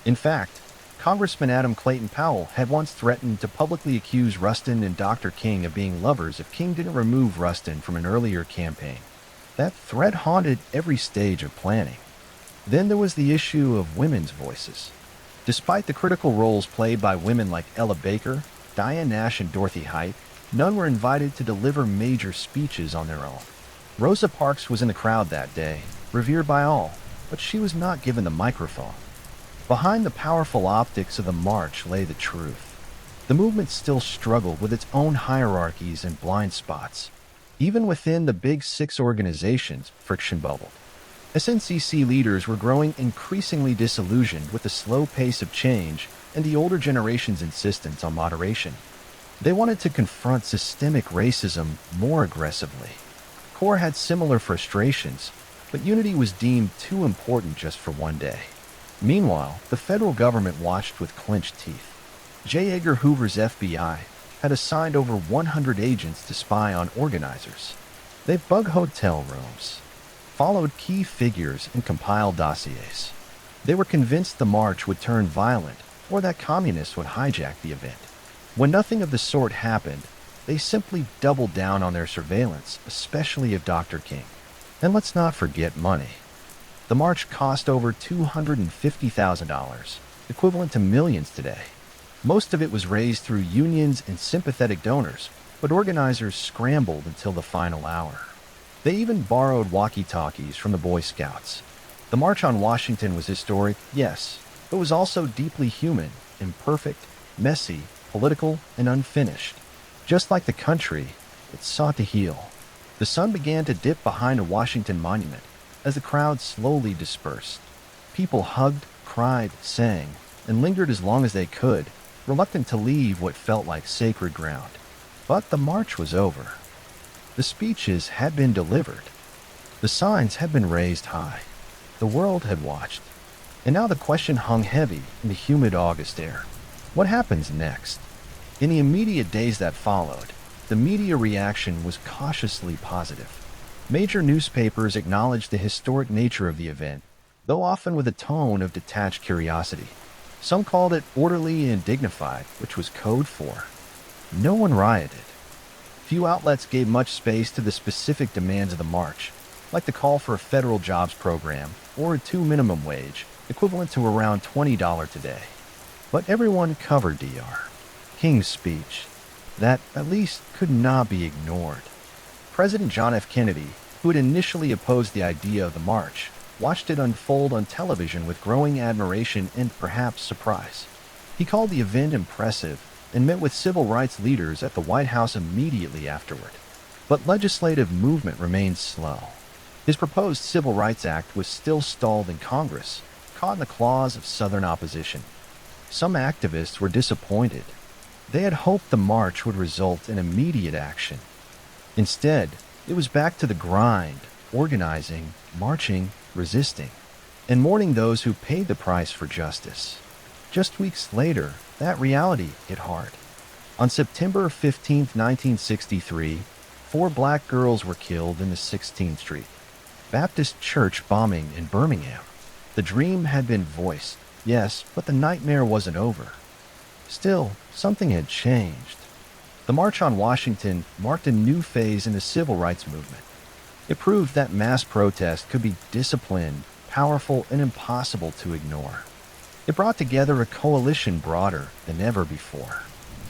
In fact, Congressman Adam Clayton Powell had once threatened to publicly accuse Rustin and Dr. King of being lovers if King didn't remove Rustin from an earlier campaign. That threat haunted every stage of planning. Then there was the issue of women's voices. Despite the critical roles played by women like Ella Baker, Diane Nash, and Dorothy Height, none were invited to deliver major speeches on their own. Rosa Parks was in the crowd that day, revered by all, but she was not given the microphone. Behind the powerful optics of the march lay the truth. The movement still struggled with its own hierarchies and blind spots. Even within the Big Six organizations, friction bubbled. SNCC leaders were growing increasingly disillusioned with the slow pace of change and the older generation's insistence on moderation. They wanted to confront systemic racism more aggressively. CORE had similar frustrations, but unity was deemed too important just for one day. Meanwhile, the federal government watched with clenched teeth. J. Edgar Hoover's FBI had assigned over 100 agents to spy on organizers. They bugged hotel rooms, followed key figures, and compiled dossiers. They were convinced the march would turn violent or that communists would hijack the event. When nothing of the sort happened, they simply doubled down on their surveillance, especially of Dr. King. And let's not forget money. The march cost over $250,000, equivalent to millions today. Most of it was raised through unions and sympathetic donors, but organizers scrambled until the final hour. They even borrowed walkie-talkies from the Boy Scouts. The March on Washington was historic, yes, but was also deeply human, imperfect, messy, political, and unfinished. Just like the country, it sought to heal. The sun began to dip behind a Washington monument as the crowd slowly dispersed. People hugged, cried, sang, and lingered as long as they could, reluctant to leave what felt like sacred ground. But the march was over. The speeches had been delivered. The signs had been raised high. The world had watched. And now the question hung heavy in the humid August air. What happens next? In the immediate days that followed, the media reaction was cautiously positive. Major newspapers acknowledged the historic nature of the event, though often with a tone of detached curiosity. Some called it orderly and dignified, which was code for no one rioted. Few outlets gave much space to the specific demands of the march, like the call for a federal jobs program or a $2 minimum wage, equivalent to around $20 today. But everyone covered Dr. King's speech. That, at least, could not be ignored. President John F. Kennedy, who had initially opposed the idea of the march, watched it unfold on television with growing admiration and perhaps surprise. He called the event impressive and met with civil rights leaders at the White House immediately afterward. But legislative movement remained slow. His proposed Civil Rights Act was still stalled in Congress, caught in the claws of Southern opposition. Some activists were disappointed. They had hoped the march would result in immediate action. Instead, it was back to the grind, organizing, marching, resisting, and mourning those who paid the price for justice. Just weeks later, that reality hit hard. On September 15, 1963, 4 black girls were killed in the 16th Street Baptist Church bombing in Birmingham. The dream had been voiced, yes, but the nightmare wasn't over. Still, something had changed. The March on Washington marked a new phase in the civil rights movement. It proved that mass protest could be disciplined, powerful, and impossible to ignore. It brought together a coalition broader than ever before.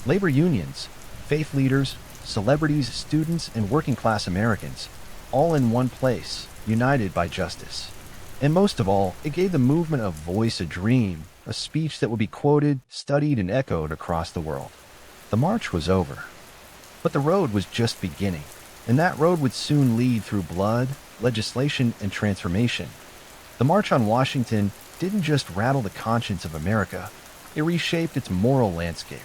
Labor unions, faith leaders, celebrities, students, and working-class Americans, all in one place, united by justice. And most of all, it gave the movement a voice, a dream, a speech that would be quoted, studied, and echoed across the world. The march was over. But the road was just beginning, and that road would soon lead through blood, legislation, and transformation. The March on Washington didn't just rattle the conscience of America, it reshaped its moral landscape.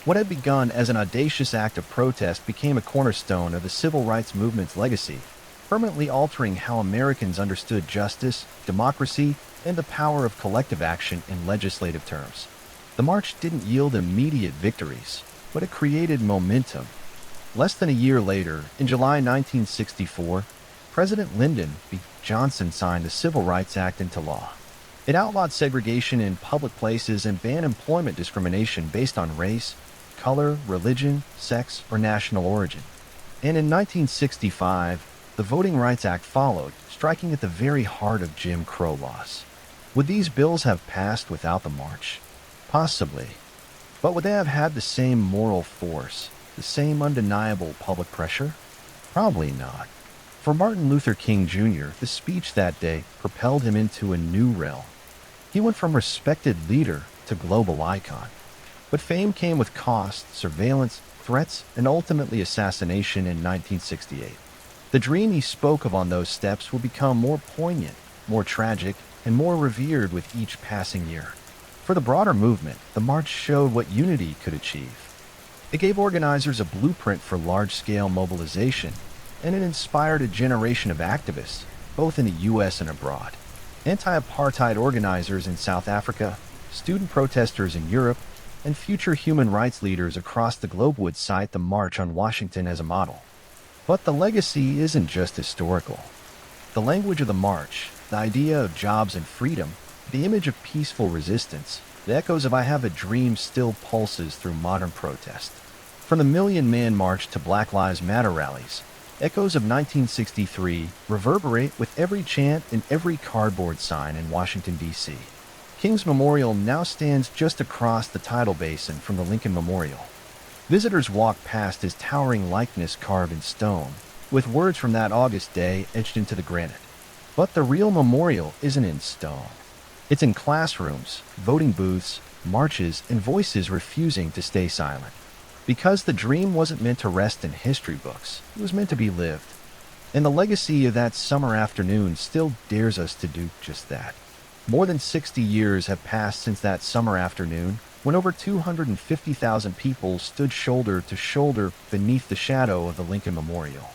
What had begun as an audacious act of protest became a cornerstone of the civil rights movement's legacy, permanently altering how Americans understood justice, democracy, and the power of collective action in legislative terms. The march didn't yield immediate victories, but it created momentum. Less than a year later, in July 1964, President Lyndon B. Johnson signed the Civil Rights Act into law. It outlawed segregation in public places and banned employment discrimination based on race, color, religion, sex, or national origin. And in 1965, the Voting Rights Act followed, striking at the very heart of Jim Crow laws. Would these bills have passed without the march? Possibly. But would they have had the same moral force, the same undeniable public pressure? Probably not. For Martin Luther King Jr., the speech that day propelled him into a new realm. He went from respected leader to global icon. But fame came with cost, surveillance, threats, and ultimately assassination in 1968. The dream he spoke of on those steps would become more poignant, more tragic, and more revered with each passing year. For the broader movement, the march showed what unity could achieve. It gave organizers a blueprint for large-scale mobilization, and it inspired a generation of activists, both in the U.S. and abroad. Anti-apartheid organizers in South Africa, student protesters in Europe, and future human rights leaders across the globe would cite the March on Washington as a model. But the legacy isn't just historical. The language of the march, the idea of jobs and freedom, the image of peaceful resistance, the echoes of "I Have a Dream" still pulses through modern protest. From the Million Man March to Black Lives Matter rallies, echoes of 1963 reverberate with every chant and every cardboard sign in Washington, D.C. King's Memorial now stands just across the tidal basin from the Lincoln Memorial. Visitors walk past his towering likeness carved in stone, with words from that August day etched into the granite. But the real memorial isn't in stone. It's in classrooms, voting booths, marches, and voices refusing to stay silent. Because the dream wasn't meant to rest in history books, it was meant to be lived. And the legacy of that summer afternoon still dares us to do just that. More than 60 years have passed since that summer afternoon, when over 250,000 people stood shoulder to shoulder beneath the shadow of the Lincoln Memorial.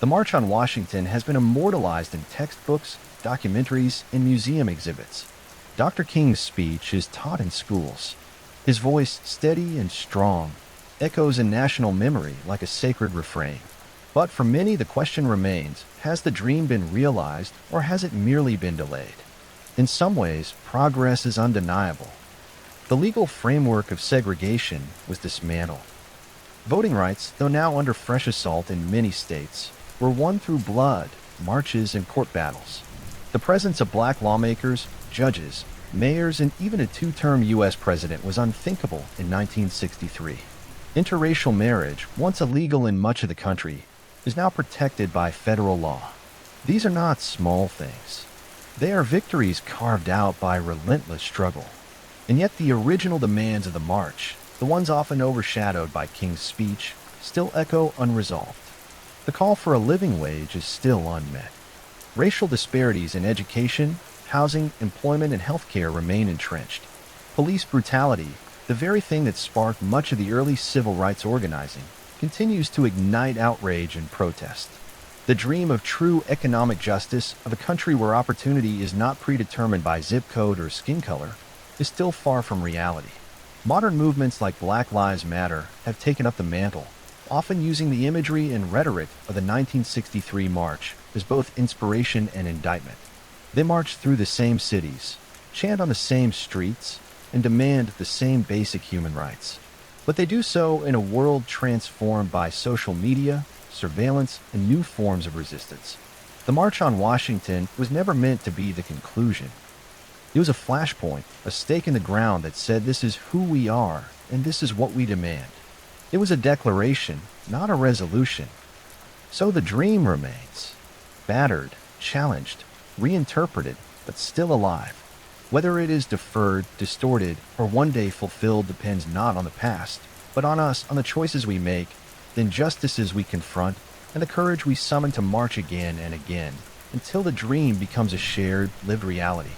The March on Washington has been immortalized in textbooks, documentaries, and museum exhibits. Dr. King's speech is taught in schools. His voice, steady and strong, echoes in national memory like a sacred refrain. But for many, the question remains, has the dream been realized or has it merely been delayed? In some ways, progress is undeniable. The legal framework of segregation was dismantled. Voting rights, though now under fresh assault in many states, were won through blood, marches, and court battles. The presence of black lawmakers, judges, mayors, and even a two-term U.S. president was unthinkable in 1963. Interracial marriage, once illegal in much of the country, is now protected by federal law. These are not small things. They are victories carved out by relentless struggle. And yet the original demands of the march, the ones often overshadowed by King's speech, still echo unresolved. The call for a living wage is still unmet. Racial disparities in education, housing, employment, and healthcare remain entrenched. Police brutality, the very thing that sparked much of the early civil rights organizing, continues to ignite outrage and protest. The dream of true economic justice, of a country where opportunity is not predetermined by zip code or skin color, is still far from reality. Modern movements like Black Lives Matter have taken up the mantle, often using the imagery and rhetoric of the 1963 march as both inspiration and indictment. They march through the same cities, chant on the same streets, and demand the same basic human rights. But they do so in a world transformed by social media, surveillance, and new forms of resistance. The March on Washington was never meant to be the conclusion. It was a flashpoint, a stake in the ground that said this is who we are and this is what we demand. It was a declaration, not a resolution. So the dream remains, battered, challenged, reinterpreted, but still alive. Whether it is deferred, distorted, or one day fulfilled depends not on the past, but on us, on the choices we make, the injustices we confront, and the courage we summon to march again and again, until the dream becomes a shared, lived reality.